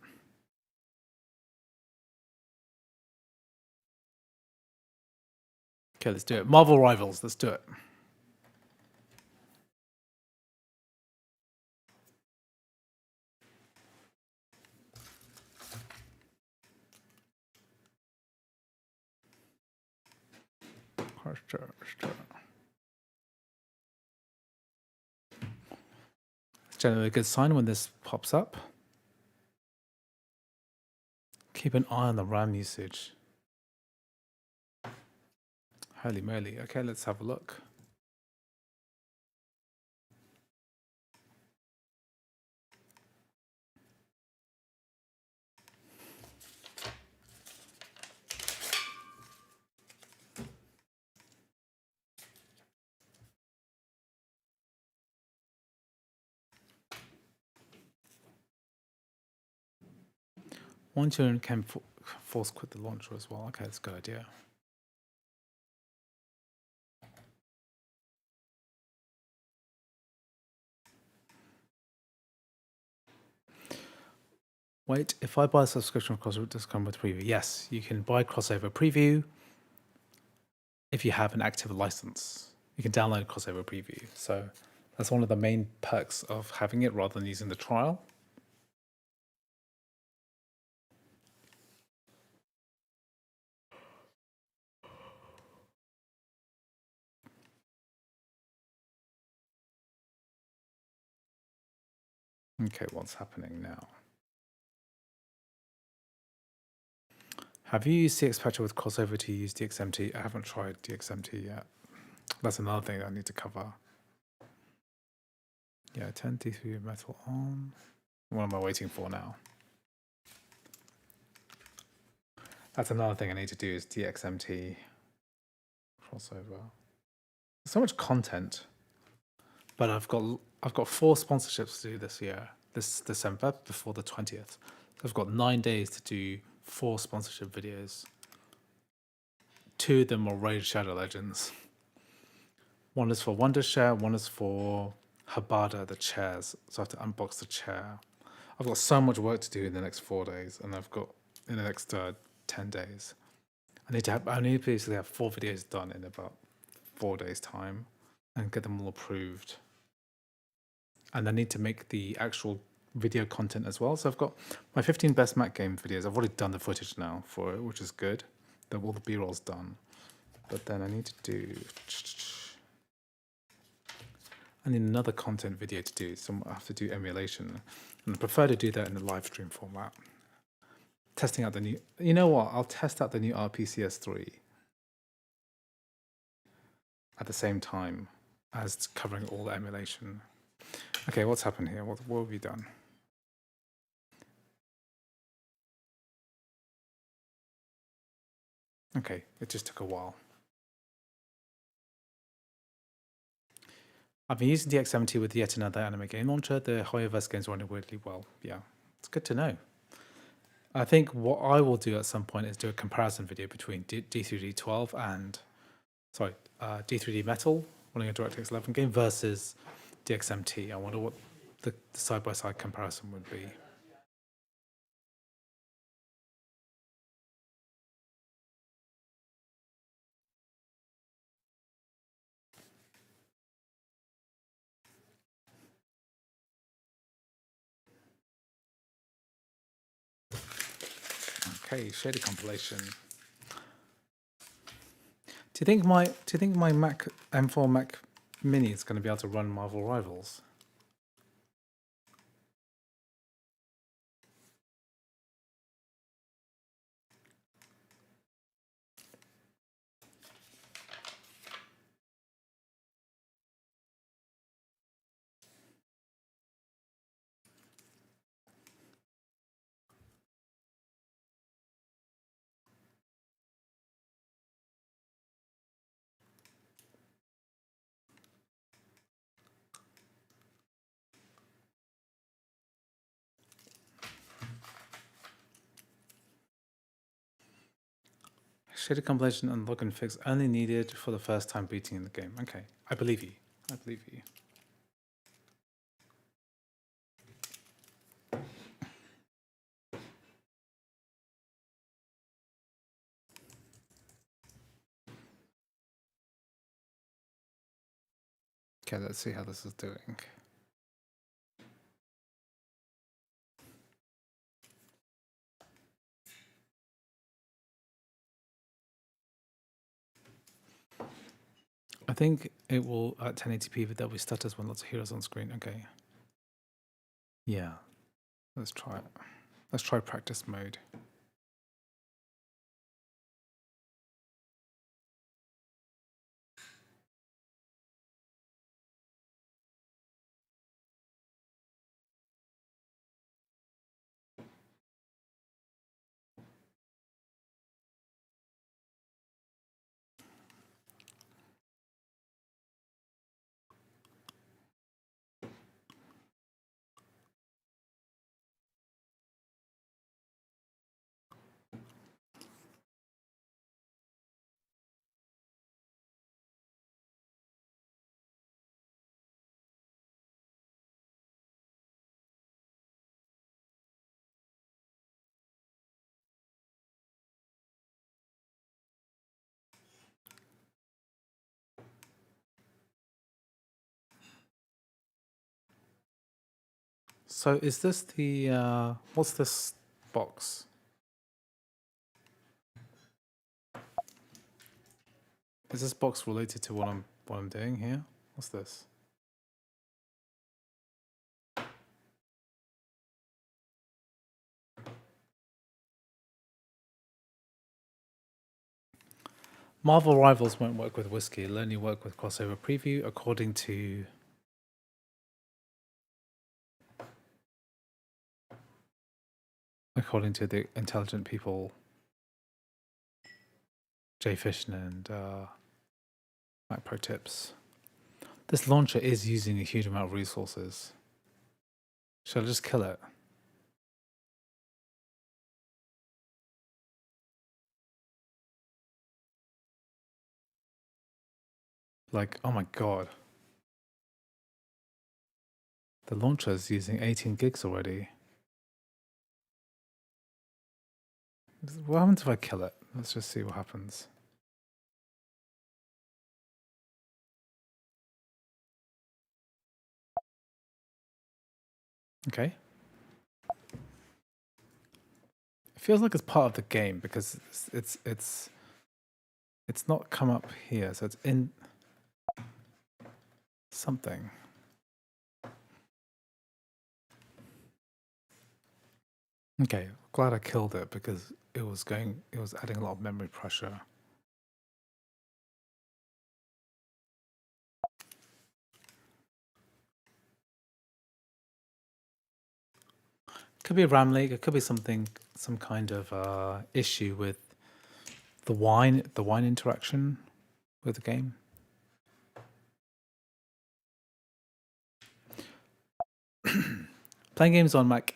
Okay, let's do it. Marvel Rivals, let's do it. It's generally a good sign when this pops up. Keep an eye on the RAM usage. Holy moly. Okay, let's have a look. Monitoring can force quit the launcher as well. Okay, that's a good idea. Wait, if I buy a subscription of Crossover, does it come with preview? Yes, you can buy Crossover Preview if you have an active license. You can download Crossover Preview. So that's one of the main perks of having it rather than using the trial. Okay, what's happening now? Have you used CXPatcher with Crossover to use DXMT? I haven't tried DXMT yet. That's another thing I need to cover. Yeah, turn D3 metal on. What am I waiting for now? That's another thing I need to do is DXMT crossover. So much content, but I've got 4 sponsorships to do this year, this December before the 20th. I've got 9 days to do 4 sponsorship videos. 2 of them are Raid Shadow Legends. One is for Wondershare, one is for Habada, the chairs. So I have to unbox the chair. I've got so much work to do in the next 4 days, and I've got in the next 10 days. I need to basically have 4 videos done in about 4 days' time and get them all approved. And I need to make the actual video content as well. So I've got my 15 best Mac game videos. I've already done the footage now for it, which is good. All the B-roll's done. But then I need to do... I need another content video to do. So I have to do emulation. And I prefer to do that in the live stream format. Testing out the new... You know what? I'll test out the new RPCS3 at the same time as covering all the emulation. Okay, what's happened here? What have we done? Okay, it just took a while. I've been using DX70 with yet another anime game launcher. The Hoyoverse games running weirdly well. Yeah, it's good to know. I think what I will do at some point is do a comparison video between D3D12 and, D3D Metal, running a DirectX 11 game, versus DXMT. I wonder what the side-by-side comparison would be. Okay, shader compilation. Do you think my Mac M4 Mac Mini is going to be able to run Marvel Rivals? Shader compilation and login fix only needed for the first time beating in the game. Okay, I believe you. I believe you. Okay, let's see how this is doing. I think it will at 1080p, but there'll be stutters when lots of heroes on screen. Okay. Yeah. Let's try it. Let's try practice mode. So is this the what's this box? Is this box related to what I'm doing here? What's this? Marvel Rivals won't work with Whiskey. It'll only work with crossover preview, according to the intelligent people, Jay Fishner and Mac Pro Tips. This launcher is using a huge amount of resources. Shall I just kill it? Like, oh my god. The launcher is using 18 gigs already. What happens if I kill it? Let's just see what happens. Okay. It feels like it's part of the game because it's not come up here, so it's in something. Okay, glad I killed it because it was adding a lot of memory pressure. Could be a RAM leak, it could be some kind of issue with the wine interaction with the game. Playing games on Mac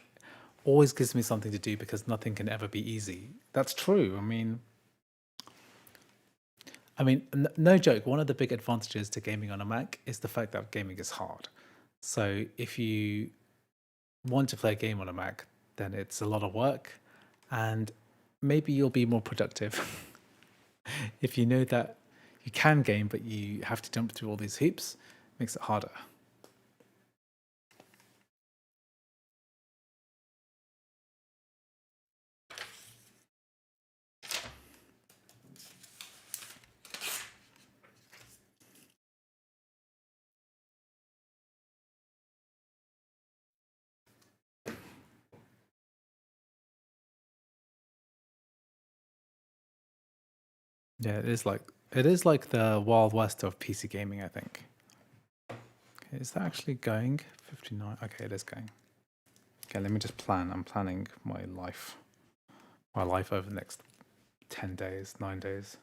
always gives me something to do because nothing can ever be easy. That's true. I mean, no joke. One of the big advantages to gaming on a Mac is the fact that gaming is hard. So if you want to play a game on a Mac, then it's a lot of work, and maybe you'll be more productive. If you know that you can game, but you have to jump through all these hoops, it makes it harder. Yeah, it is like the Wild West of PC gaming, I think. Okay, is that actually going? 59. Okay, it is going. Okay, let me just plan. I'm planning my life over the next 10 days, 9 days.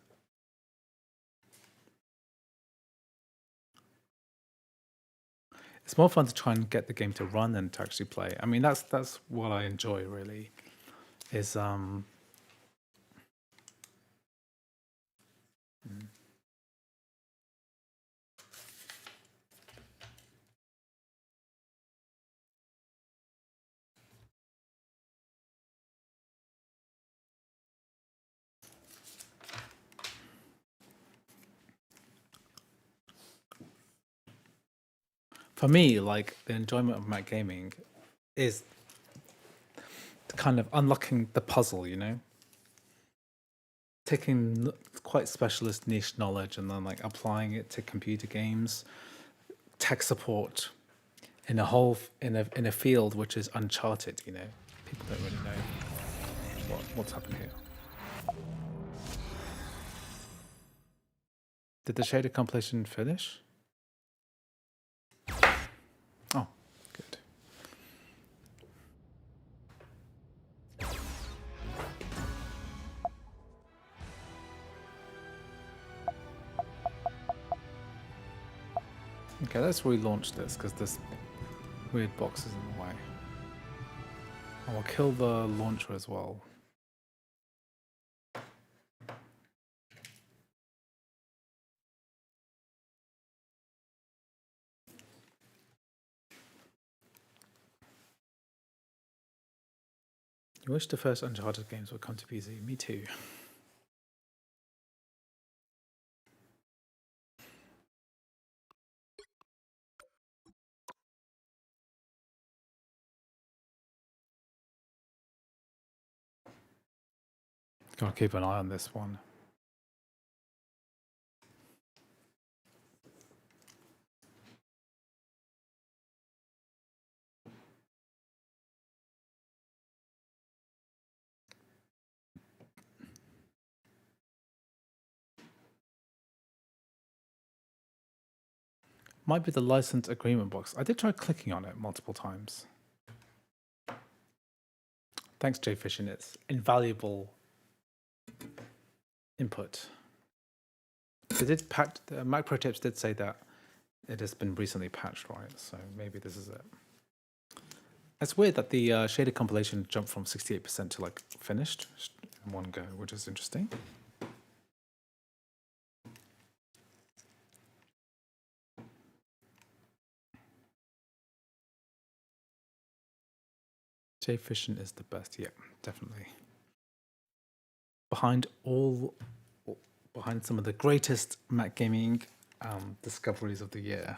It's more fun to try and get the game to run than to actually play. I mean, that's what I enjoy really. Is for me, like the enjoyment of Mac gaming is kind of unlocking the puzzle, you know? Taking quite specialist niche knowledge and then like applying it to computer games, tech support in a field which is uncharted, you know. People don't really know what's happened here. Did the shader compilation finish? Oh, good. Okay, let's relaunch this because this weird box is in the way. And we'll kill the launcher as well. You wish the first Uncharted games would come to PC. Me too. Gotta keep an eye on this one. Might be the license agreement box. I did try clicking on it multiple times. Thanks, Jay Fishin. It's invaluable input. They did patch. Mac Pro Tips did say that it has been recently patched, right? So maybe this is it. It's weird that the shaded compilation jumped from 68% to like finished in one go, which is interesting. Jay Fishin is the best, yeah, definitely. Behind some of the greatest Mac gaming discoveries of the year.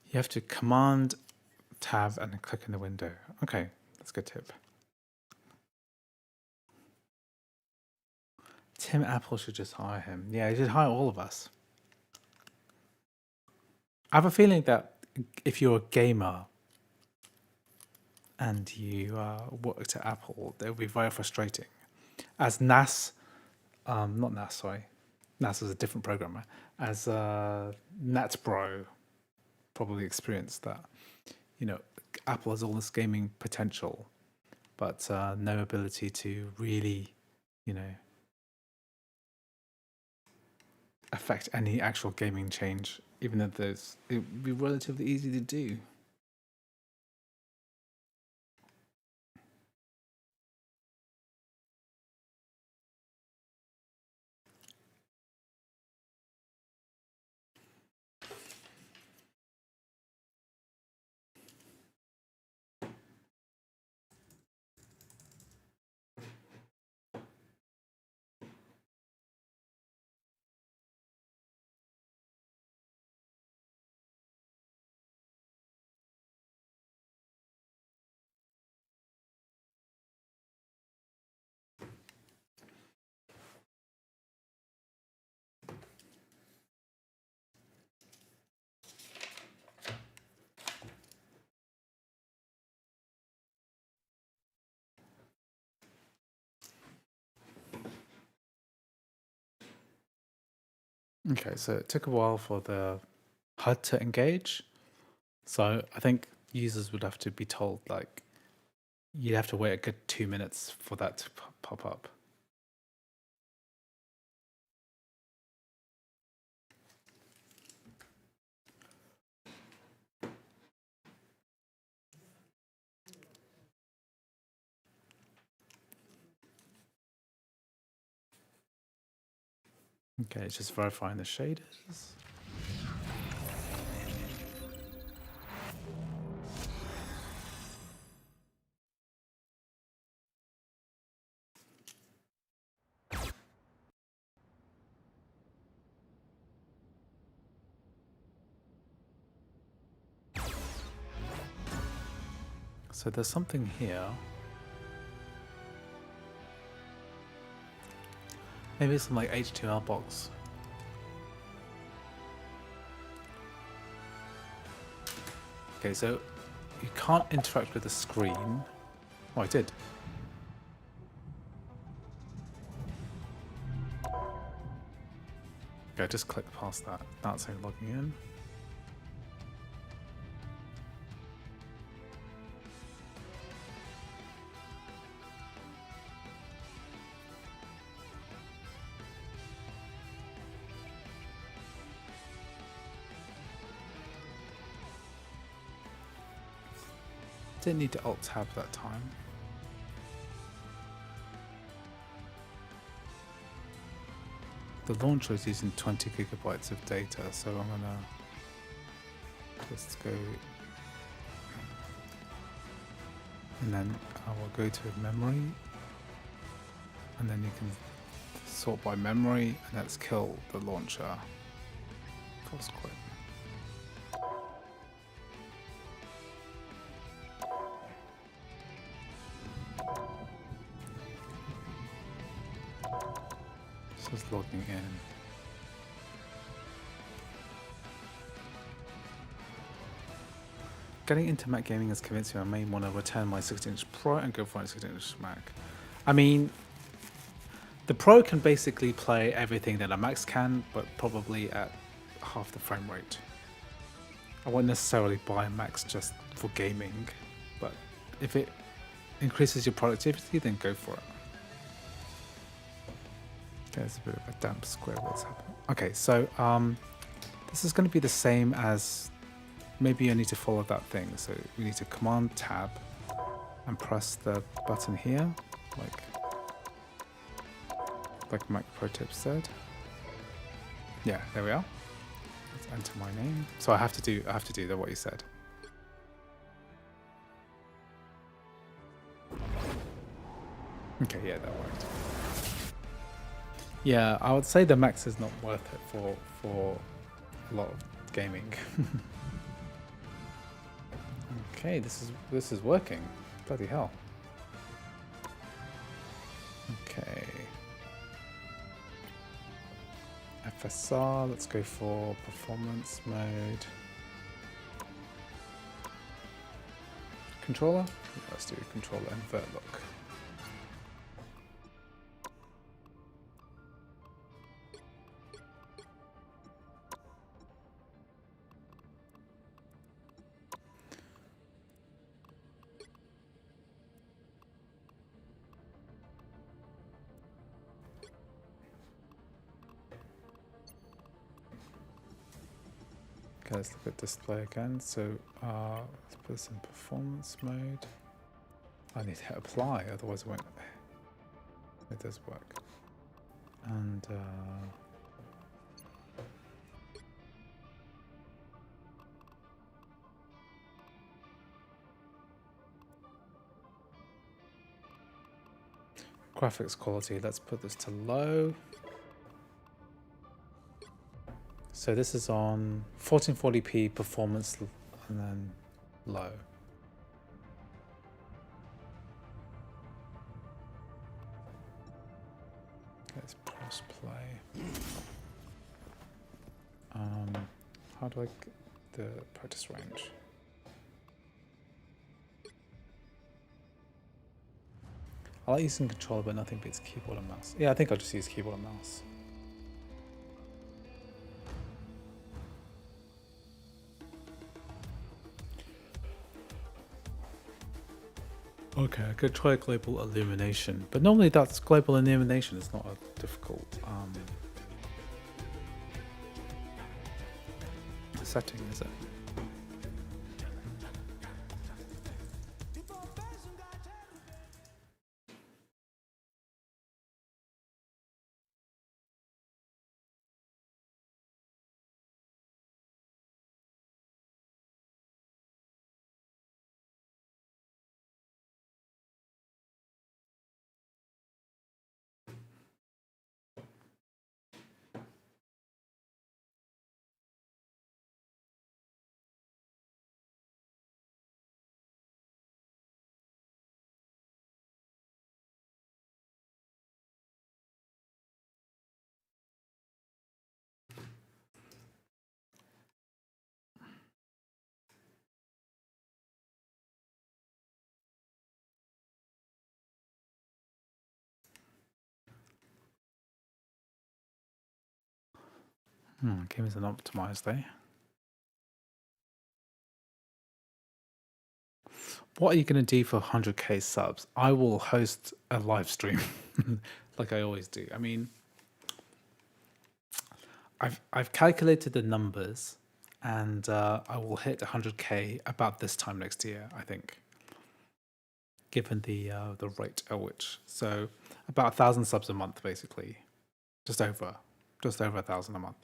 You have to Command Tab and then click in the window. Okay, that's a good tip. Tim Apple should just hire him. Yeah, he should hire all of us. I have a feeling that if you're a gamer and you worked at Apple, that would be very frustrating. As NAS, not NAS, sorry. NAS is a different programmer. As NetBro probably experienced that. You know, Apple has all this gaming potential, but no ability to really, you know, affect any actual gaming change, even though it would be relatively easy to do. Okay, so it took a while for the HUD to engage. So I think users would have to be told, like, you'd have to wait a good 2 minutes for that to pop up. Okay, it's just verifying the shaders. So there's something here. Maybe some like HTML box. Okay, so you can't interact with the screen. Oh, I did. Okay, just click past that. That's saying logging in. Didn't need to alt tab that time. The launcher is using 20 gigabytes of data, so I'm gonna just go. And then I will go to memory, and then you can sort by memory, and let's kill the launcher. Force quit. So it's logging in. Getting into Mac gaming has convinced me I may want to return my 16-inch Pro and go for a 16-inch Mac. I mean, the Pro can basically play everything that a Mac can, but probably at half the frame rate. I won't necessarily buy Macs just for gaming, but if it increases your productivity, then go for it. Okay, there's a bit of a damp square. What's happening? Okay, so this is going to be the same as. Maybe you need to follow that thing. So we need to Command Tab and press the button here, like Mac Pro Tips said. Yeah, there we are. Let's enter my name. So I have to do what you said. Okay, yeah, that worked. Yeah, I would say the Max is not worth it for a lot of gaming. Okay, this is working. Bloody hell. Okay. FSR, let's go for performance mode. Controller? Yeah, let's do controller invert look. Okay, let's look at display again. So let's put this in performance mode. I need to hit apply, otherwise it won't. It does work. And graphics quality, let's put this to low. So this is on 1440p performance and then low. Let's press play. How do I get the practice range? I like using controller, but nothing beats keyboard and mouse. Yeah, I think I'll just use keyboard and mouse. Okay, I could try global illumination, but normally that's global illumination. It's not a difficult setting, is it? Game isn't optimized, eh? What are you going to do for 100k subs? I will host a live stream like I always do. I mean, I've calculated the numbers, and I will hit 100k about this time next year, I think, given the rate at which. So about 1,000 subs a month, basically, just over 1,000 a month.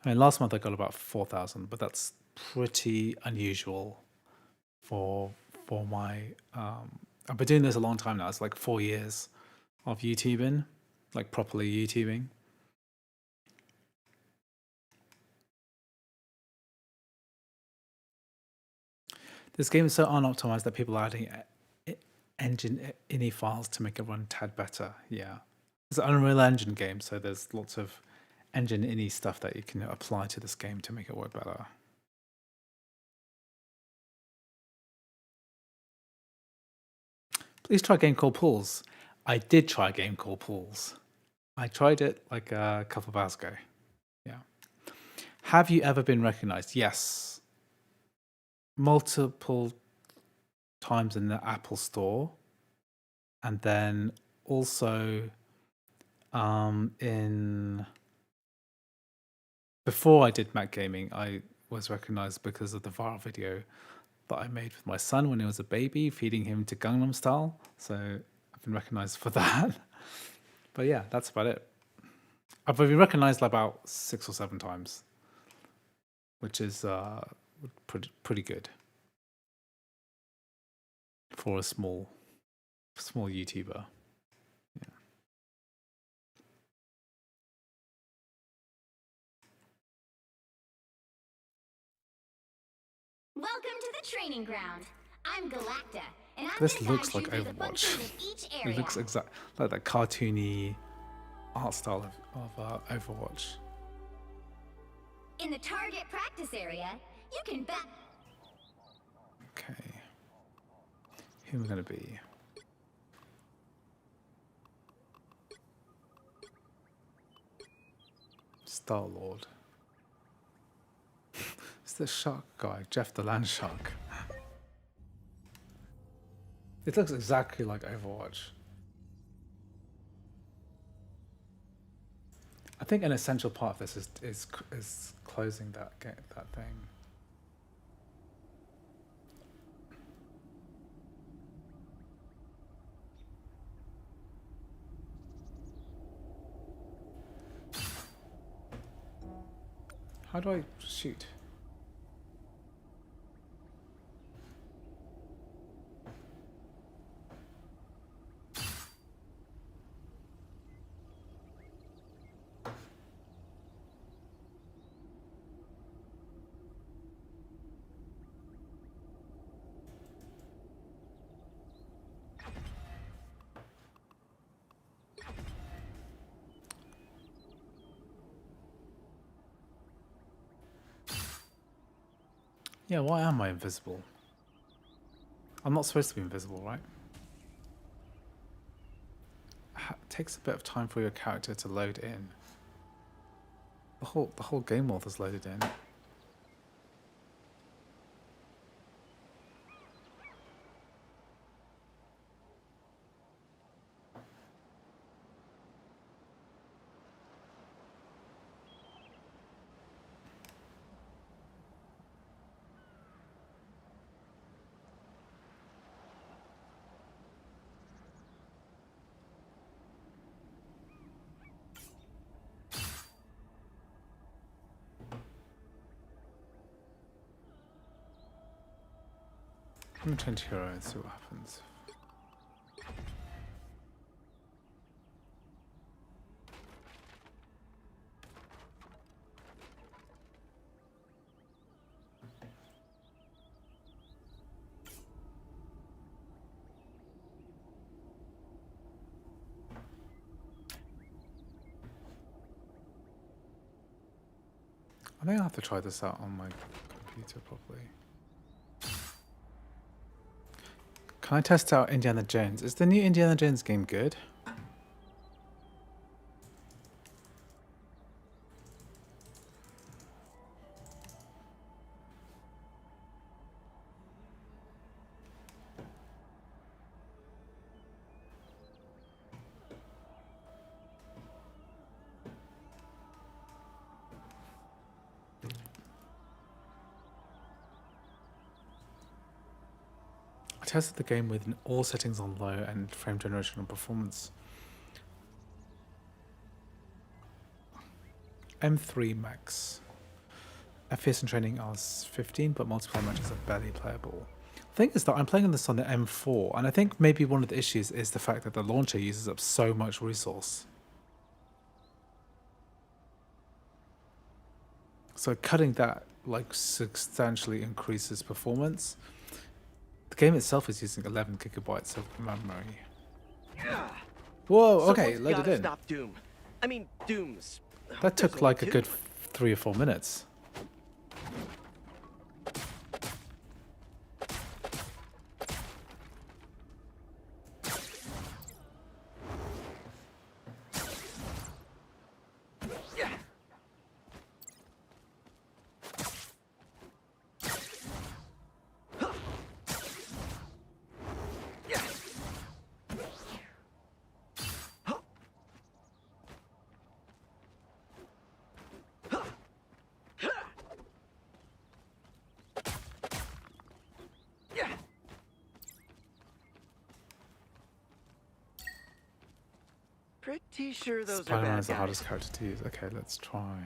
I mean, last month I got about 4,000, but that's pretty unusual for for my. I've been doing this a long time now. It's like 4 years of YouTubing, like properly YouTubing. This game is so unoptimized that people are adding engine ini files to make it run tad better. Yeah, it's an Unreal Engine game, so there's lots of engine ini stuff that you can apply to this game to make it work better. Please try a game called Pools. I did try a game called Pools. I tried it like a couple of hours ago. Yeah. Have you ever been recognized? Yes. Multiple times in the Apple Store, and then also in before I did Mac Gaming, I was recognized because of the viral video that I made with my son when he was a baby, feeding him to Gangnam Style. So I've been recognized for that. But yeah, that's about it. I've been recognized about 6 or 7 times, which is pretty good for a small YouTuber. Yeah. Welcome to the training ground. I'm Galacta, and I'm This here to looks guide like you through the Overwatch. functions of each area. It looks exact like that cartoony art style of Overwatch. In the target practice area, you can back. Okay. Who am I going to be? Star-Lord. It's the shark guy, Jeff the Land Shark. It looks exactly like Overwatch. I think an essential part of this is closing that thing. How do I shoot? Yeah, why am I invisible? I'm not supposed to be invisible, right? It takes a bit of time for your character to load in. The whole game world is loaded in. I'm gonna turn to hero and see what happens. I think I'll have to try this out on my computer properly. Can I test out Indiana Jones? Is the new Indiana Jones game good? I tested the game with all settings on low and frame generation and performance. M3 max. FPS and training are 15, but multiplayer matches are barely playable. thing is that I'm playing this on the M4, and I think maybe one of the issues is the fact that the launcher uses up so much resource. So cutting that like substantially increases performance. The game itself is using 11 gigabytes of memory. Whoa, okay, Someone's load it gotta in. stop Doom. I mean, Doom's. That There's took like a only good two. 3 or 4 minutes. Pretty sure those are Spider-Man bad is the guys. hardest character to use. Okay, let's try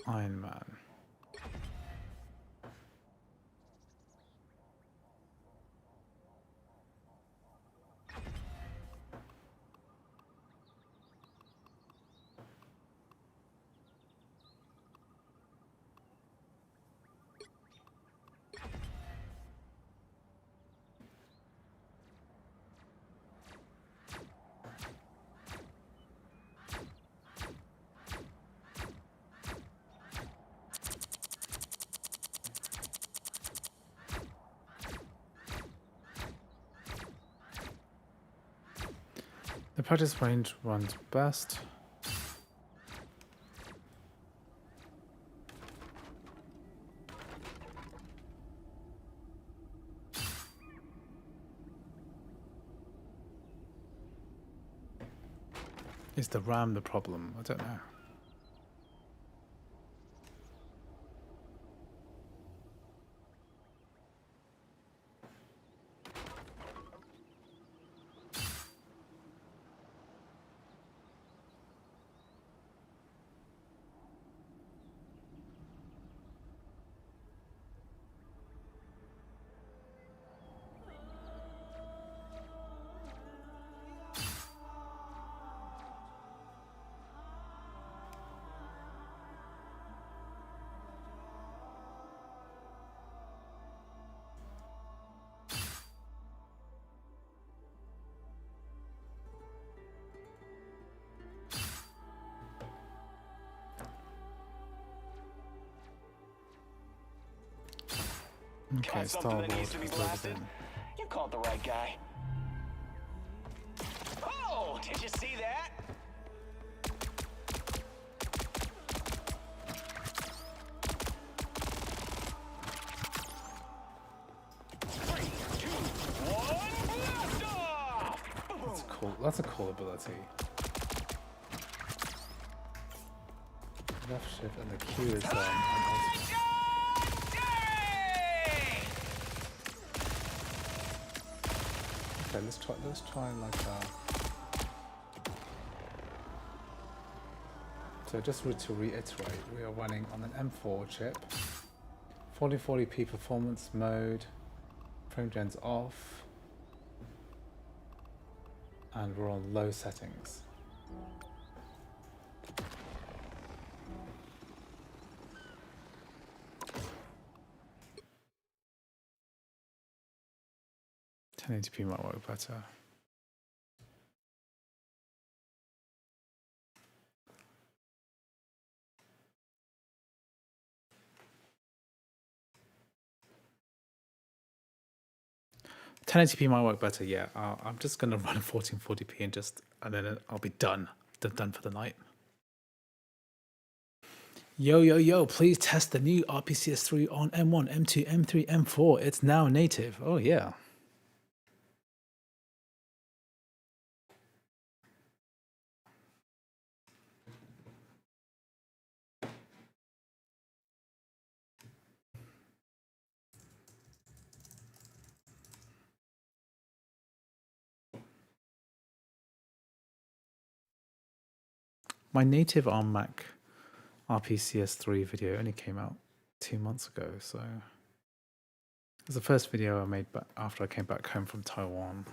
Iron Man. The practice range runs best. Is the RAM the problem? I don't know. Okay, Star Wars is loaded in. You called the right guy. Oh, did you see that? Three, two, one, blast off! That's cool. That's a cool ability. Left shift and the Q is okay, let's try like so just to reiterate, we are running on an M4 chip, 4040p performance mode, frame gen's off, and we're on low settings. .1080p might work better. .1080p might work better. Yeah, I'm just gonna run 1440p and then I'll be done for the night. Yo, please test the new RPCS3 on M1, M2, M3, M4. It's now native. Oh yeah. My native on Mac RPCS3 video only came out 2 months ago, so It was the first video I made after I came back home from Taiwan.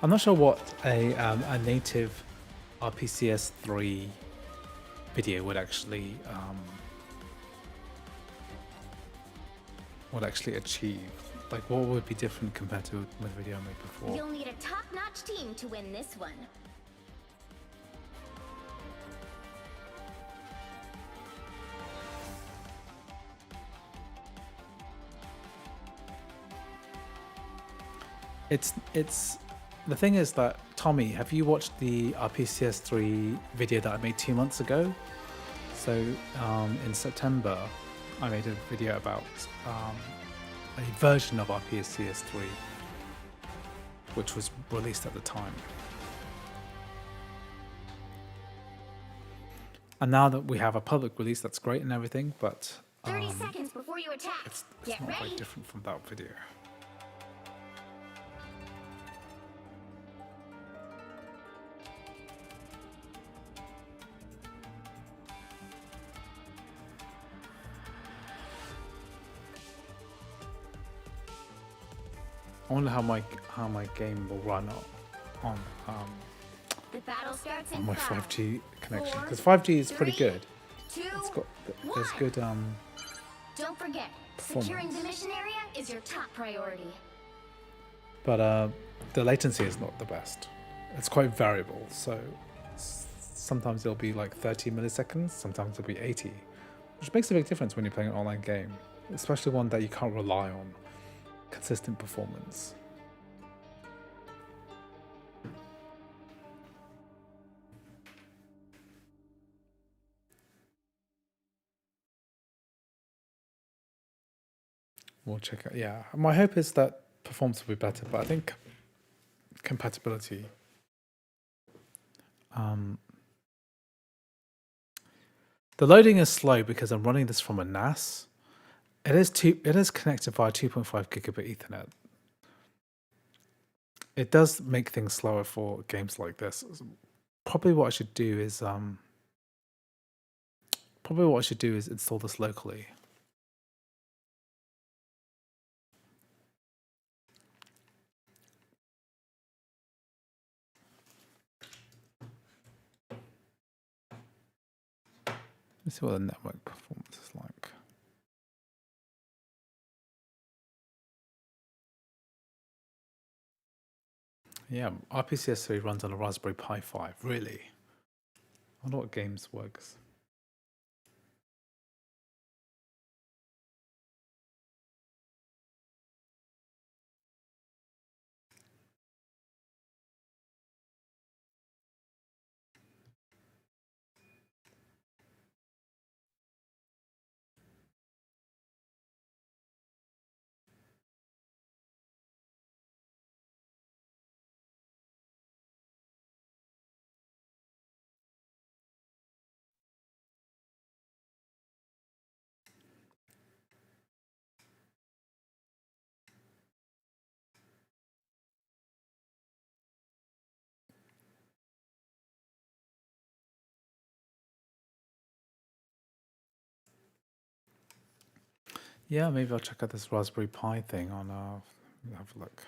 I'm not sure what a native RPCS 3 video would actually achieve. Like, what would be different compared to the video I made before? You'll need a top-notch team to win this one. It's the thing is that, Tommy, have you watched the RPCS 3 video that I made 2 months ago? So in September I made a video about a version of RPCS 3 which was released at the time. And now that we have a public release, that's great and everything, but 30 seconds before you attack. it's Get not very ready. different from that video. I wonder how my game will run on The battle starts in on my 5, 5G connection, 4, because 5G is pretty 3, good. 2, It's got there's 1. good Don't forget, performance. securing the mission area is your top priority. but the latency is not the best. It's quite variable, so sometimes it'll be like 30 milliseconds, sometimes it'll be 80, which makes a big difference when you're playing an online game, especially one that you can't rely on consistent performance. We'll check out. Yeah, my hope is that performance will be better, but I think compatibility. The loading is slow because I'm running this from a NAS. It is connected via 2.5 gigabit Ethernet. It does make things slower for games like this. Probably what I should do is install this locally. Let's see what the network performance is like. Yeah, RPCS 3 runs on a Raspberry Pi 5. Really? I wonder what games works. Yeah, maybe I'll check out this Raspberry Pi thing on have a look.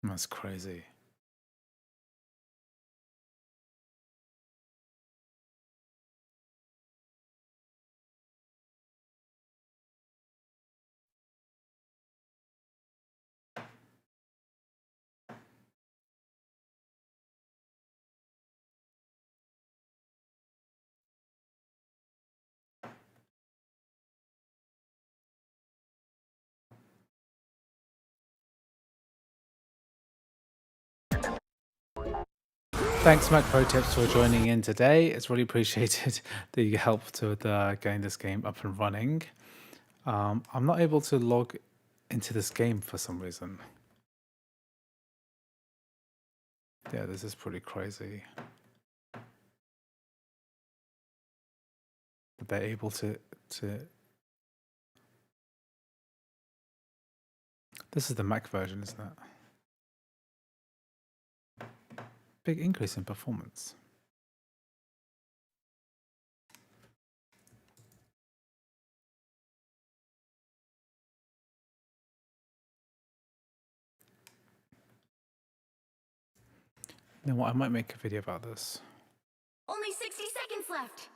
That's crazy. Thanks, Mac Pro Tips, for joining in today. It's really appreciated that you helped with getting this game up and running. I'm not able to log into this game for some reason. Yeah, this is pretty crazy. That they're able to. This is the Mac version, isn't it? Big increase in performance. You know what? I might make a video about this. Only 60 seconds left.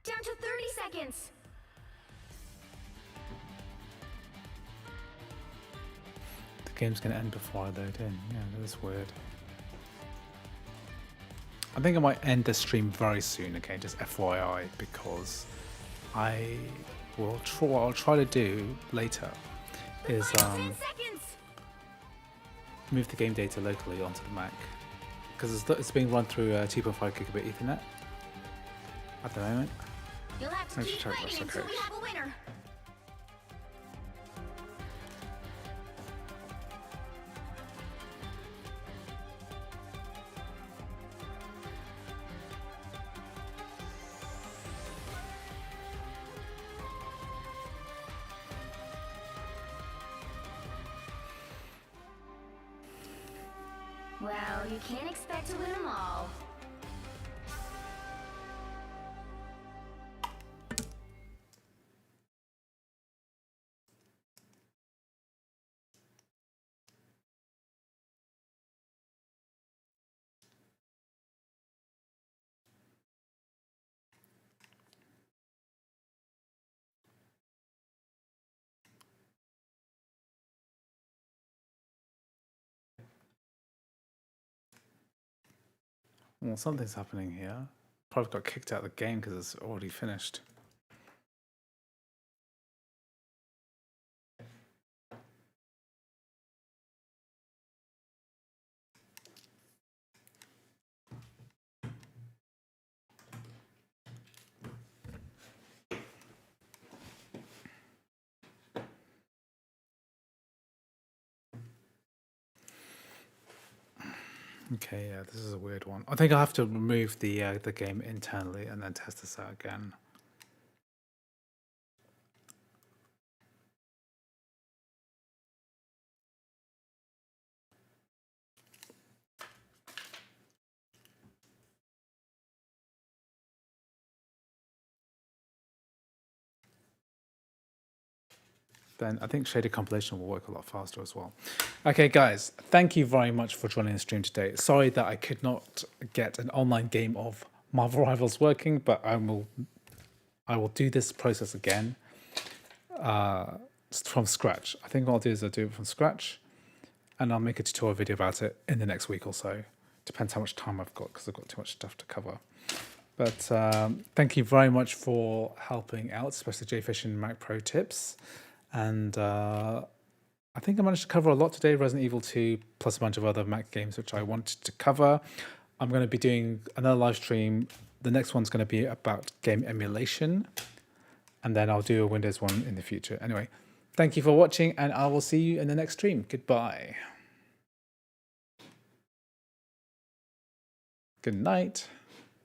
Down to 30 seconds. The game's going to end before I load in. Yeah, that's weird. I think I might end the stream very soon, okay, just FYI, because what I'll try to do later is move the game data locally onto the Mac, because it's being run through 2.5 gigabit Ethernet at the moment. You'll have to keep fighting until we have a winner. Well, you can't expect to win them all. Well, something's happening here. Probably got kicked out of the game because it's already finished. Okay, yeah, this is a weird one. I think I'll have to remove the game internally and then test this out again. Then I think shaded compilation will work a lot faster as well. Okay, guys, thank you very much for joining the stream today. Sorry that I could not get an online game of Marvel Rivals working, but I will do this process again from scratch. I think what I'll do is I'll do it from scratch, and I'll make a tutorial video about it in the next week or so. Depends how much time I've got, because I've got too much stuff to cover. But thank you very much for helping out, especially JFish and Mac Pro Tips. And I think I managed to cover a lot today, Resident Evil 2, plus a bunch of other Mac games which I wanted to cover. I'm going to be doing another live stream. The next one's going to be about game emulation. And then I'll do a Windows one in the future. Anyway, thank you for watching, and I will see you in the next stream. Goodbye. Good night.